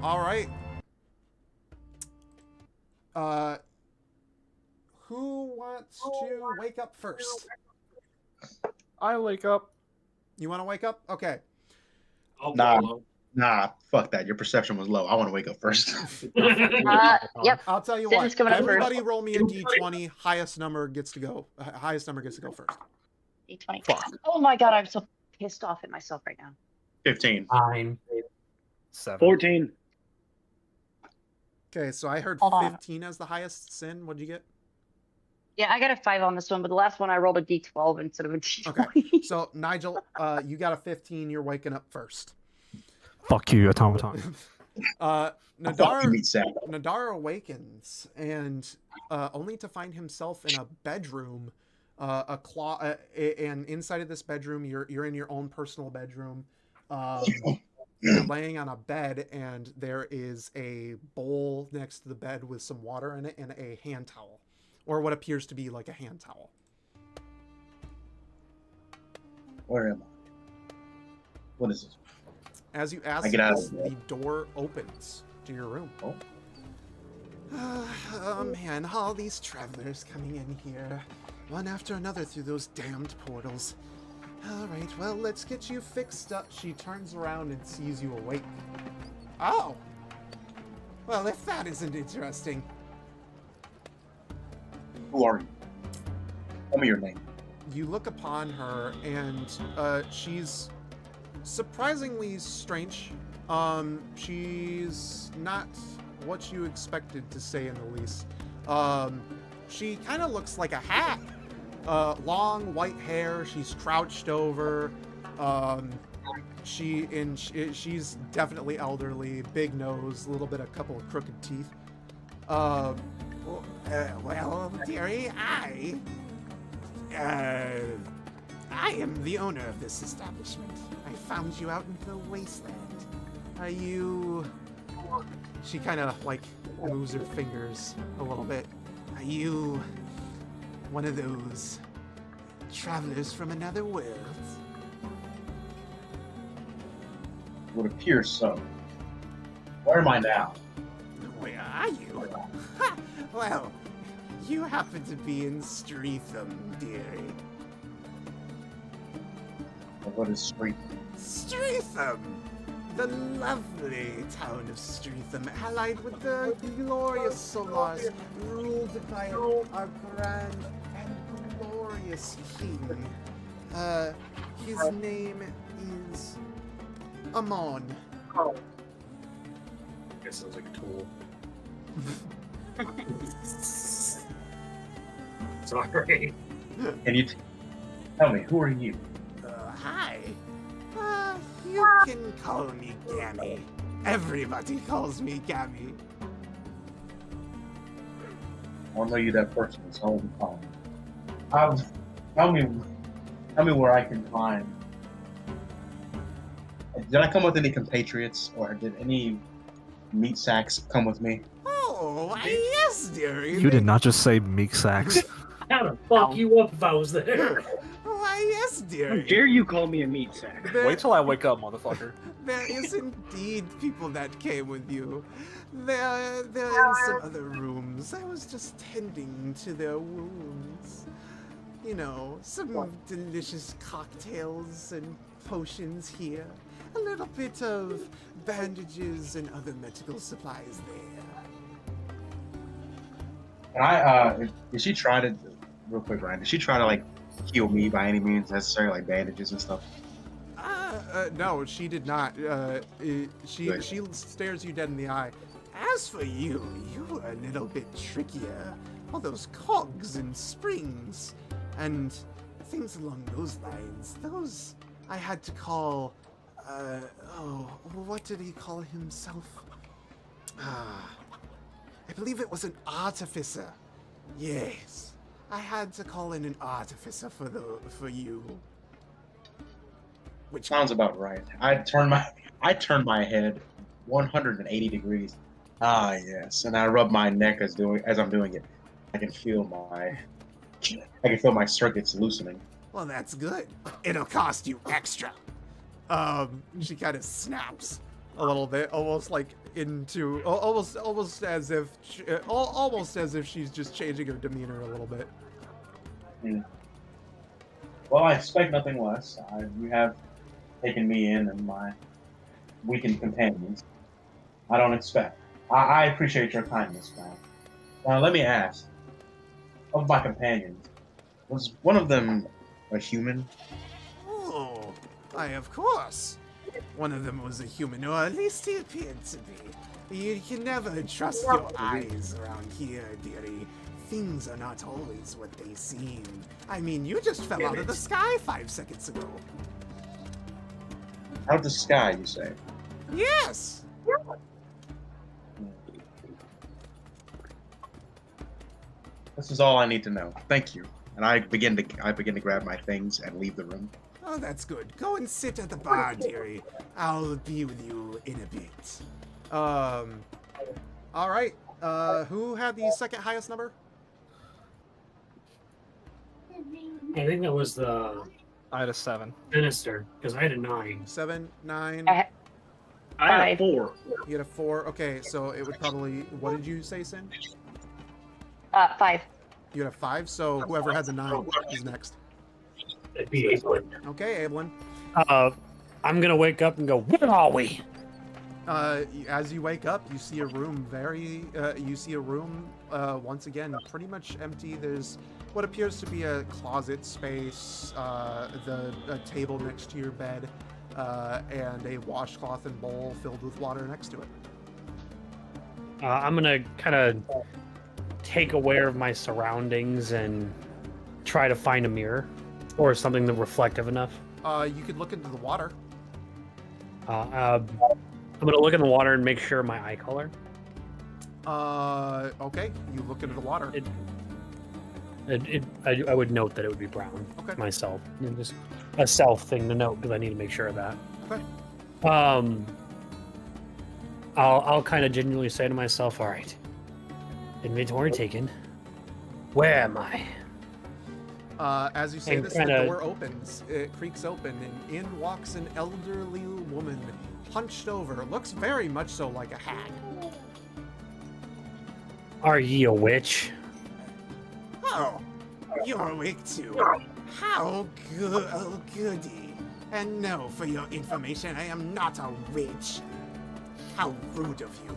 All right. Who wants to wake up first? I wake up. You want to wake up? Okay. Nah, fuck that. Your perception was low. I want to wake up first. Yep. I'll tell you Sin's what. coming up Everybody first. roll me a d20. Highest number gets to go. Highest number gets to go first. D20. Fuck. Oh my god, I'm so pissed off at myself right now. 15. 9. 7. 14. Okay, so I heard Hold on. 15 as the highest. Sin, what'd you get? Yeah, I got a 5 on this one, but the last one I rolled a D12 instead of a D20. Okay, so Nigel, you got a 15. You're waking up first. Fuck you, automaton. Fuck you, Nadar, meat sack. Nadar awakens, and only to find himself in a bedroom, and inside of this bedroom, you're in your own personal bedroom. You're laying on a bed, and there is a bowl next to the bed with some water in it and a hand towel, or what appears to be like a hand towel. Where am I? What is this? As you ask I get out this, of bed. the door opens to your room. Oh. Oh man, all these travelers coming in here, one after another through those damned portals. Alright, well, let's get you fixed up. She turns around and sees you awake. Oh! Well, if that isn't interesting. Who are you? Tell me your name. You look upon her, and she's surprisingly strange. She's not what you expected, to say in the least. She kind of looks like a hat. Long white hair. She's crouched over. She's definitely elderly. Big nose, a little bit, a couple of crooked teeth. Well, dearie, I am the owner of this establishment. I found you out in the wasteland. Are you... She kind of, like, moves her fingers a little bit. Are you one of those travelers from another world? would appear so. Where am I now? Where are you? Ha! Well, you happen to be in Streatham, dearie. What is Street? Streatham! The lovely town of Streatham, allied with the glorious Solars, ruled by our grand and glorious king. His name is Amon. Guess sounds like a tool. Sorry. Can you tell me, who are you? Hi. You can call me Gammy. Everybody calls me Gammy. I don't know you that person. It's all the time. Tell me where I can find. Did I come with any compatriots, or did any meat sacks come with me? Oh, why, yes, dearie. You did not just say meek sacks. How to fuck you up if I was there? Why, yes, How dearie. dare you call me a meat sack? Wait till I wake up, motherfucker. There is indeed people that came with you. They're in some other rooms. I was just tending to their wounds. You know, some delicious cocktails and potions here. A little bit of bandages and other medical supplies there. Did she try to, real quick, Ryan, did she try to, like, heal me by any means necessary, like bandages and stuff? No, she did not. She Good. stares you dead in the eye. As for you, you were a little bit trickier. All those cogs and springs and things along those lines. Those I had to call. What did he call himself? I believe it was an artificer. Yes, I had to call in an artificer for you. Which Sounds about right. I turned my head 180 degrees. Ah, yes, and I rub my neck as I'm doing it. I can feel my circuits loosening. Well, that's good. It'll cost you extra. She kind of snaps a little bit, almost like into almost as if she's just changing her demeanor a little bit. Well, I expect nothing less. You have taken me in and my weakened companions. I don't expect. I appreciate your kindness, man. Now, let me ask. Of my companions, was one of them a human? Oh, why, of course. One of them was a human, or at least he appeared to be. You can never trust your eyes around here, dearie. Things are not always what they seem. I mean, you just fell out of the sky 5 seconds ago. Out of the sky, you say? Yes! This is all I need to know. Thank you. And I begin to grab my things and leave the room. Oh, that's good. Go and sit at the bar, dearie. I'll be with you in a bit. All right. Who had the second highest number? I think that was the I had a 7. minister, because I had a 9. 7, 9. I I had a 4. You had a 4. Okay, so it would probably. What did you say, Sin? 5. You had a 5. So whoever had the 9 is next. It'd be Evelyn. Okay, Evelyn. I'm gonna wake up and go, where are we? As you wake up, you see a room once again pretty much empty. There's what appears to be a closet space, a table next to your bed, and a washcloth and bowl filled with water next to it. I'm gonna kind of take aware of my surroundings and try to find a mirror or something that's reflective enough. You could look into the water. I'm gonna look in the water and make sure my eye color. Okay. You look into the water. I would note that it would be brown. Okay. Myself, just a self thing to note because I need to make sure of that. Okay. I'll kind of genuinely say to myself, all right, inventory taken. Where am I? As you say And this, kinda- the door opens. It creaks open, and in walks an elderly woman, hunched over. Looks very much so like a hag. Are ye a witch? Oh, you're awake too. How good, oh goody. And no, for your information, I am not a witch. How rude of you.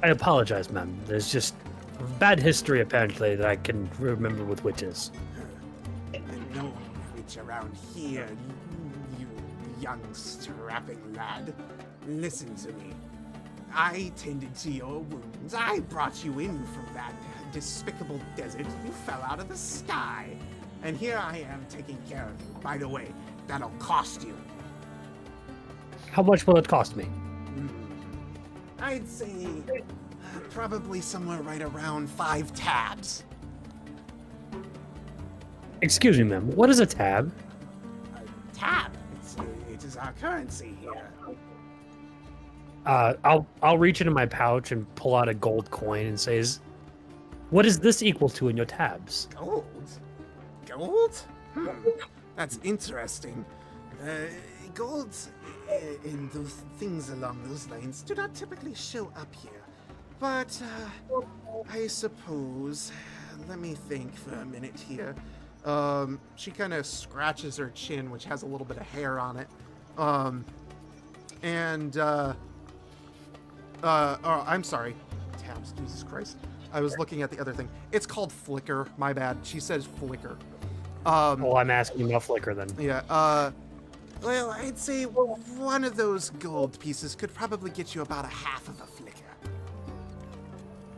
I apologize, ma'am. There's just a bad history, apparently, that I can remember with witches. No witch around here, you young strapping lad. Listen to me. I tended to your wounds. I brought you in from that despicable desert. You fell out of the sky. And here I am taking care of you. By the way, that'll cost you. How much will it cost me? I'd say probably somewhere right around 5 tabs. Excuse me, ma'am. What is a tab? A tab? It is our currency here. I'll reach into my pouch and pull out a gold coin and says, "What is this equal to in your tabs?" Gold? Gold? That's interesting. Gold and those things along those lines do not typically show up here. But I suppose, let me think for a minute here. She kind of scratches her chin, which has a little bit of hair on it. Oh, I'm sorry. Tabs, Jesus Christ. I was looking at the other thing. It's called Flicker. My bad. She says Flicker. Well, I'm asking about Flicker then. Yeah, well, I'd say one of those gold pieces could probably get you about a half of a flicker.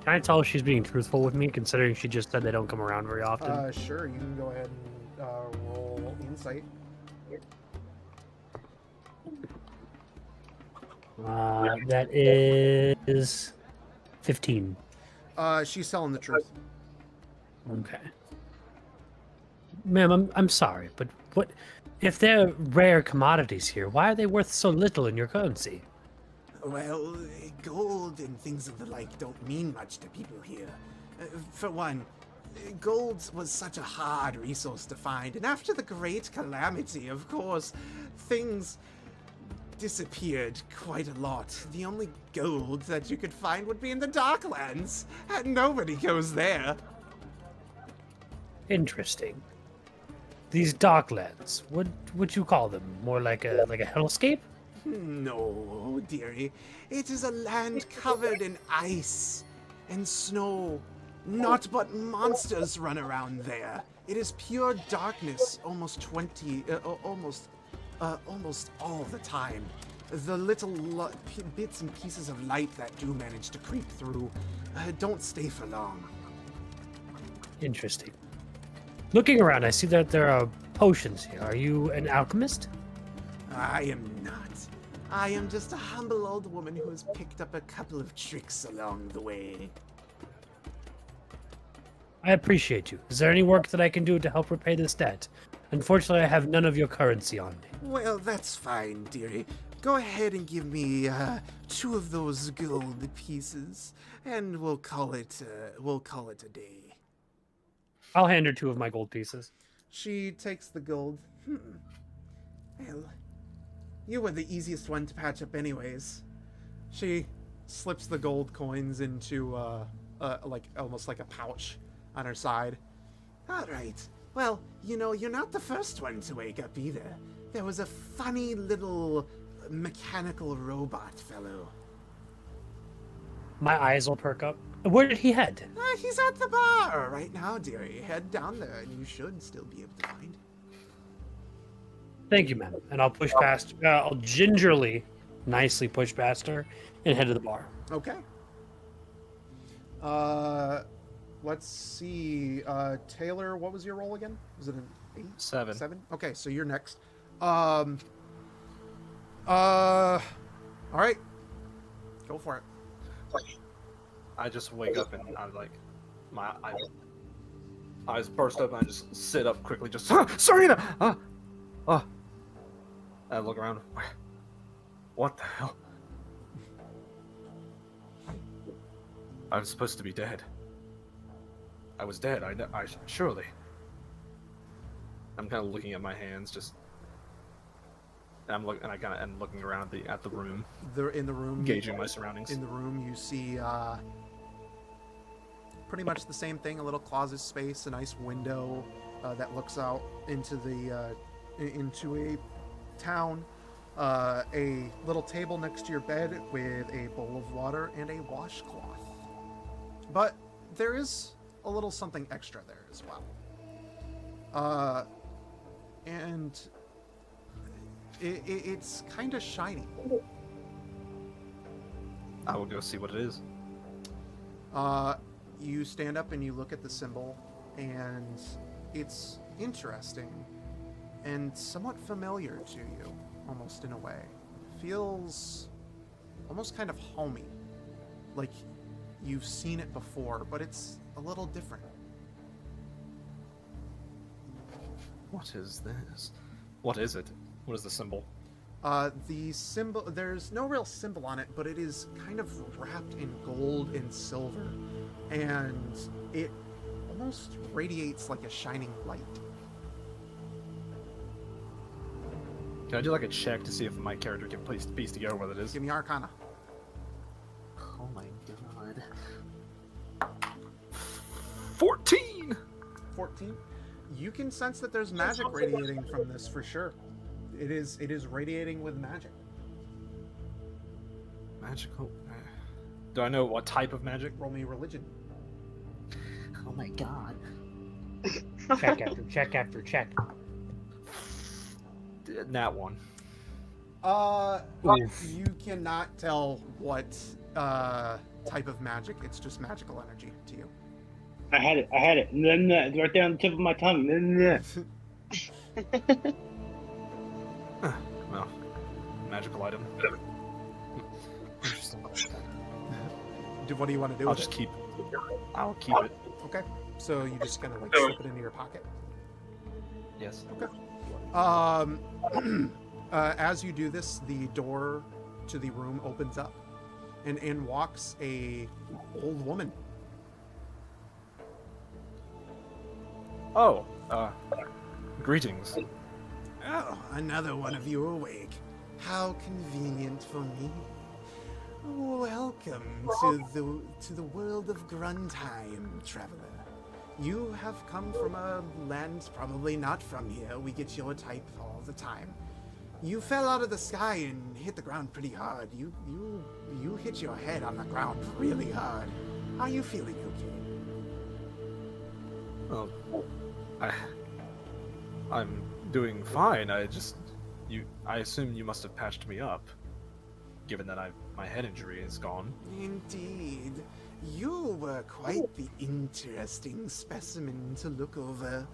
Can I tell if she's being truthful with me, considering she just said they don't come around very often? Sure, you can go ahead and roll insight. That is 15. She's telling the truth. Okay. Ma'am, I'm sorry, but what if they're rare commodities here? Why are they worth so little in your currency? Well, gold and things of the like don't mean much to people here. For one, gold was such a hard resource to find, and after the Great Calamity, of course, things disappeared quite a lot. The only gold that you could find would be in the Darklands, and nobody goes there. Interesting. These Darklands, what would you call them? More like a hellscape? No, dearie. It is a land covered in ice and snow. Naught but monsters run around there. It is pure darkness almost all the time. The little bits and pieces of light that do manage to creep through don't stay for long. Interesting. Looking around, I see that there are potions here. Are you an alchemist? I am not. I am just a humble old woman who has picked up a couple of tricks along the way. I appreciate you. Is there any work that I can do to help repay this debt? Unfortunately, I have none of your currency on me. Well, that's fine, dearie. Go ahead and give me 2 of those gold pieces, and we'll call it a day. I'll hand her 2 of my gold pieces. She takes the gold. Well, you were the easiest one to patch up anyways. She slips the gold coins into like almost like a pouch on her side. All right. Well, you know, you're not the first one to wake up either. There was a funny little mechanical robot fellow. My eyes will perk up. Where did he head? He's at the bar right now, dearie. Head down there and you should still be able to find him. Thank you, ma'am. And I'll push past. I'll gingerly, nicely push past her and head to the bar. Okay. Let's see. Taylor, what was your roll again? Was it an 8? 7. 7? Okay, so you're next. All right. Go for it. I just wake up and I'm like, my eyes burst open. I just sit up quickly, just Serena. I look around. What the hell? I'm supposed to be dead. I was dead. I surely. I'm kind of looking at my hands, just. And I'm looking, and I kind of am looking around at the room. In the room, gauging my surroundings. In the room, you see pretty much the same thing: a little closet space, a nice window that looks out into a town. A little table next to your bed with a bowl of water and a washcloth. But there is a little something extra there as well. And it's kind of shiny. I will go see what it is. You stand up and you look at the symbol, and it's interesting and somewhat familiar to you, almost in a way. Feels almost kind of homey, like you've seen it before, but it's a little different. What is this? What is it? What is the symbol? The symbol, there's no real symbol on it, but it is kind of wrapped in gold and silver, and it almost radiates like a shining light. Can I do like a check to see if my character can piece together what it is? Give me Arcana. Oh my god. 14! 14? You can sense that there's magic radiating from this for sure. It is radiating with magic. Magical? Do I know what type of magic? Roll me religion. Oh my god. Check after check after check. Nat one. You cannot tell what type of magic. It's just magical energy to you. I had it. It's right there on the tip of my tongue. Well, magical item. Interesting. What do you want to do? I'll just keep. I'll keep it. Okay. So you just kind of like slip it into your pocket. Yes. Okay. As you do this, the door to the room opens up, and in walks a old woman. Oh, greetings. Oh, another one of you awake. How convenient for me. Welcome to the world of Grundheim, traveler. You have come from a land probably not from here. We get your type all the time. You fell out of the sky and hit the ground pretty hard. You hit your head on the ground really hard. How are you feeling, okay? Well, I'm doing fine. I assume you must have patched me up, given that my head injury is gone. Indeed. You were quite the interesting specimen to look over.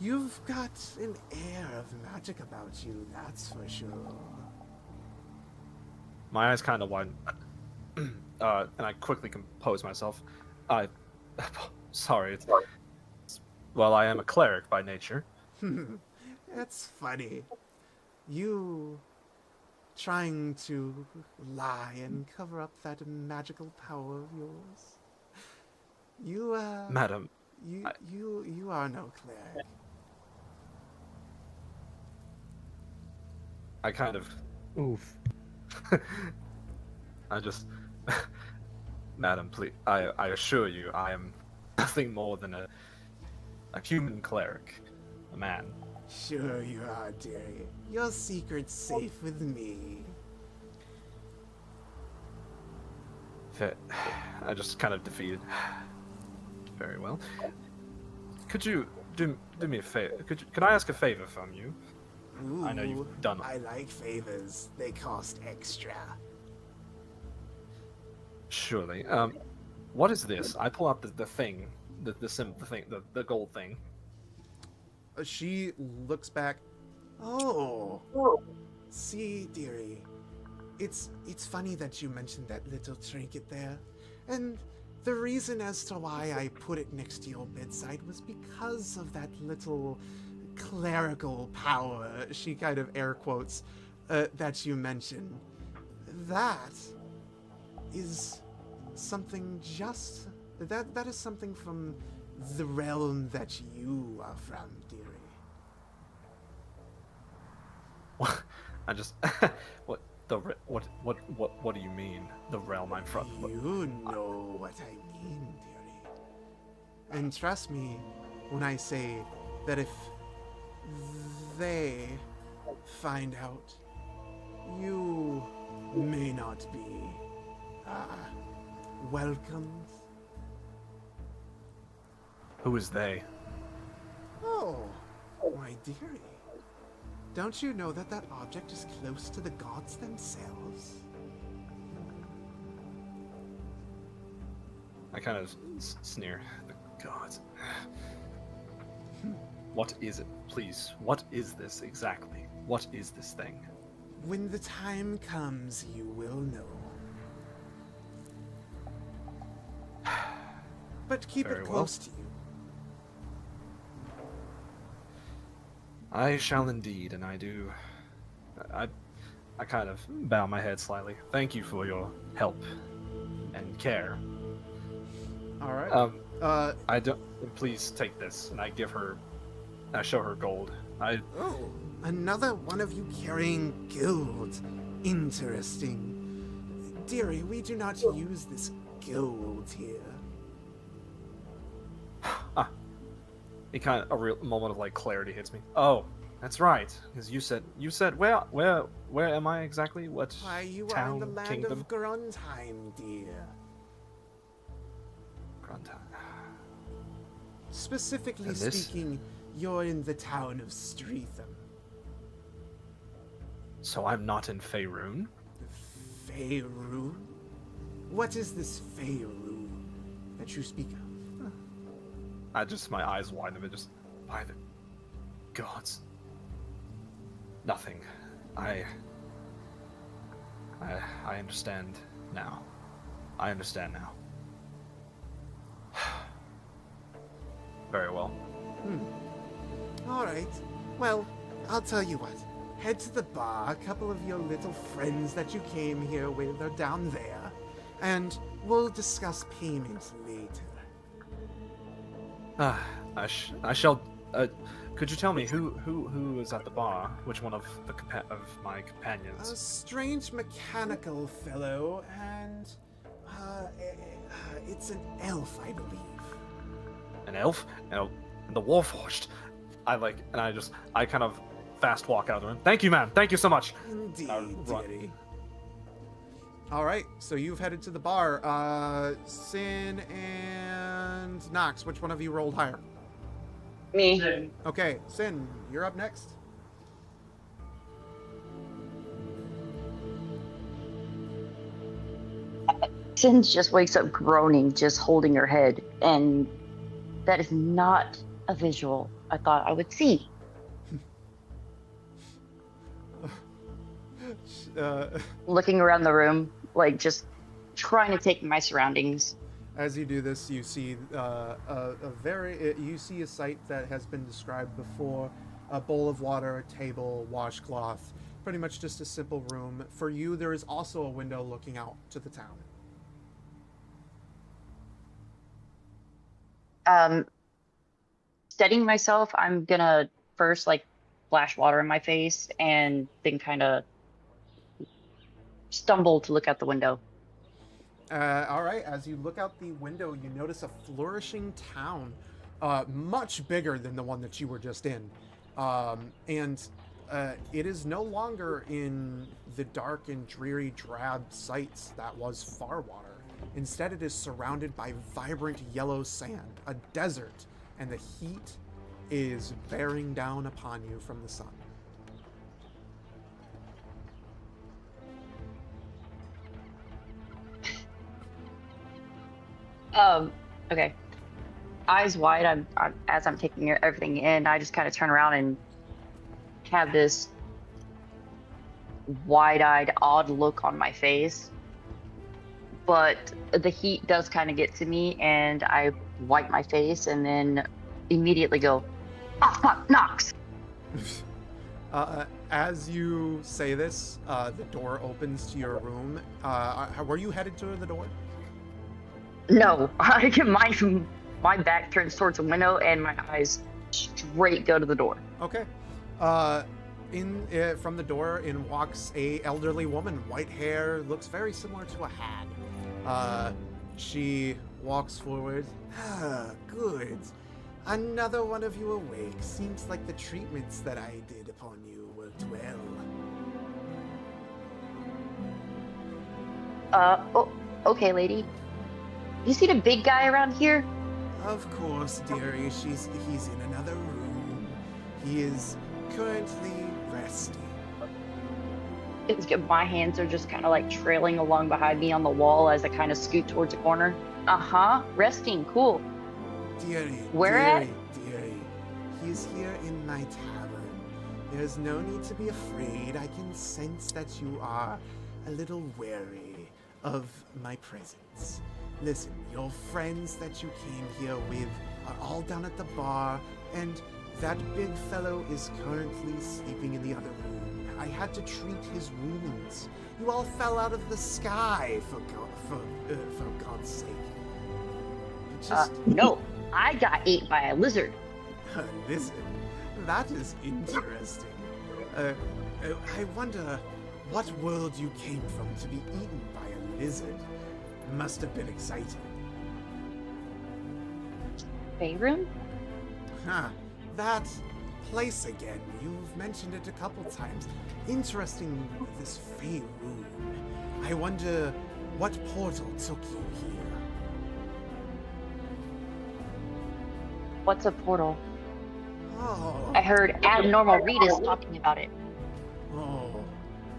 You've got an air of magic about you, that's for sure. My eyes kind of widen, and I quickly compose myself. Sorry. Well, I am a cleric by nature. That's funny. You trying to lie and cover up that magical power of yours. You, Madam. You are no cleric. I kind of... Oof. I just... Madam, please, I assure you, I am nothing more than a human cleric. A man. Sure you are, dearie. Your secret's safe with me. I just kind of defeated. Very well. Could you do me a favor? Could I ask a favor from you? Ooh, I know you've done. I like favors. They cost extra. Surely. What is this? I pull out the thing, the gold thing. She looks back. Oh, see, dearie, it's funny that you mentioned that little trinket there, and the reason as to why I put it next to your bedside was because of that little clerical power. She kind of air quotes that you mentioned. That is something that is something from the realm that you are from, dearie. I just what do you mean the realm I'm from? You know what I mean, dearie. And trust me when I say that if they find out, you may not be welcomed. Who is they? Oh, my dearie. Don't you know that that object is close to the gods themselves? I kind of sneer. The gods. What is it? Please, what is this exactly? What is this thing? When the time comes, you will know. But keep Very it well. close to you. I shall indeed, and I do. I kind of bow my head slightly. Thank you for your help and care. All right. I don't. Please take this, and I give her. I show her gold. Oh, another one of you carrying gold. Interesting. Dearie, we do not use this gold here. It kind of a real moment of like clarity hits me. Oh, that's right. Because you said where am I exactly? What Why, you town, are in the land kingdom? of Grundheim, dear. Grundheim. Specifically And this? speaking, you're in the town of Streatham. So I'm not in Faerun. Faerun? What is this Faerun that you speak of? My eyes widen a bit. Just by the gods. Nothing. I understand now. I understand now. Very well. All right. Well, I'll tell you what. Head to the bar. A couple of your little friends that you came here with are down there. And we'll discuss payment later. I shall. Could you tell me who is at the bar? Which one of my A companions? strange mechanical fellow, and it's an elf, I believe. An elf? And the Warforged. I kind of fast walk out of the room. Thank you, man. Thank you so much. Indeed, run. dearie. All right, so you've headed to the bar. Sin and Nox, which one of you rolled higher? Me. Okay, Sin, you're up next. Sin just wakes up groaning, just holding her head, and that is not a visual I thought I would see. Looking around the room, like just trying to take my surroundings. As you do this, you see you see a sight that has been described before: a bowl of water, a table, washcloth. Pretty much just a simple room. For you, there is also a window looking out to the town. Steadying myself, I'm gonna first like splash water in my face and then kind of stumble to look out the window. All right, as you look out the window, you notice a flourishing town, much bigger than the one that you were just in. And it is no longer in the dark and dreary, drab sights that was Farwater. Instead, it is surrounded by vibrant yellow sand, a desert, and the heat is bearing down upon you from the sun. Okay. Eyes wide, as I'm taking everything in, I just kind of turn around and have this wide-eyed, odd look on my face. But the heat does kind of get to me, and I wipe my face and then immediately go, "Oh, fuck, Nox!" As you say this, the door opens to your room. Were you headed to the door? No, my back turns towards the window and my eyes straight go to the door. Okay. from the door in walks a elderly woman, white hair, looks very similar to a hag. She walks forward. Ah, good. Another one of you awake. Seems like the treatments that I did upon you worked well. Okay, lady. You see the big guy around here? Of course, dearie. He's in another room. He is currently resting. My hands are just kind of like trailing along behind me on the wall as I kind of scoot towards a corner. Resting. Cool. Dearie. Where at? Dearie. He's here in my tavern. There's no need to be afraid. I can sense that you are a little wary of my presence. Listen, your friends that you came here with are all down at the bar, and that big fellow is currently sleeping in the other room. I had to treat his wounds. You all fell out of the sky, for God's sake. No. I got ate by a lizard. A lizard? That is interesting. I wonder what world you came from to be eaten by a lizard. Must have been exciting. Faerun? That place again. You've mentioned it a couple times. Interesting, this Faerun. I wonder what portal took you here. What's a portal? Oh. I heard Abnormal Rita's talking about it. Oh.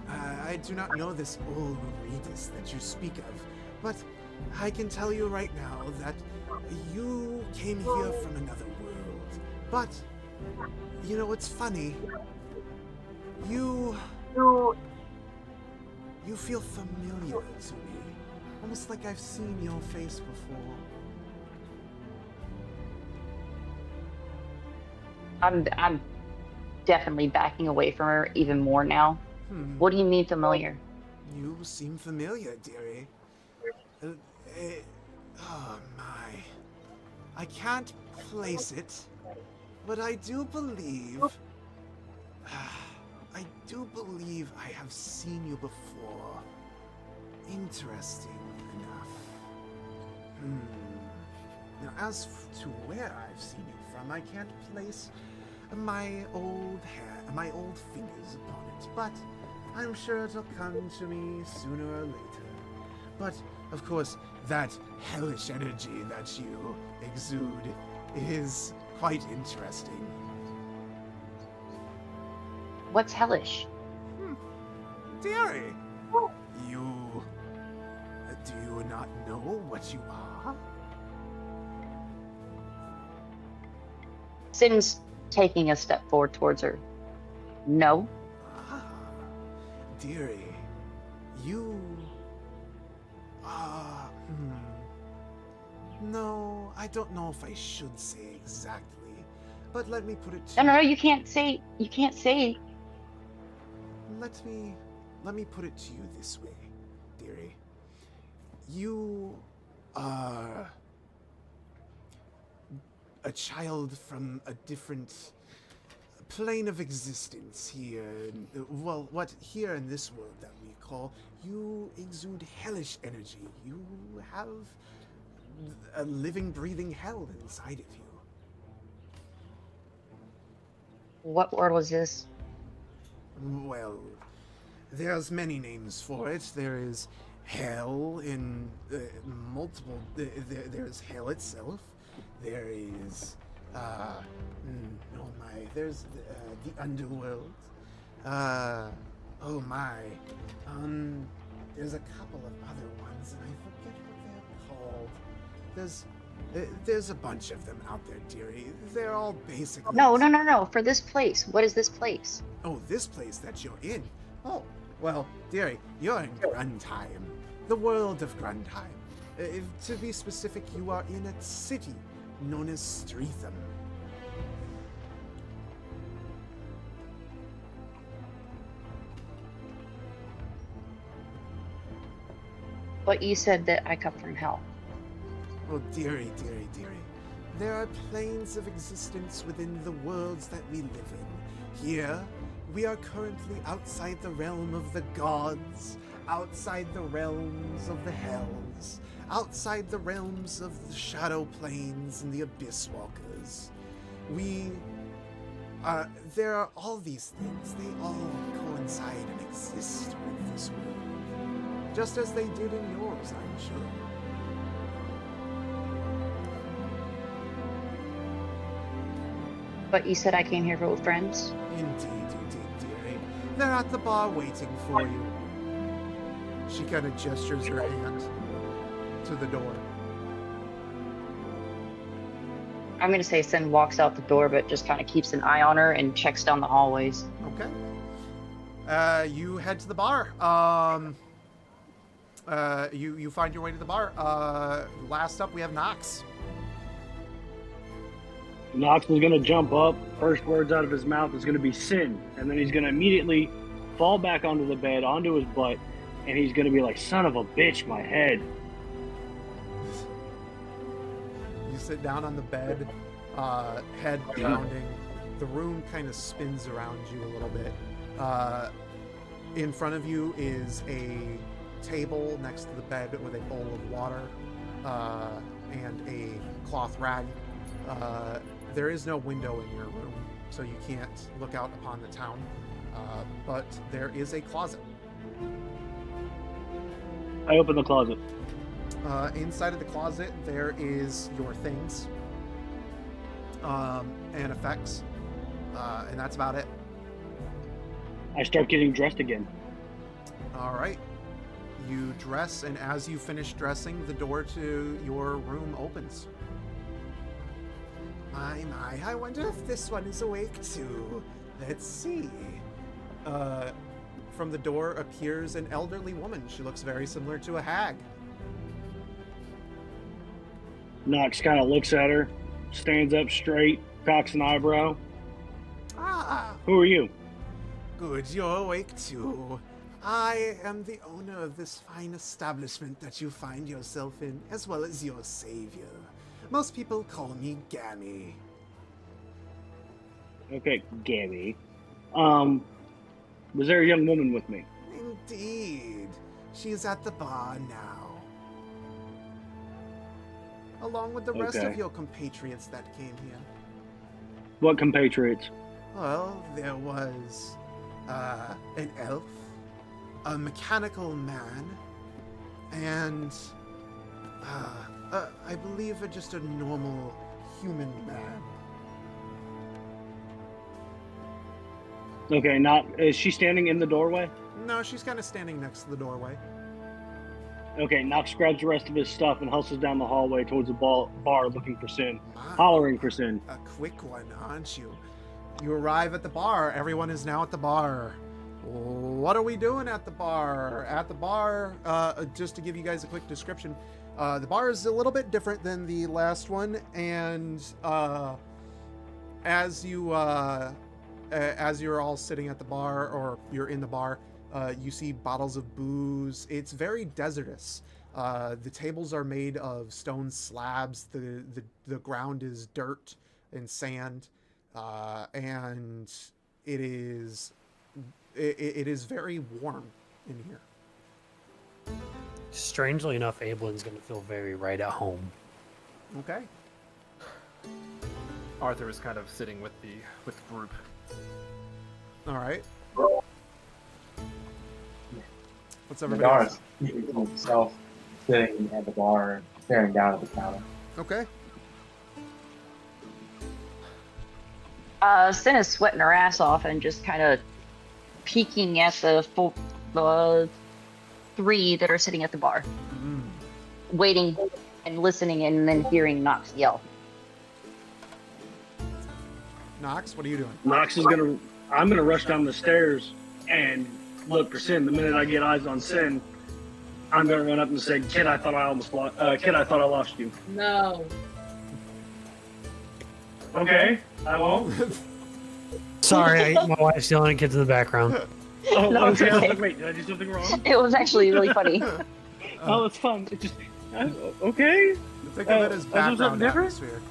I do not know this old Regis that you speak of, but I can tell you right now that you came here from another world. But, you know what's funny? You feel familiar to me. Almost like I've seen your face before. I'm definitely backing away from her even more now. What do you mean familiar? You seem familiar, dearie. Oh my. I can't place it, but I do believe I have seen you before. Interesting enough. Now, as to where I've seen you from, I can't place my old fingers upon it, but I'm sure it'll come to me sooner or later. But, of course, that hellish energy that you exude is quite interesting. What's hellish? Dearie, do you not know what you are? Sin's taking a step forward towards her. No. Dearie, you No, I don't know if I should say exactly, but let me put it to No, you can't say. Let me put it to you this way, dearie. You are a child from a different plane of existence here. Well, what here in this world that we call, you exude hellish energy. You have a living, breathing hell inside of you. What word was this? Well, there's many names for it. There is hell in multiple. There's hell itself. There is, there's the underworld. There's a couple of other ones, and I forget what they're called. There's a bunch of them out there, dearie. They're all basically... No. For this place. What is this place? Oh, this place that you're in? Oh, well, dearie, you're in Grundheim. The world of Grundheim. To be specific, you are in a city known as Streatham. But you said that I come from hell. Oh, dearie. There are planes of existence within the worlds that we live in. Here, We are currently outside the realm of the gods, outside the realms of the hells, outside the realms of the shadow planes and the abyss walkers. There are all these things. They all coincide and exist with this world, just as they did in yours, I'm sure. But you said I came here with friends? Indeed, you did, dearie. They're at the bar waiting for you. She kind of gestures her hand to the door. I'm going to say Sin walks out the door, but just kind of keeps an eye on her and checks down the hallways. Okay. You head to the bar. You find your way to the bar. Last up, we have Nox. Nox is going to jump up. First words out of his mouth is going to be Sin. And then he's going to immediately fall back onto the bed, onto his butt. And he's going to be like, son of a bitch, my head. You sit down on the bed, head pounding. The room kind of spins around you a little bit. In front of you is a table next to the bed with a bowl of water and a cloth rag. There is no window in your room, so you can't look out upon the town, but there is a closet. I open the closet. Inside of the closet, there is your things and effects, and that's about it. I start getting dressed again. All right. You dress, and as you finish dressing, the door to your room opens. My, I wonder if this one is awake too. Let's see. From the door appears an elderly woman. She looks very similar to a hag. Nox kind of looks at her, stands up straight, cocks an eyebrow. Ah, Who are you? good, you're awake too. I am the owner of this fine establishment that you find yourself in, as well as your savior. Most people call me Gammy. Okay, Gabby. Was there a young woman with me? Indeed. She is at the bar now. Along with the rest of your compatriots that came here. What compatriots? Well, there was an elf, a mechanical man, and I believe just a normal human man. Okay, is she standing in the doorway? No, she's kind of standing next to the doorway. Okay, Nox grabs the rest of his stuff and hustles down the hallway towards the bar looking for Sin. Hollering for Sin. A quick one, aren't you? You arrive at the bar. Everyone is now at the bar. What are we doing at the bar? At the bar, just to give you guys a quick description, the bar is a little bit different than the last one, and as you're all sitting at the bar, or you're in the bar, you see bottles of booze. It's very desertous. The tables are made of stone slabs. The ground is dirt and sand, and it is very warm in here. Strangely enough, Ablin's going to feel very right at home. Okay. Arthur is kind of sitting with the group. All right. What's everybody else? Himself sitting at the bar, staring down at the counter. Okay. Sin is sweating her ass off and just kind of peeking at the three that are sitting at the bar, waiting and listening, and then hearing Nox yell. Nox, what are you doing? Nox is I'm gonna rush down the stairs and look for Sin. The minute I get eyes on Sin, I'm gonna run up and say, "Kid, I thought I lost you." No. Okay, I won't. Sorry, my wife's yelling at kids in the background. Oh, No, okay. it's I was okay. like, wait, did I do something wrong? It was actually really funny. Oh, it's fun. It just okay. Think of it as background different? atmosphere.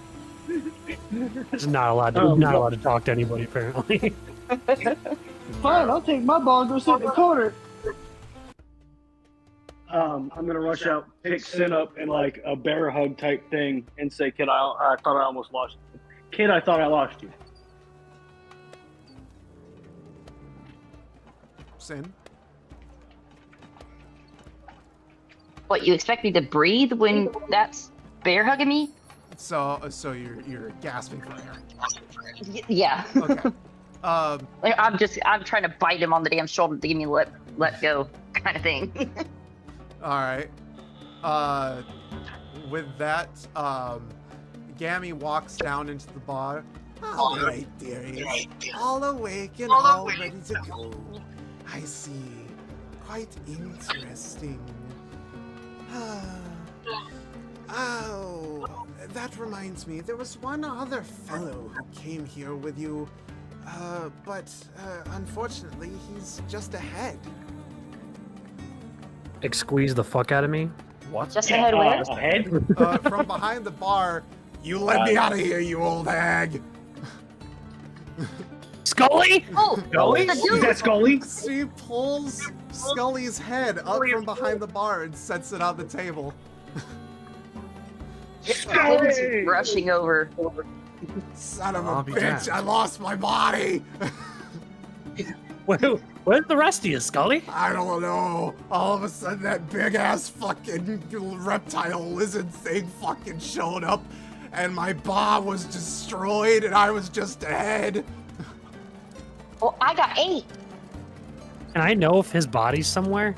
Not allowed to talk to anybody apparently. Fine, I'll take my ball and go sit in the corner. I'm gonna rush out, pick Sin up in like a bear hug type thing, and say, "Kid, I thought I almost lost you. Kid, I thought I lost you." Sin? What, you expect me to breathe when that's bear hugging me? So you're gasping for air. Yeah. Okay. Like, I'm trying to bite him on the damn shoulder to give me let go kind of thing. All right. With that, Gammy walks down into the bar. All right, dearies. All awake and all ready to go. I see. Quite interesting. Oh, that reminds me. There was one other fellow who came here with you. But unfortunately, he's just ahead. Squeeze the fuck out of me. What? Just ahead where? Ahead? From behind the bar, you let me out of here, you old hag. Scully? Oh, Scully? the Is dude. that Scully? She pulls Scully's head up from behind the bar and sets it on the table. Scully! Rushing over. Son of a I'll be bitch, damned. I lost my body. Where's the rest of you, Scully? I don't know. All of a sudden, that big ass fucking reptile lizard thing fucking showed up, and my bar was destroyed, and I was just ahead. Oh, I got 8. Can I know if his body's somewhere?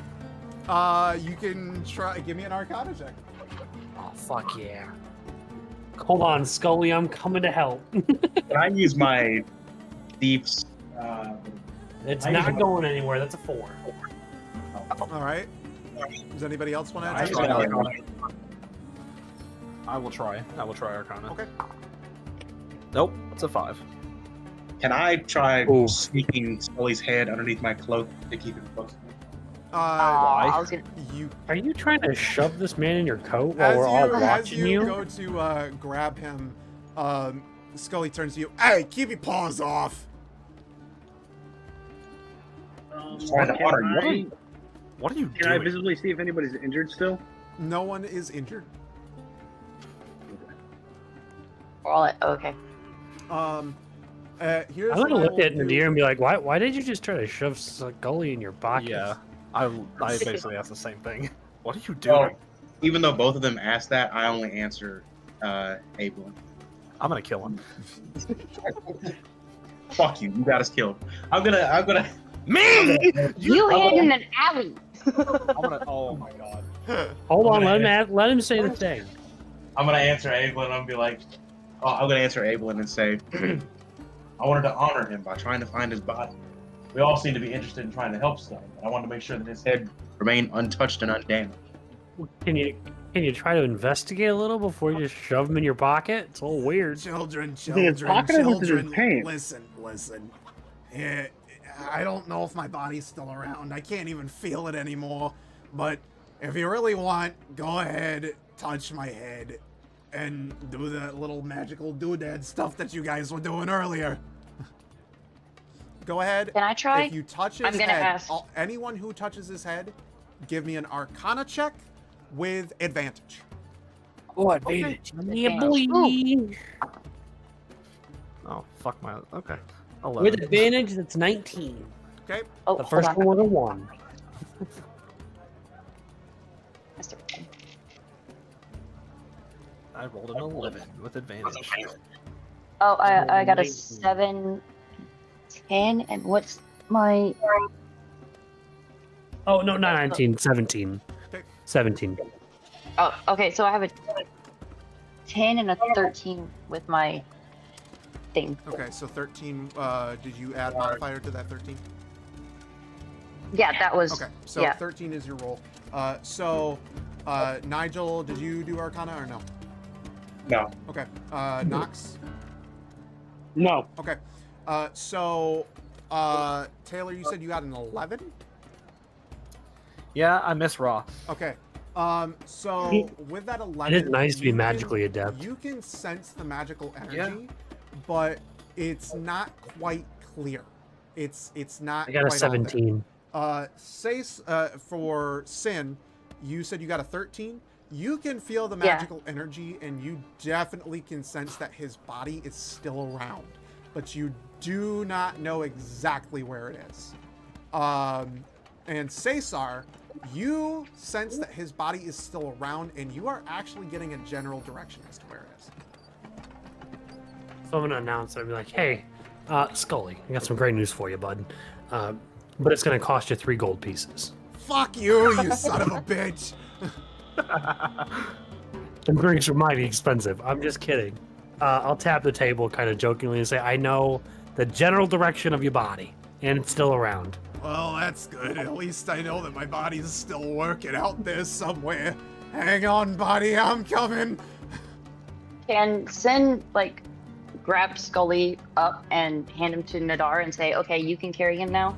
You can try. Give me an Arcana check. Oh, fuck yeah. Hold on, Scully, I'm coming to help. Can I use my Thief's? It's I not usually- going anywhere. That's a 4. All right. Does anybody else want to I add? use try my- Arcana. I will try Arcana. Okay. Nope, it's a 5. Can I try Ooh. sneaking Scully's head underneath my cloak to keep him close to me? I was gonna. You Are you trying to shove this man in your coat while we're all as watching you you? go to grab him, Scully turns to you. Hey, keep your paws off. Trying to honor you. What are you Can I doing? visibly see if anybody's injured still? No one is injured. Okay. Here's I would have what looked will at do. Nadir and be like, why did you just try to shove Scully in your pocket? Yeah, I basically asked the same thing. What are you Well, doing? even though both of them asked that, I only answer Abel. I'm gonna kill him. Fuck you! You got us killed. I'm gonna. Me! You hid in an alley. Oh my god. Hold on, I'm let him say the thing. I'm gonna answer Abel and I'm gonna be like, oh, I'm gonna answer Abel and say, I wanted to honor him by trying to find his body. We all seem to be interested in trying to help Scully, but I wanted to make sure that his head remained untouched and undamaged. Can you try to investigate a little before you just shove him in your pocket? It's a little weird. Children, in his children, pocket or was it in his children. pants? Listen. Yeah, I don't know if my body's still around. I can't even feel it anymore. But if you really want, go ahead, touch my head, and do that little magical doodad stuff that you guys were doing earlier. Go ahead. Can I try? If you touch his I'm gonna head, ask. anyone who touches his head, give me an Arcana check with advantage. Oh, advantage. Yeah, Advantage. boy. Oh, fuck my. Okay. 11. With advantage, that's 19. Okay. Oh, The hold first on. one was a 1. Mr. I rolled an 11 with advantage. Oh, I got a 7, 10, and what's my? Oh, no, not 19. 17. Okay. 17. Oh, okay. So I have a 10 and a 13 with my thing. Okay, so 13, did you add modifier to that 13? Yeah, that was. Okay, so yeah. 13 is your roll. Nigel, did you do Arcana or no? No. Okay, Nox? No. Okay, Taylor, you said you got an 11? Yeah, I miss Raw. Okay, so with that 11... It is nice to be you can- magically adept. You can sense the magical energy, but it's not quite clear. It's not. I got a quite all there. 17. For Sin, you said you got a 13. You can feel the magical energy, and you definitely can sense that his body is still around, but you do not know exactly where it is. And Cesar, you sense that his body is still around, and you are actually getting a general direction as to where it is. So I'm gonna announce it. I'll be like, "Hey, Scully, I got some great news for you, bud. But it's gonna cost you 3 gold pieces." Fuck you, you son of a bitch! And drinks are mighty expensive. I'm just kidding. I'll tap the table kind of jokingly and say, "I know the general direction of your body, and it's still around." Well, that's good. At least I know that my body's still working out there somewhere. Hang on, body, I'm coming. Can Sin like grab Scully up and hand him to Nadar and say, "Okay, you can carry him now"?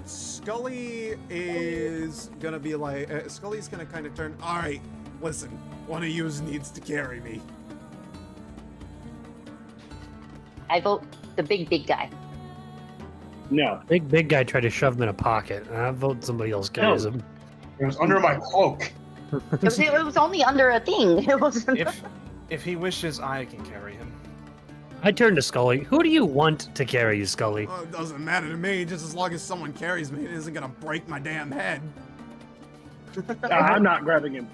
Scully is gonna be like, Scully's gonna kind of turn. All right, listen, one of yous needs to carry me. I vote the big guy. No. Big guy tried to shove him in a pocket. I vote somebody else carries him. It was under my cloak. It was only under a thing. It wasn't. If he wishes, I can carry him. I turn to Scully. Who do you want to carry you, Scully? Well, it doesn't matter to me, just as long as someone carries me. It isn't gonna break my damn head. I'm not grabbing him.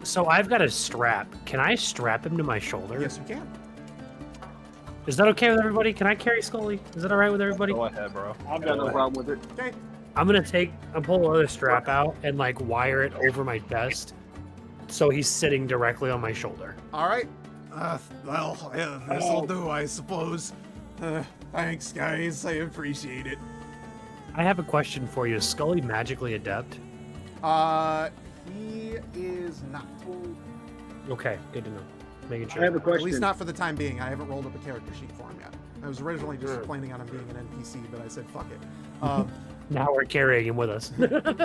So I've got a strap. Can I strap him to my shoulder? Yes, you can. Is that okay with everybody? Can I carry Scully? Is that all right with everybody? Go ahead, bro. I've got no problem with it. Okay. I'm gonna pull another strap out and like wire it over my chest, so he's sitting directly on my shoulder. All right. Well, yeah, this'll do, I suppose. Thanks, guys. I appreciate it. I have a question for you. Is Scully magically adept? He is not. Okay, good to know. Making sure. I have a At question. least not for the time being. I haven't rolled up a character sheet for him yet. I was originally just planning on him being an NPC, but I said fuck it. Now we're carrying him with us.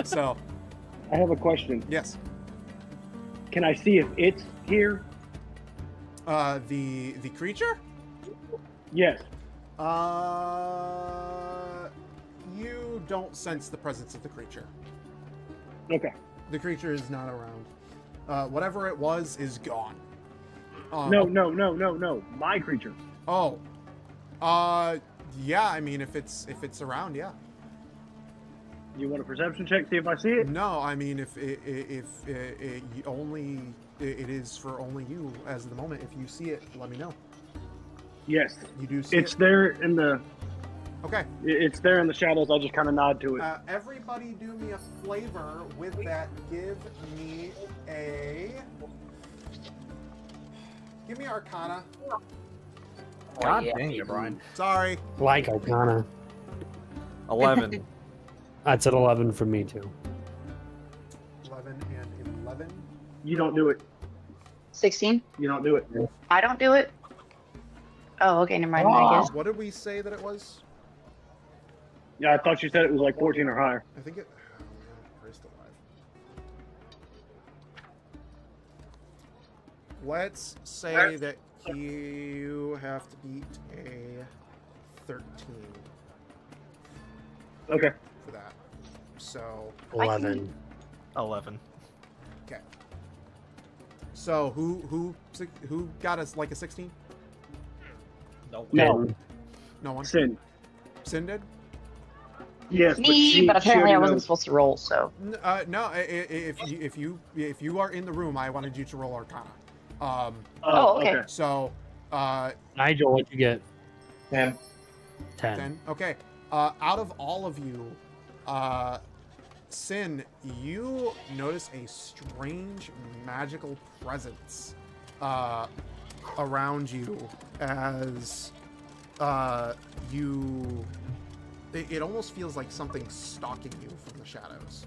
So, I have a question. yes. Can I see if it's here? The creature? Yes. You don't sense the presence of the creature. Okay. The creature is not around. Whatever it was is gone. No. My creature. Oh. Yeah. I mean, if it's around, yeah. You want a perception check? See if I see it. No, I mean, if only it is for only you as of the moment. If you see it, let me know. Yes. You do see It's it. there in the. Okay. It's there in the shadows. I just kind of nod to it. Everybody, do me a flavor with that. Give me Arcana. God dang you, Brian. Sorry. Like Arcana. 11. That's at 11 for me too. 11 and 11. You don't do it. 16. You don't do it. I don't do it. Oh, okay, never mind. I guess. What did we say that it was? Yeah, I thought you said it was like 14 or higher. I think it. Oh man, Christ alive. Let's say that you have to beat a 13 Okay. for that. So 11. 11. okay. So who got us like a 16? No. No. No one. Sin. Sin did? Yes, Me, but apparently I already wasn't knows. supposed to roll, so. No. If you are in the room, I wanted you to roll Arcana. Oh, okay. So Nigel, what'd you get? 10. 10. 10. Okay. Out of all of you, Sin, you notice a strange magical presence around you as it almost feels like something stalking you from the shadows.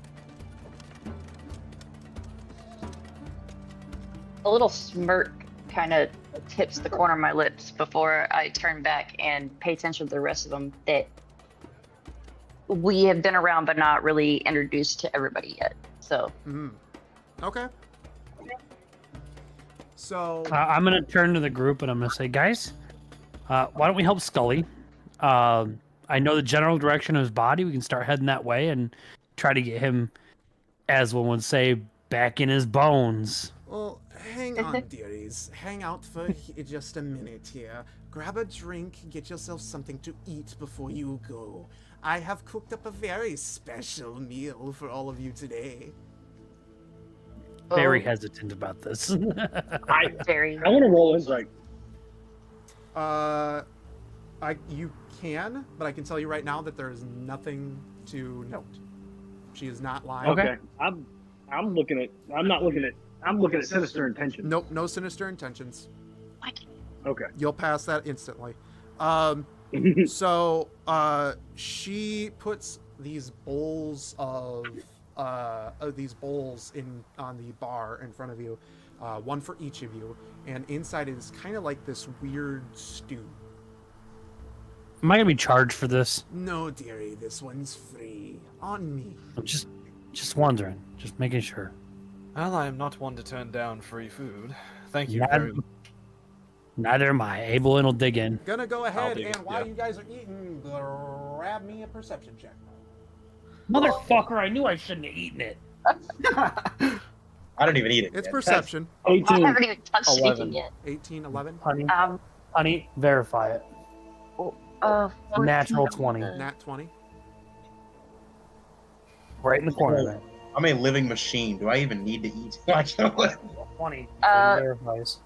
A little smirk kind of tips the corner of my lips before I turn back and pay attention to the rest of them that we have been around but not really introduced to everybody yet. So. Okay. So I'm going to turn to the group and I'm going to say, guys, why don't we help Scully? I know the general direction of his body. We can start heading that way and try to get him, as one would say, back in his bones. Well, hang on, dearies. Hang out for just a minute here. Grab a drink, get yourself something to eat before you go. I have cooked up a very special meal for all of you today. Very hesitant about this. I want to roll insight. You can, but I can tell you right now that there is nothing to note. She is not lying. Okay. I'm looking at sinister intentions. Nope, no sinister intentions. Okay. You'll pass that instantly. So she puts these bowls in on the bar in front of you, one for each of you, and inside is kind of like this weird stew. Am I gonna be charged for this? No, dearie, this one's free. On me. I'm just wondering, just making sure. Well, I am not one to turn down free food. Thank you Neither, very much. neither am I. Abelin will dig in. Gonna go ahead dig and it, while yeah. you guys are eating, grab me a perception check. Motherfucker, I knew I shouldn't have eaten it. I don't even eat it. It's yet. perception. I 18. haven't even touched 11. anything yet. 18, 11. Honey, verify it. 14. Natural 20. Nat 20. Right in the corner there. I'm a living machine. Do I even need to eat? I can't let- 20. Verifies.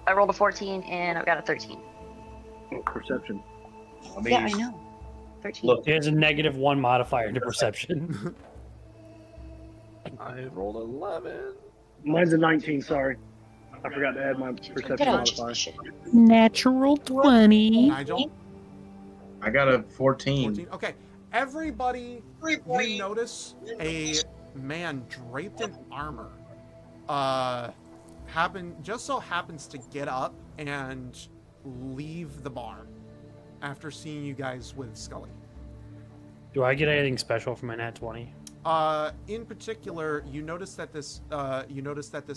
I rolled a 14 and I've got a 13. Perception. Yeah, I know. 13. Look, There's a -1 modifier to perception. I rolled 11. Mine's a 19, sorry. I forgot to add my perception Get out, modifier. shit. Natural 20. Nigel? I got a 14. 14. Okay. Everybody, you notice a man draped in armor just so happens to get up and leave the bar after seeing you guys with Scully. Do I get anything special from my nat 20? In particular, you notice that this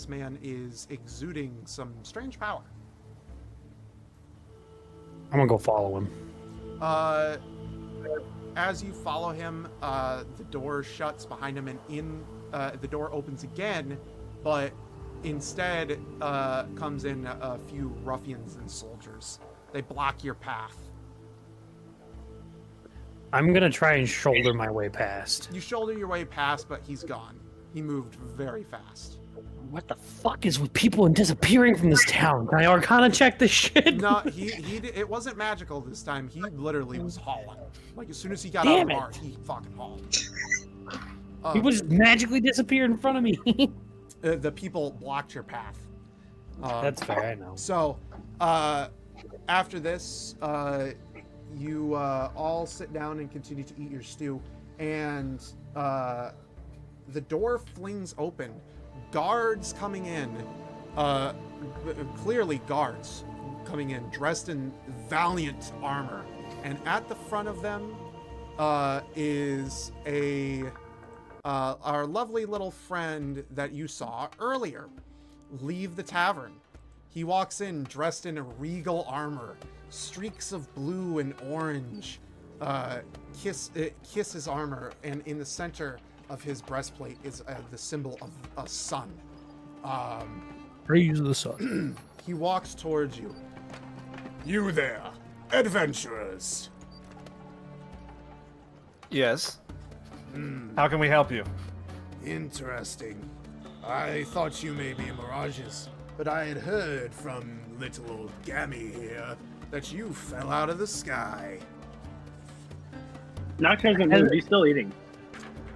man is exuding some strange power. I'm gonna go follow him. As you follow him, the door shuts behind him, and the door opens again, but instead comes in a few ruffians and soldiers. They block your path. I'm gonna try and shoulder my way past. You shoulder your way past, but he's gone. He moved very fast. What the fuck is with people and disappearing from this town? Can I Arcana check this shit? No, it wasn't magical this time. He literally was hauling. Like, as soon as he got Damn out of the it. bar, he fucking hauled. People just magically disappeared in front of me. The people blocked your path. That's fair, I know. So, after this, you all sit down and continue to eat your stew, and the door flings open. Guards coming in, clearly guards coming in, dressed in valiant armor, and at the front of them is our lovely little friend that you saw earlier leave the tavern. He walks in dressed in a regal armor, streaks of blue and orange kiss his armor, and in the center of his breastplate is the symbol of a sun. Praise the sun. He walks towards you. You there, adventurers. Yes. How can we help you? Interesting. I thought you may be mirages, but I had heard from little old Gammy here that you fell out of the sky. Not hasn't moved. He's still eating.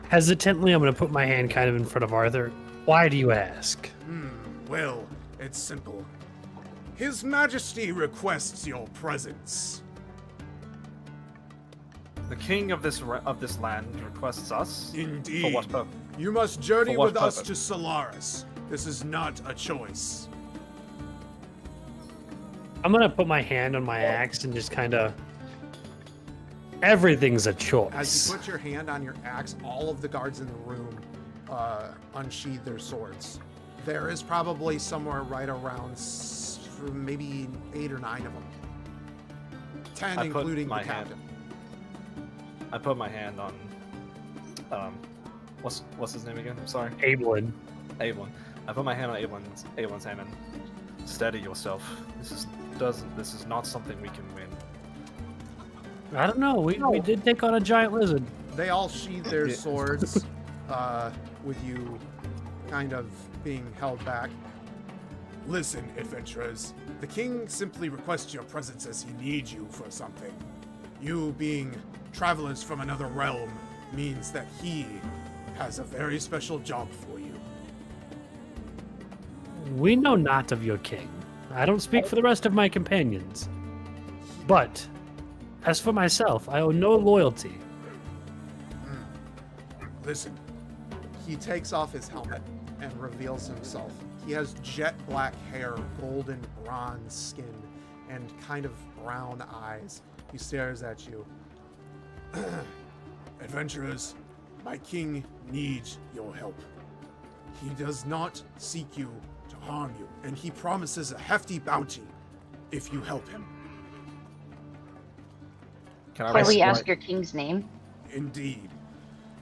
Hesitantly, I'm gonna put my hand kind of in front of Arthur. Why do you ask? Well, it's simple. His Majesty requests your presence. The king of this land requests us. Indeed. For what purpose? You must journey For what with us purpose? to Solaris. This is not a choice. I'm gonna put my hand on my axe and just kind of. Everything's a As choice. you put your hand on your axe, all of the guards in the room unsheathe their swords. There is probably somewhere right around maybe 8 or 9 of them. 10 I put including the my hand. captain. I put my hand on. What's his name again? I'm sorry. Abelin. Avelin. I put my hand on Avelin's hand and steady yourself. This is not something we can win. I don't know. We did take on a giant lizard. They all sheathe their swords, with you kind of being held back. Listen, adventurers. The king simply requests your presence as he needs you for something. You being travelers from another realm means that he has a very special job for you. We know not of your king. I don't speak for the rest of my companions. But, as for myself, I owe no loyalty. Listen, he takes off his helmet and reveals himself. He has jet black hair, golden bronze skin, and kind of brown eyes. He stares at you. Adventurers, my king needs your help. He does not seek you to harm you, and he promises a hefty bounty if you help him. Can we ask your king's name? Indeed.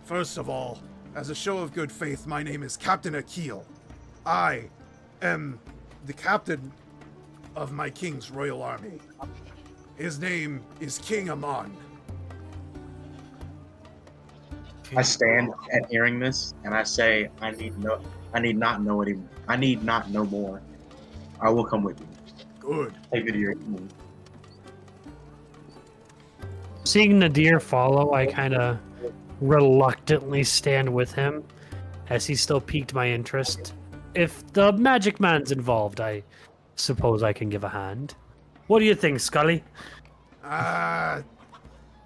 First of all, as a show of good faith, my name is Captain Akil. I am the captain of my king's royal army. His name is King Amon. I stand at hearing this, and I say, I need not know more. I will come with you. Good. Take me to your king. Seeing Nadir follow, I kind of reluctantly stand with him, as he still piqued my interest. If the magic man's involved, I suppose I can give a hand. What do you think, Scully? My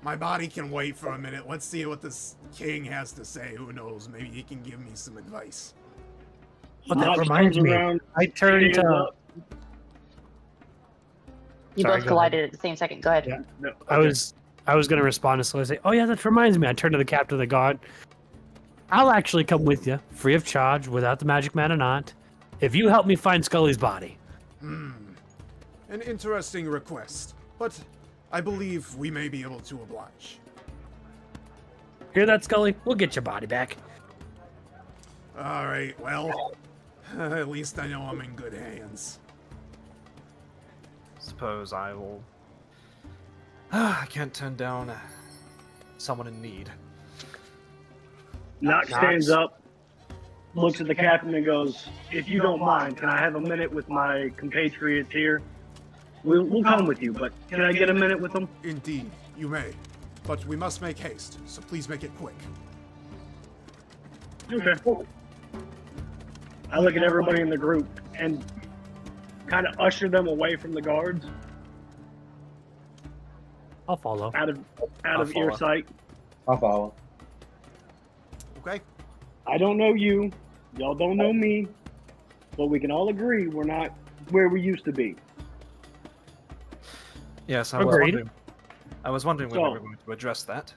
body can wait for a minute. Let's see what this king has to say. Who knows? Maybe he can give me some advice. Well, that reminds me. I turned to... You both collided at the same second. Go ahead. Yeah. No, okay. I was going to respond to Scully and say, oh yeah, that reminds me. I turned to the captain of the guard. I'll actually come with you, free of charge, without the magic man or not, if you help me find Scully's body. An interesting request, but I believe we may be able to oblige. Hear that, Scully? We'll get your body back. All right, well, at least I know I'm in good hands. Suppose I will... I can't turn down someone in need. Knox stands up, looks at the captain and goes, if you don't mind, can I have a minute with my compatriots here? We'll come with you, but can I get a minute with them? Indeed, you may. But we must make haste, so please make it quick. Okay. I look at everybody in the group and kind of usher them away from the guards. I'll follow. Out of ear sight. I'll follow. Okay. I don't know you. Y'all don't know me. But we can all agree we're not where we used to be. Yes, I was wondering when we were going to address that.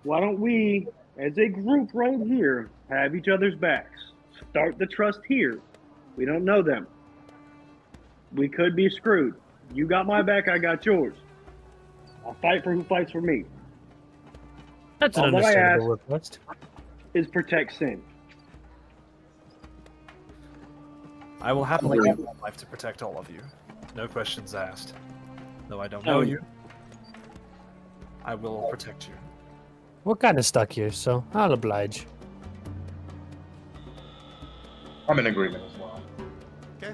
Why don't we, as a group right here, have each other's backs? Start the trust here. We don't know them. We could be screwed. You got my back, I got yours. I'll fight for who fights for me. That's an understandable request. Is protect Sin. I will happily give my life to protect all of you. No questions asked. Though I don't know you, I will protect you. We're kind of stuck here, so I'll oblige. I'm in agreement as well. Okay.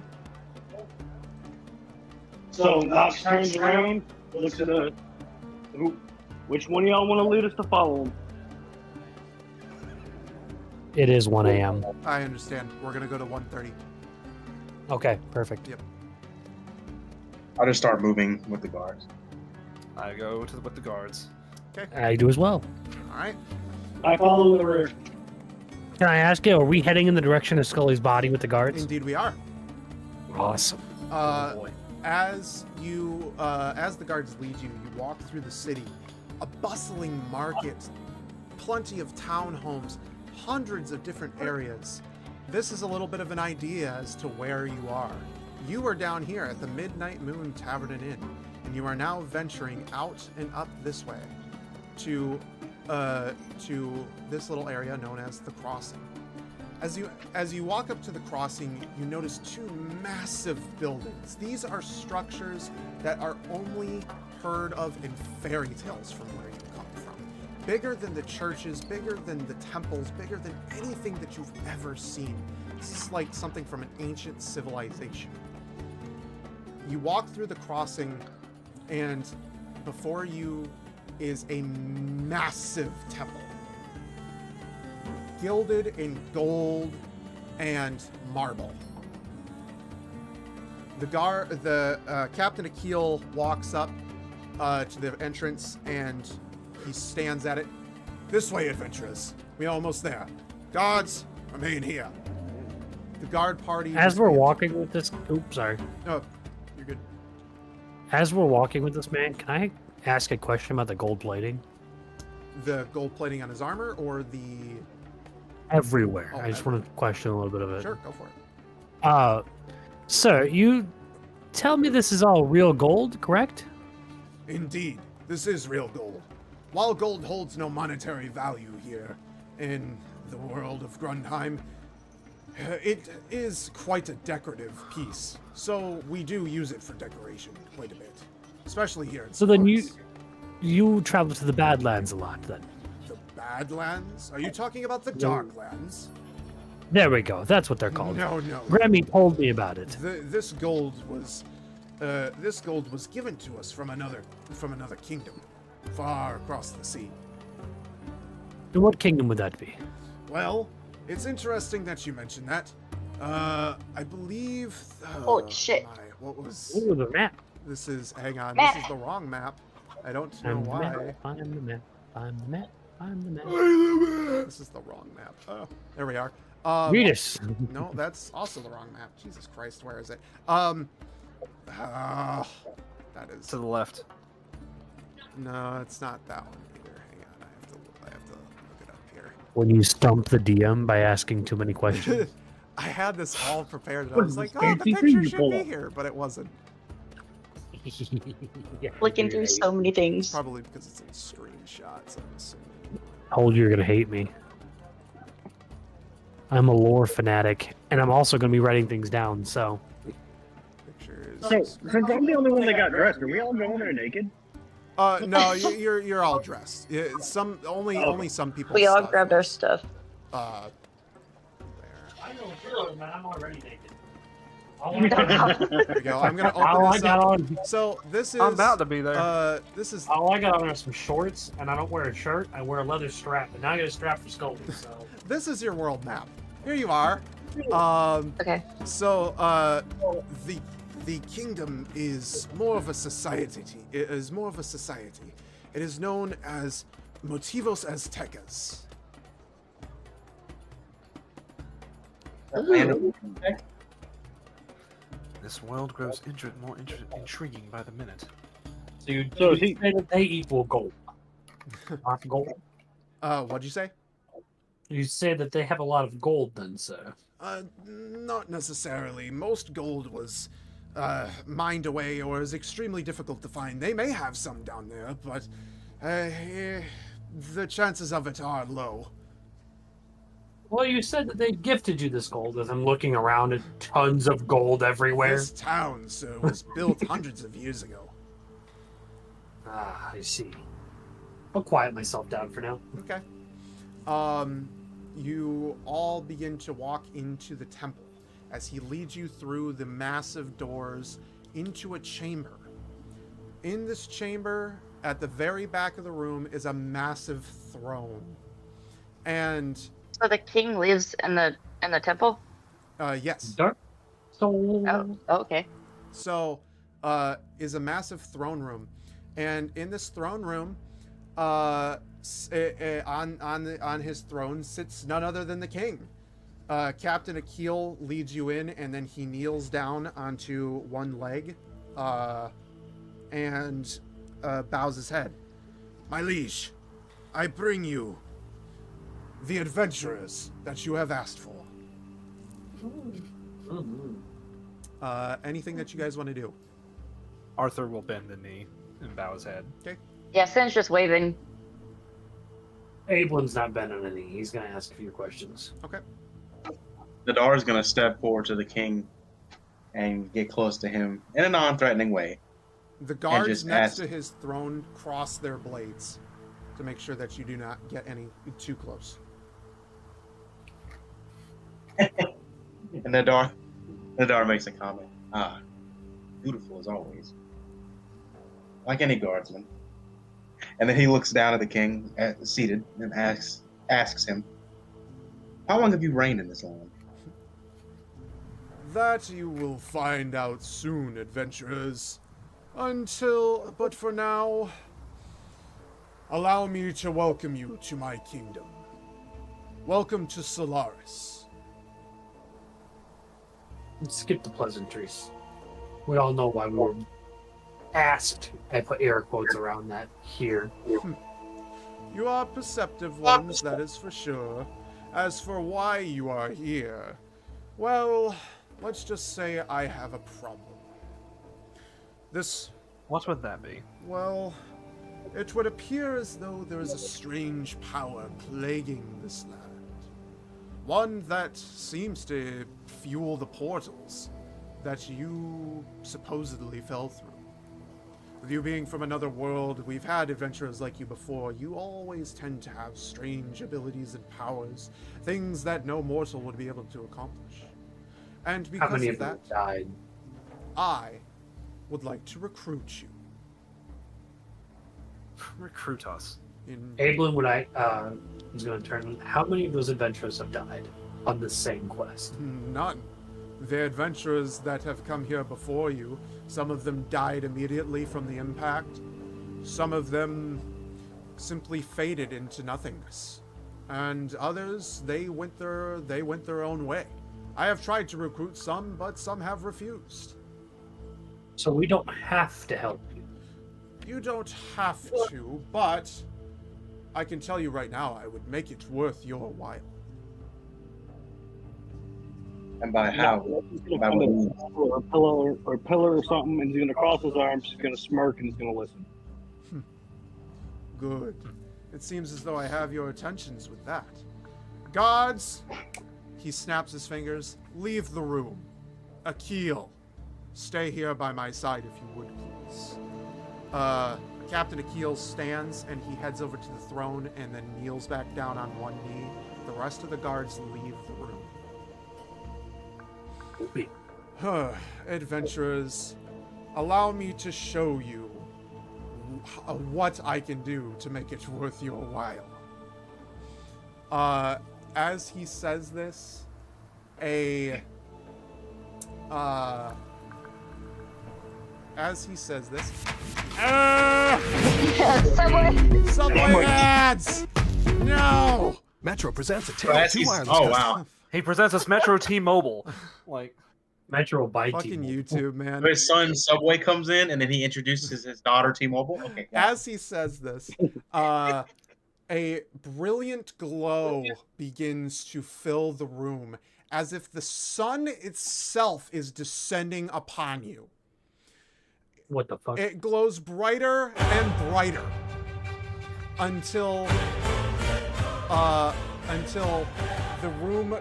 So Knox turns around, looks at which one of y'all want to lead us to follow him? It is 1 a.m. I understand. We're going to go to 1:30. Okay, perfect. Yep. I'll just start moving with the guards. I go with the guards. Okay. I do as well. All right. I follow the rear. Can I ask you, are we heading in the direction of Scully's body with the guards? Indeed we are. Awesome. As the guards lead you, you walk through the city. A bustling market, plenty of townhomes, hundreds of different areas. This is a little bit of an idea as to where you are. You are down here at the Midnight Moon Tavern and Inn. and you are now venturing out and up this way to this little area known as the crossing. As you walk up to the crossing, you notice two massive buildings. These are structures that are only heard of in fairy tales from where you come from. Bigger than the churches, bigger than the temples, bigger than anything that you've ever seen. This is like something from an ancient civilization. You walk through the crossing, and before you is a massive temple, gilded in gold and marble. The Captain Akil walks up to the entrance, and he stands at it. This way, adventurers. We're almost there. Guards, remain here. The guard party. As we're walking with this, oops, sorry. No, you're good. As we're walking with this man, can I ask a question about the gold plating? The gold plating on his armor, or the everywhere? Oh, I just want to question a little bit of it. Sure, go for it. Sir, you tell me this is all real gold, correct? Indeed, this is real gold. While gold holds no monetary value here in the world of Grundheim, it is quite a decorative piece. So we do use it for decoration quite a bit, especially here. So then you travel to the Badlands a lot then? The Badlands? Are you talking about the Darklands? There we go. That's what they're called. No. Grammy told me about it. This gold was given to us from another kingdom, far across the sea. And what kingdom would that be? Well, it's interesting that you mentioned that. I believe. Holy shit! What was? Ooh, the map. This is. Hang on. Map. This is the wrong map. I don't know Find the why. map. Find the map. Find the map. Find the map. This is the wrong map. Oh, there we are. Read it. No, that's also the wrong map. Jesus Christ, where is it? That is To the left. No, it's not that one either. Hang on, I have to look it up here. When you stump the DM by asking too many questions. I had this all prepared, and I What was is like, this oh, the fancy picture thing you should pull be up? here, but it wasn't. Flicking through so many things. Probably because it's in screenshots, I'm assuming. Told you you're gonna hate me. I'm a lore fanatic, and I'm also gonna be writing things down. So Pictures. So, since I'm the only one that got dressed, are we all going there naked? No, you're all dressed. Yeah, only some people. We all stuff grabbed our is, stuff. There. I know zero, man. I'm already naked. There we go. I'm gonna All I open this got up. on, So this is. I'm about to be there. This is. all I got on are some shorts, and I don't wear a shirt. I wear a leather strap, and now I got a strap for Scully. So This is your world map. Here you are. Okay. So the kingdom is more of a society. It is more of a society. It is known as Motivos Aztecas. This world grows more intriguing by the minute. So you he- say that they equal gold. Not gold. What'd you say? You say that they have a lot of gold, then, sir. Not necessarily. Most gold was mined away or is extremely difficult to find. They may have some down there, but the chances of it are low. Well, you said that they gifted you this gold, as I'm looking around at tons of gold everywhere. This town, sir, was built hundreds of years ago. Ah, I see. I'll quiet myself down for now. Okay. You all begin to walk into the temple as he leads you through the massive doors into a chamber. In this chamber, at the very back of the room, is a massive throne. And So the king lives in the temple. yes. Dark Soul. Oh, okay. So, is a massive throne room, and in this throne room, on his throne sits none other than the king. Captain Akil leads you in, and then he kneels down onto one leg, and bows his head. My liege, I bring you the adventurers that you have asked for. Anything that you guys want to do? Arthur will bend the knee and bow his head. Yeah, Sin's just waving. Ablin's not bending a knee. He's going to ask a few questions. Okay. Nadar is going to step forward to the king and get close to him in a non-threatening way. The guards just next ask- to his throne cross their blades to make sure that you do not get any too close. And Nadar makes a comment. Ah, beautiful as always. Like any guardsman. And then he looks down at the king, seated, and asks him, "How long have you reigned in this land?" That you will find out soon, adventurers. But for now, allow me to welcome you to my kingdom. Welcome to Solaris. Skip the pleasantries. We all know why we're asked. I put air quotes around that here. You are perceptive ones, that is for sure. As for why you are here, well, let's just say I have a problem. What would that be? Well, it would appear as though there is a strange power plaguing this land. One that seems to fuel the portals that you supposedly fell through. With you being from another world, we've had adventurers like you before. You always tend to have strange abilities and powers, things that no mortal would be able to accomplish. And How because many of of them that, died? I would like to recruit you. Recruit us. Ablin, when I was going to turn, how many of those adventurers have died on the same quest? None. The adventurers that have come here before you, some of them died immediately from the impact. Some of them simply faded into nothingness. And others, they went their own way. I have tried to recruit some, but some have refused. So we don't have to help you. You don't have to, but I can tell you right now, I would make it worth your while. And by how? He's gonna By find what a means? pillar or something, and he's gonna cross his arms. He's gonna smirk and he's gonna listen. Good. It seems as though I have your attentions with that. Guards! He snaps his fingers. Leave the room. Akil, stay here by my side if you would, please. Captain Akil stands and he heads over to the throne and then kneels back down on one knee. The rest of the guards leave the room. Adventurers, allow me to show you what I can do to make it worth your while. As he says this, Subway ads! No! Metro presents a Oh, tale of two wireless oh customers. wow. He presents us Metro T-Mobile. Like, Metro by Fucking T-Mobile. YouTube, man. His son Subway comes in, and then he introduces his daughter T-Mobile. Okay. Yeah. As he says this, a brilliant glow begins to fill the room, as if the sun itself is descending upon you. What the fuck? It glows brighter and brighter until the room,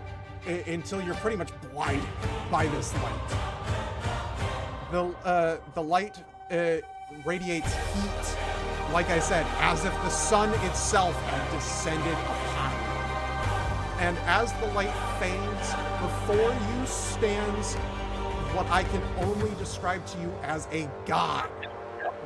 until you're pretty much blinded by this light. The light radiates heat, like I said, as if the sun itself had descended upon you. And as the light fades, before you stands what I can only describe to you as a god.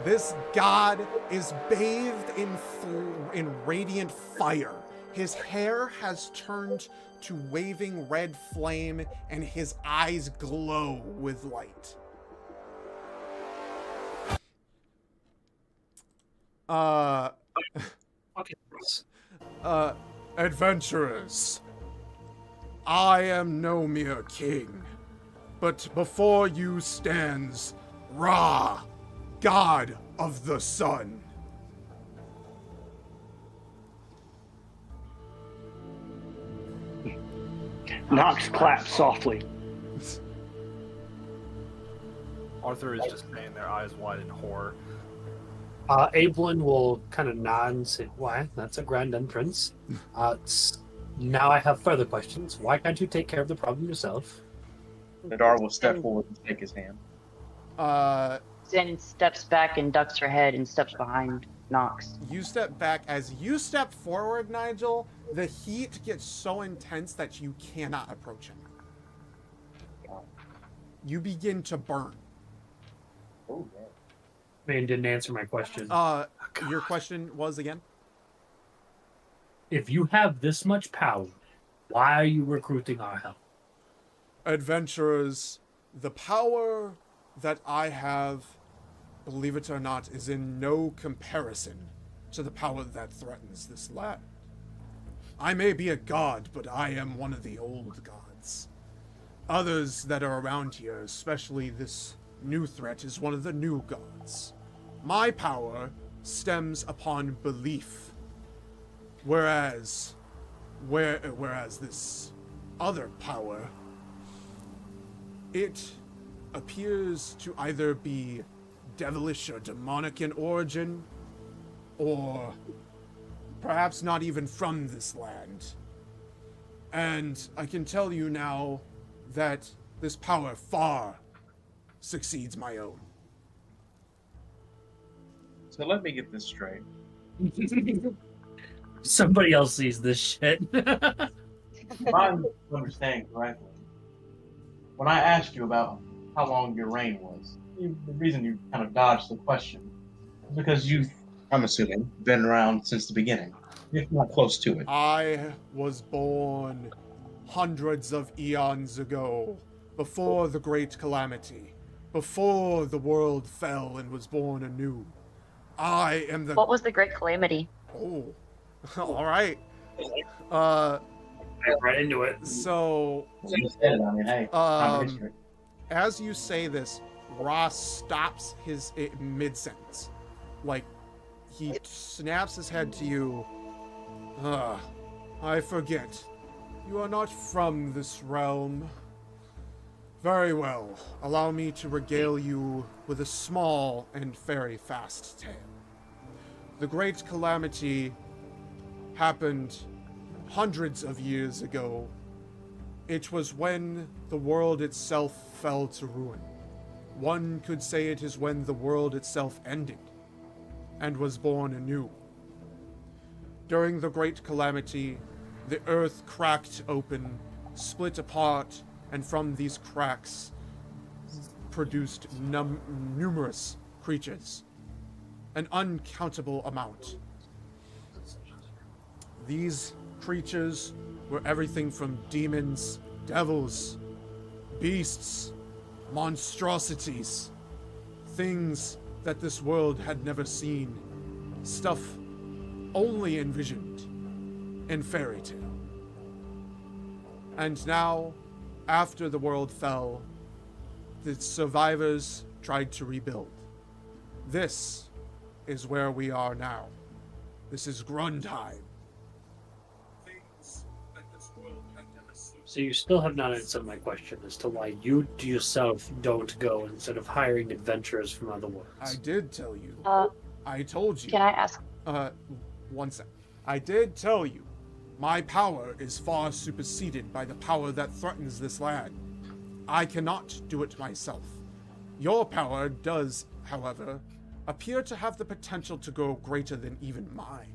This god is bathed in radiant fire. His hair has turned to waving red flame, and his eyes glow with light. Adventurers, I am no mere king, but before you stands Ra, god of the sun. Nox claps softly. Arthur is just standing there, eyes wide in horror. Abelin will kind of nod and say, "Why? That's a grand entrance." Now I have further questions. Why can't you take care of the problem yourself? Nadar will step forward and take his hand. Zen steps back and ducks her head and steps behind Nox. You step back. As you step forward, Nigel, the heat gets so intense that you cannot approach him. You begin to burn. Oh, yeah. Man didn't answer my question. Your question was again? If you have this much power, why are you recruiting our help? Adventurers, the power that I have, believe it or not, is in no comparison to the power that threatens this land. I may be a god, but I am one of the old gods. Others that are around here, especially this new threat, is one of the new gods. My power stems upon belief, whereas this other power, it appears to either be devilish or demonic in origin, or perhaps not even from this land. And I can tell you now that this power far succeeds my own. So let me get this straight. Somebody else sees this shit. If I'm understanding correctly, when I asked you about how long your reign was, the reason you kind of dodged the question is because you've, I'm assuming, been around since the beginning, if not close to it. I was born hundreds of eons ago, before the Great Calamity, before the world fell and was born anew. I am the... What was the Great Calamity? Oh, all right. Right into it. So, Hey, as you say this, Ross stops his mid-sentence. Like, he snaps his head to you. I forget. You are not from this realm. Very well. Allow me to regale you with a small and very fast tale. The Great Calamity happened hundreds of years ago. It was when the world itself fell to ruin. One could say it is when the world itself ended and was born anew. During the Great Calamity, the earth cracked open, split apart, and from these cracks produced numerous creatures. An uncountable amount. These creatures were everything from demons, devils, beasts, monstrosities, things that this world had never seen, stuff only envisioned in fairy tale. And now, after the world fell, the survivors tried to rebuild. This is where we are now. This is Grundheim. So you still have not answered my question as to why you yourself don't go instead of hiring adventurers from other worlds. I did tell you. I told you. Can I ask? One sec. I did tell you. My power is far superseded by the power that threatens this land. I cannot do it myself. Your power does, however, appear to have the potential to go greater than even mine.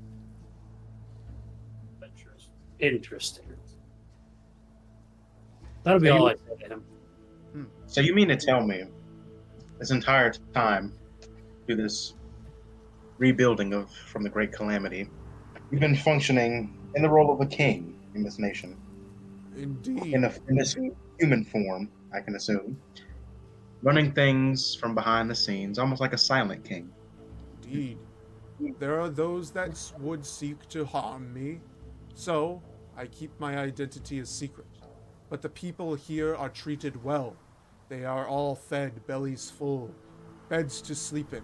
Interesting. That'll be all I say to him. So you mean to tell me, this entire time, through this rebuilding from the Great Calamity, you've been functioning in the role of a king in this nation? Indeed. In this human form, I can assume. Running things from behind the scenes, almost like a silent king. Indeed. There are those that would seek to harm me, so I keep my identity a secret. But the people here are treated well. They are all fed, bellies full, beds to sleep in,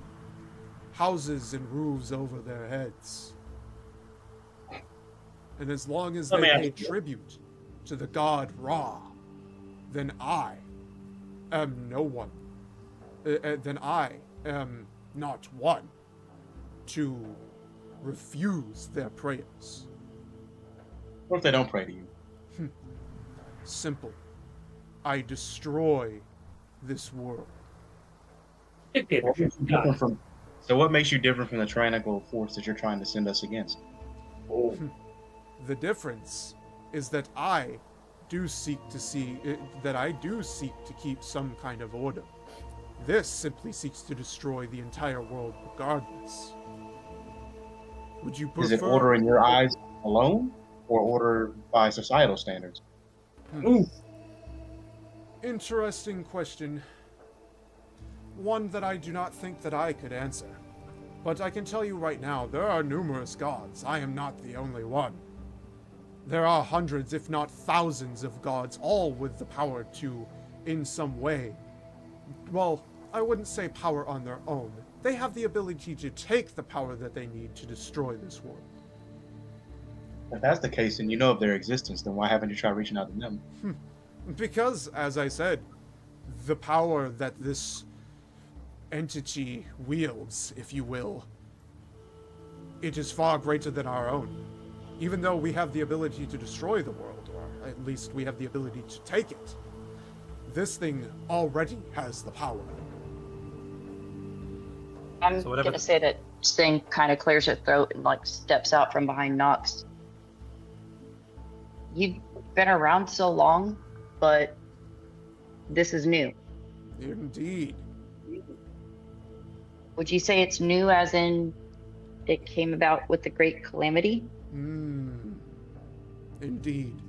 houses and roofs over their heads. And as long as they pay tribute to the god Ra, then I am no one. then I am not one to refuse their prayers. What if they don't pray to you? Simple. I destroy this world. So what makes you different from the tyrannical force that you're trying to send us against? The difference is that I do seek to keep some kind of order. This simply seeks to destroy the entire world regardless. Would you prefer... Is it order in your eyes alone, or order by societal standards? Interesting question. One that I do not think that I could answer. But I can tell you right now, there are numerous gods. I am not the only one. There are hundreds, if not thousands of gods, all with the power to, in some way... Well, I wouldn't say power on their own. They have the ability to take the power that they need to destroy this world. If that's the case, and you know of their existence, then why haven't you tried reaching out to them? Because, as I said, the power that this entity wields, if you will, it is far greater than our own. Even though we have the ability to destroy the world, or at least we have the ability to take it, this thing already has the power. I'm gonna say that Sting kind of clears her throat and like steps out from behind Nox. You've been around so long, but this is new. Indeed. Would you say it's new as in it came about with the Great Calamity? Indeed.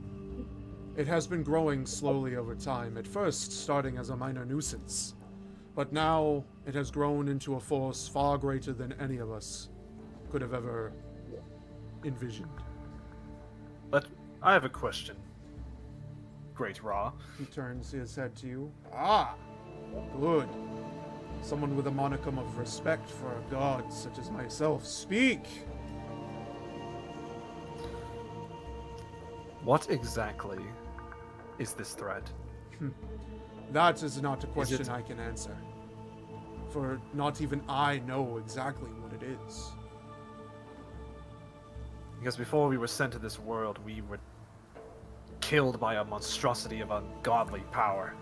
It has been growing slowly over time, at first starting as a minor nuisance. But now it has grown into a force far greater than any of us could have ever envisioned. But I have a question. Great Ra. He turns his head to you. Ah, good. Someone with a monicum of respect for a god such as myself. Speak! What exactly is this threat? That is not a question I can answer. For not even I know exactly what it is. Because before we were sent to this world, we were killed by a monstrosity of ungodly power,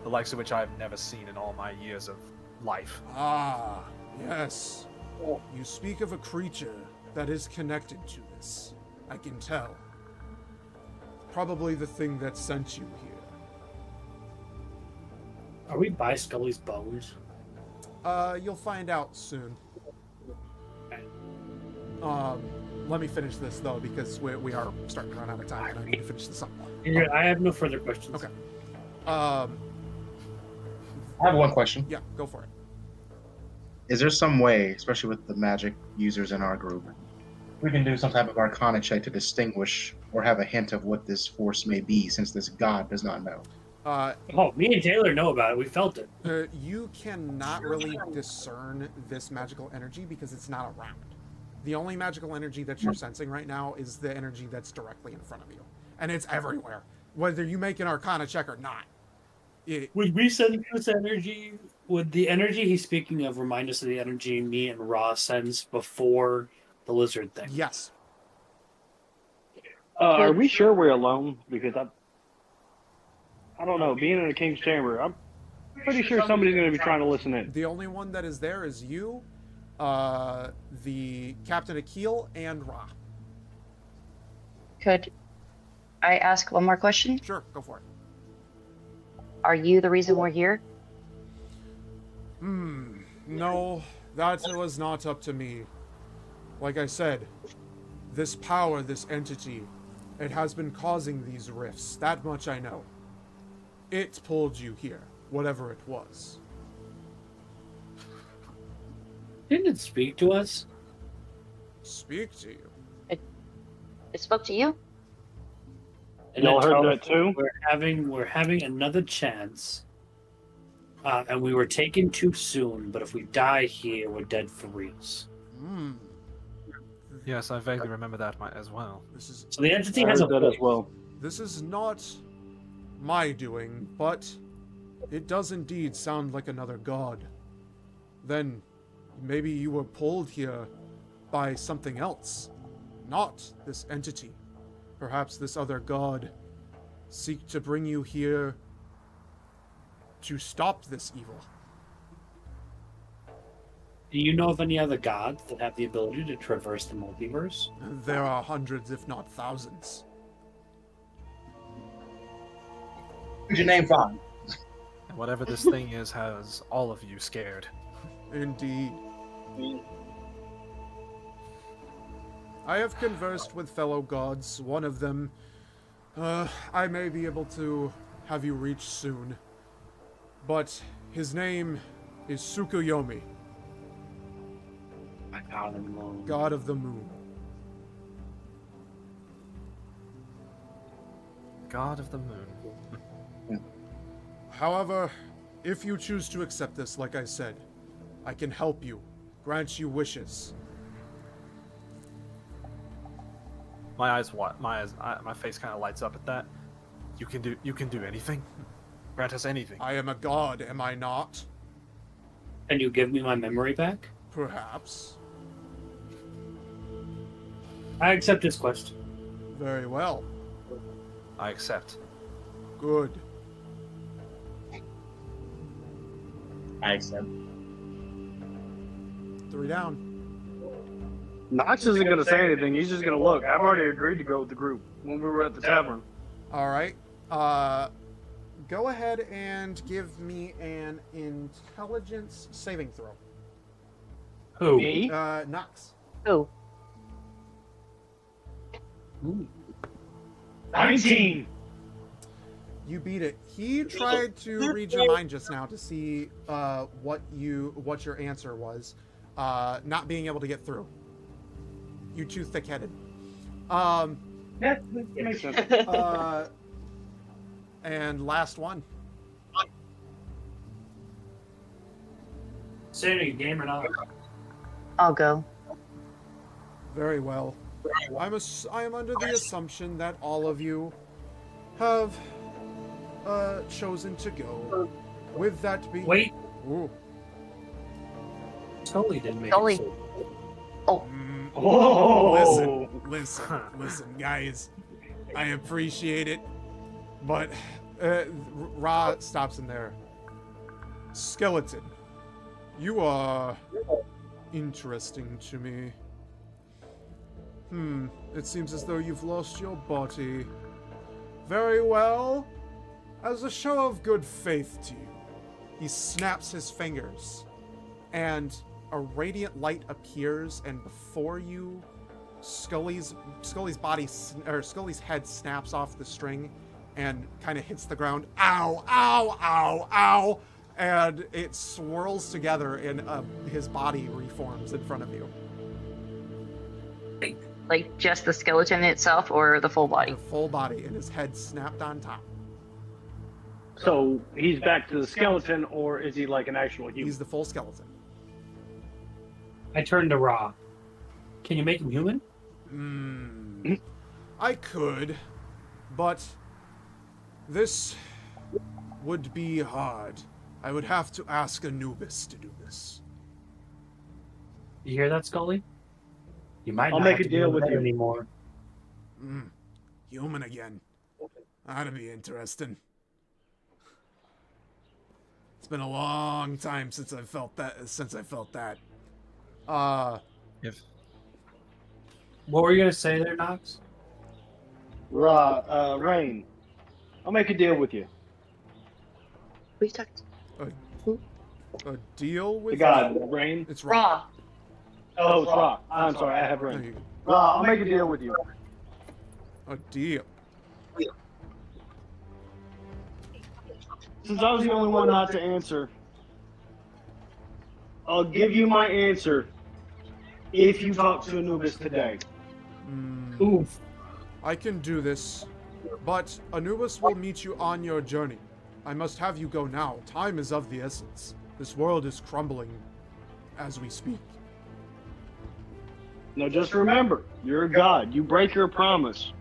the likes of which I have never seen in all my years of life. Ah, yes. You speak of a creature that is connected to this. I can tell. Probably the thing that sent you here. Are we by Scully's bones? You'll find out soon. Let me finish this though, because we are starting to run out of time, and I need to finish this up. I have no further questions. Okay. I have one question. Yeah, go for it. Is there some way, especially with the magic users in our group, we can do some type of arcana check to distinguish or have a hint of what this force may be, since this god does not know? Me and Taylor know about it. We felt it. You cannot really discern this magical energy because it's not around. The only magical energy that you're sensing right now is the energy that's directly in front of you. And it's everywhere, whether you make an arcana check or not. Would we sense this energy? Would the energy he's speaking of remind us of the energy me and Ra sensed before the lizard thing? Yes. Are we sure we're alone? Because I don't know. Being in a king's chamber, I'm pretty sure somebody's going to be trying to listen in. The only one that is there is you, the Captain Akil, and Ra. Could I ask one more question? Sure, go for it. Are you the reason we're here? No, that was not up to me. Like I said, this power, this entity, it has been causing these rifts. That much I know. It pulled you here, whatever it was. Didn't it speak to us? Speak to you? It spoke to you? And Y'all it heard told that us too? We're having another chance. And we were taken too soon, but if we die here, we're dead for reals. Yes, I vaguely remember that as well. So the entity I has heard a that voice. as well. This is not my doing, but It does indeed sound like another god. Then maybe you were pulled here by something else, not this entity. Perhaps this other god seek to bring you here to stop this evil. Do you know of any other gods that have the ability to traverse the multiverse? There are hundreds, if not thousands. Who's your name, Fine? And whatever this thing is has all of you scared. Indeed. I have conversed with fellow gods. One of them, I may be able to have you reach soon. But his name is Tsukuyomi, god of the moon. God of the moon. However, if you choose to accept this, like I said, I can help you, grant you wishes. My eyes, my face kind of lights up at that. You can do anything. Grant us anything. I am a god, am I not? Can you give me my memory back? Perhaps. I accept his quest. Very well. I accept. Good. I accept. 3 down. Knox isn't going to say anything. He's just going to look. I've already agreed to go with the group when we were at the tavern. All right. Go ahead and give me an intelligence saving throw. Who? Me? Knox. Oh, Ooh. 19. You beat it. He tried to read your mind just now to see what your answer was. Not being able to get through. You're too thick-headed. That makes sense. And last one. Say game or not? I'll go. Very well. I am under the assumption that all of you have chosen to go. With that being... Wait. Ooh. Tully didn't make Tully. it. So... Oh! Listen, guys. I appreciate it, but Ra stops him there. Skeleton, you are interesting to me. It seems as though you've lost your body. Very well. As a show of good faith to you, he snaps his fingers, and a radiant light appears, and before you, Scully's head snaps off the string and kind of hits the ground. Ow, ow, ow, ow! And it swirls together, and his body reforms in front of you. Like just the skeleton itself or the full body? The full body, and his head snapped on top. So he's back to the skeleton, or is he like an actual human? He's the full skeleton. I turned to Ra. Can you make him human? I could, but this would be hard. I would have to ask Anubis to do this. You hear that, Scully? You might I'll not make have a to deal do with that you. anymore. Human again. That'd be interesting. It's been a long time since I felt that. If What were you gonna say there, Knox? Rain, I'll make a deal with you. We talked. a deal with The god, Rain. It's Ra. Raw. Oh, it's Ra. I'm sorry, I have No, Rain. you- Ra, I'll make a deal with you. A deal. Since I was the only one not to answer, I'll give you my answer if you talk to Anubis today. Oof. I can do this, but Anubis will meet you on your journey. I must have you go now. Time is of the essence. This world is crumbling as we speak. Now just remember, you're a god. You break your promise.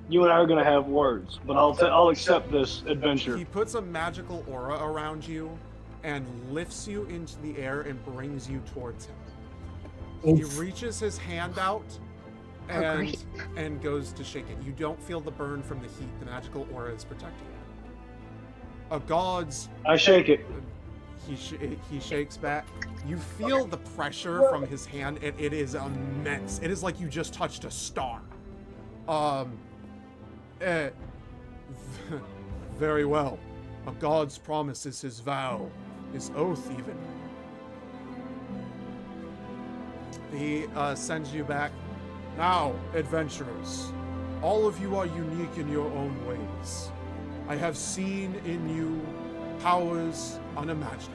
you and I are gonna have words, but I'll accept this adventure. He puts a magical aura around you and lifts you into the air and brings you towards him. He reaches his hand out and goes to shake it. You don't feel the burn from the heat. The magical aura is protecting you. A god's... I shake it. He shakes back. You feel the pressure from his hand, and it is immense. It is like you just touched a star. Very well. A god's promise is his vow, his oath even. He sends you back. Now, adventurers, all of you are unique in your own ways. I have seen in you powers unimaginable.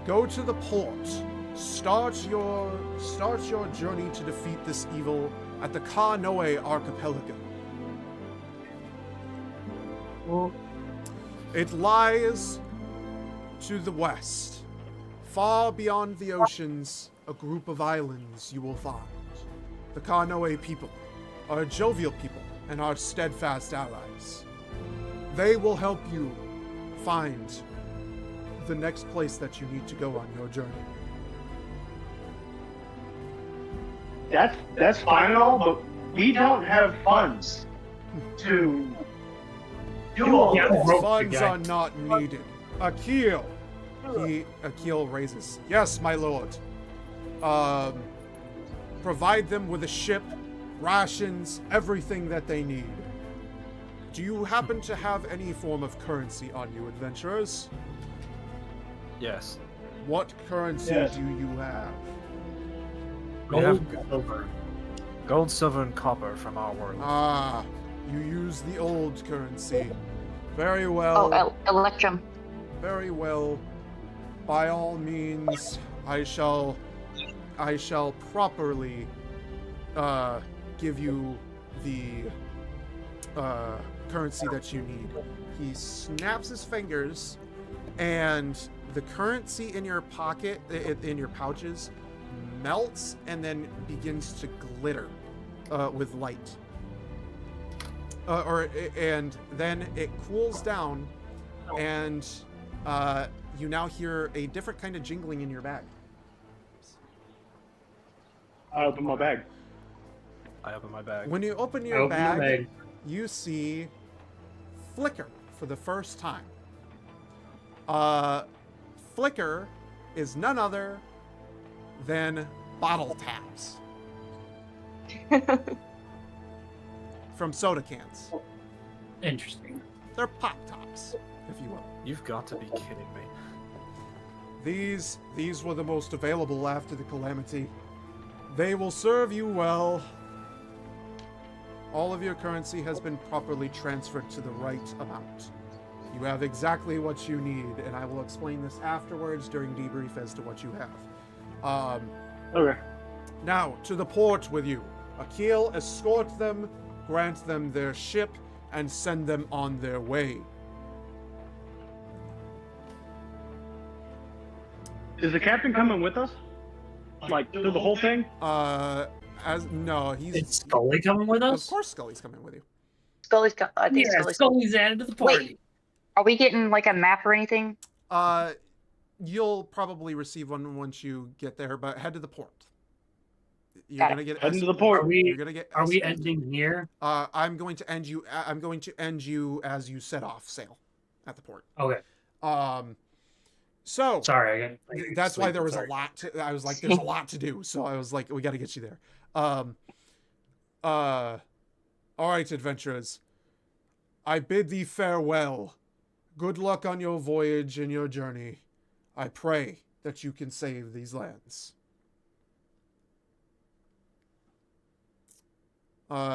Go to the port. Start your journey to defeat this evil at the Kanoe Archipelago. It lies to the west. Far beyond the oceans, a group of islands you will find. The Kanoe people are a jovial people and are steadfast allies. They will help you find the next place that you need to go on your journey. That's fine and all, but we don't have funds to do all this. Funds are not needed. Akil raises. Yes, my lord. Provide them with a ship, rations, everything that they need. Do you happen to have any form of currency on you, adventurers? Yes. What currency do you have? We have gold, silver, and copper from our world. Ah, you use the old currency. Very well. Oh, Electrum. Very well. By all means, I shall properly give you the currency that you need. He snaps his fingers, and the currency in your pocket, in your pouches, melts and then begins to glitter with light. And then it cools down, and you now hear a different kind of jingling in your bag. I open my bag. I open my bag. When you open your bag, you see Flicker for the first time. Flicker is none other than Bottle Taps. From soda cans. Interesting. They're Pop Tops, if you will. You've got to be kidding me. These were the most available after the calamity. They will serve you well. All of your currency has been properly transferred to the right amount. You have exactly what you need, and I will explain this afterwards during debrief as to what you have. Okay. Now, to the port with you. Akil, escort them, grant them their ship, and send them on their way. Is the captain coming with us? Like, through the whole thing? He's... Is Scully coming with us? Of course Scully's coming with you. I think Scully's added to the party. Wait, are we getting like a map or anything? You'll probably receive one once you get there, but head to the port. You're gonna get heading to the port. Are we ending here? I'm going to end you as you set off sail at the port. Okay. So sorry, that's why there was a lot to. I was like, there's a lot to do, so I was like, we got to get you there. All right, adventurers. I bid thee farewell. Good luck on your voyage and your journey. I pray that you can save these lands.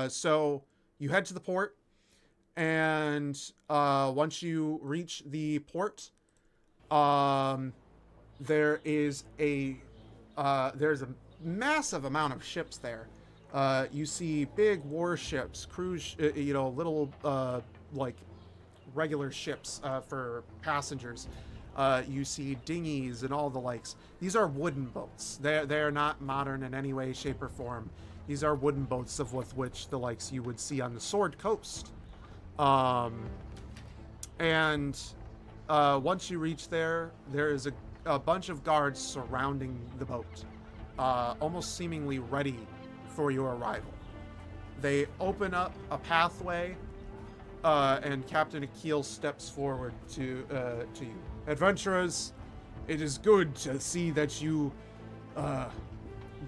So you head to the port, and once you reach the port, there's a massive amount of ships there. You see big warships, cruise, little like regular ships for passengers. You see dinghies and all the likes. These are wooden boats. They're not modern in any way, shape, or form. These are wooden boats of which the likes you would see on the Sword Coast. And once you reach there, there is a bunch of guards surrounding the boat, almost seemingly ready for your arrival. They open up a pathway, and Captain Akil steps forward to you. Adventurers, it is good to see that you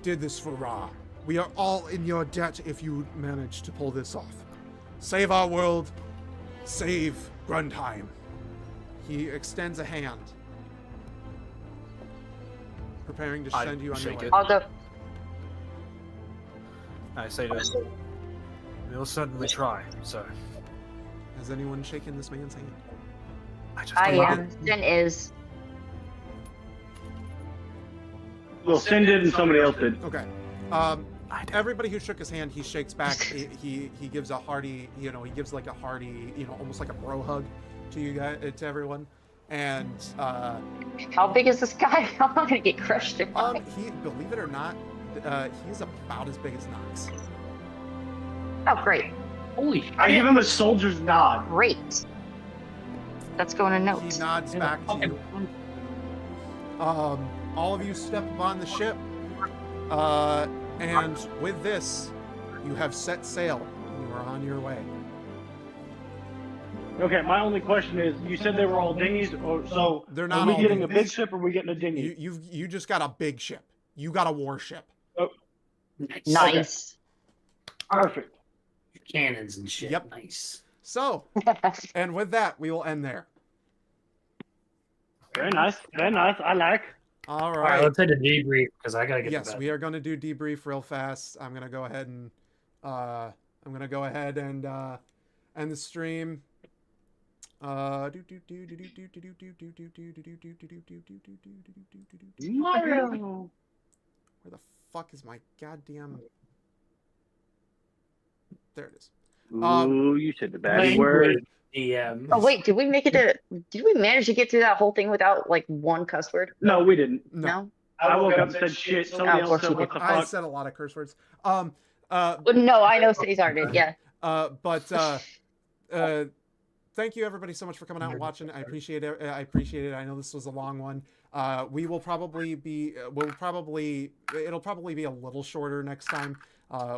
did this for Ra. We are all in your debt if you manage to pull this off. Save our world. Save Grundheim. He extends a hand, preparing to send you on your way. I'll go. I say to him, we'll certainly try, sir. Has anyone shaken this man's hand? I am. Sin is. Well, Sin did and somebody else did. Okay. Everybody who shook his hand, he shakes back. he gives a hearty, he gives like a hearty, almost like a bro hug to you guys, to everyone. And how big is this guy? I'm not gonna get crushed. He, believe it or not, he's about as big as Knox. Oh, great. Holy shit. I give him a soldier's nod. Great. That's going in notes. He nods back to you. All of you step upon the ship. And with this, you have set sail. You are on your way. Okay, my only question is, you said they were all dinghies, so they're not. Are we getting a big ship or are we getting a dinghy? You just got a big ship. You got a warship. Oh. Nice. Okay. Perfect. Cannons and shit. Yep. Nice. So, and with that, we will end there. Very nice. Very nice. I like. All right. All right, let's hit a debrief because I gotta get. Yes, we are going to do debrief real fast. I'm gonna go ahead and end the stream. Where the fuck is my goddamn? There it is. Ooh, you said the bad word. Oh wait, did we manage to get through that whole thing without like one cuss word? No, we didn't. No. I woke up and said shit. Somebody else said what the fuck. I said a lot of curse words. No, I know Cesar did. Yeah. Thank you everybody so much for coming out and watching. I appreciate it. I know this was a long one. It'll probably be a little shorter next time,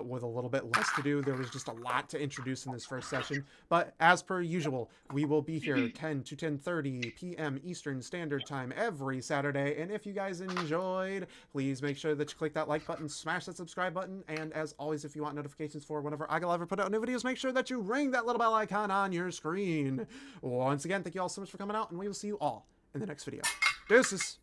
with a little bit less to do. There was just a lot to introduce in this first session, but as per usual, we will be here 10 to 10:30 p.m. Eastern Standard Time every Saturday. And if you guys enjoyed, please make sure that you click that like button, smash that subscribe button, and as always, if you want notifications for whenever I'll ever put out new videos, make sure that you ring that little bell icon on your screen. Once again, thank you all so much for coming out, and we will see you all in the next video. Deuces.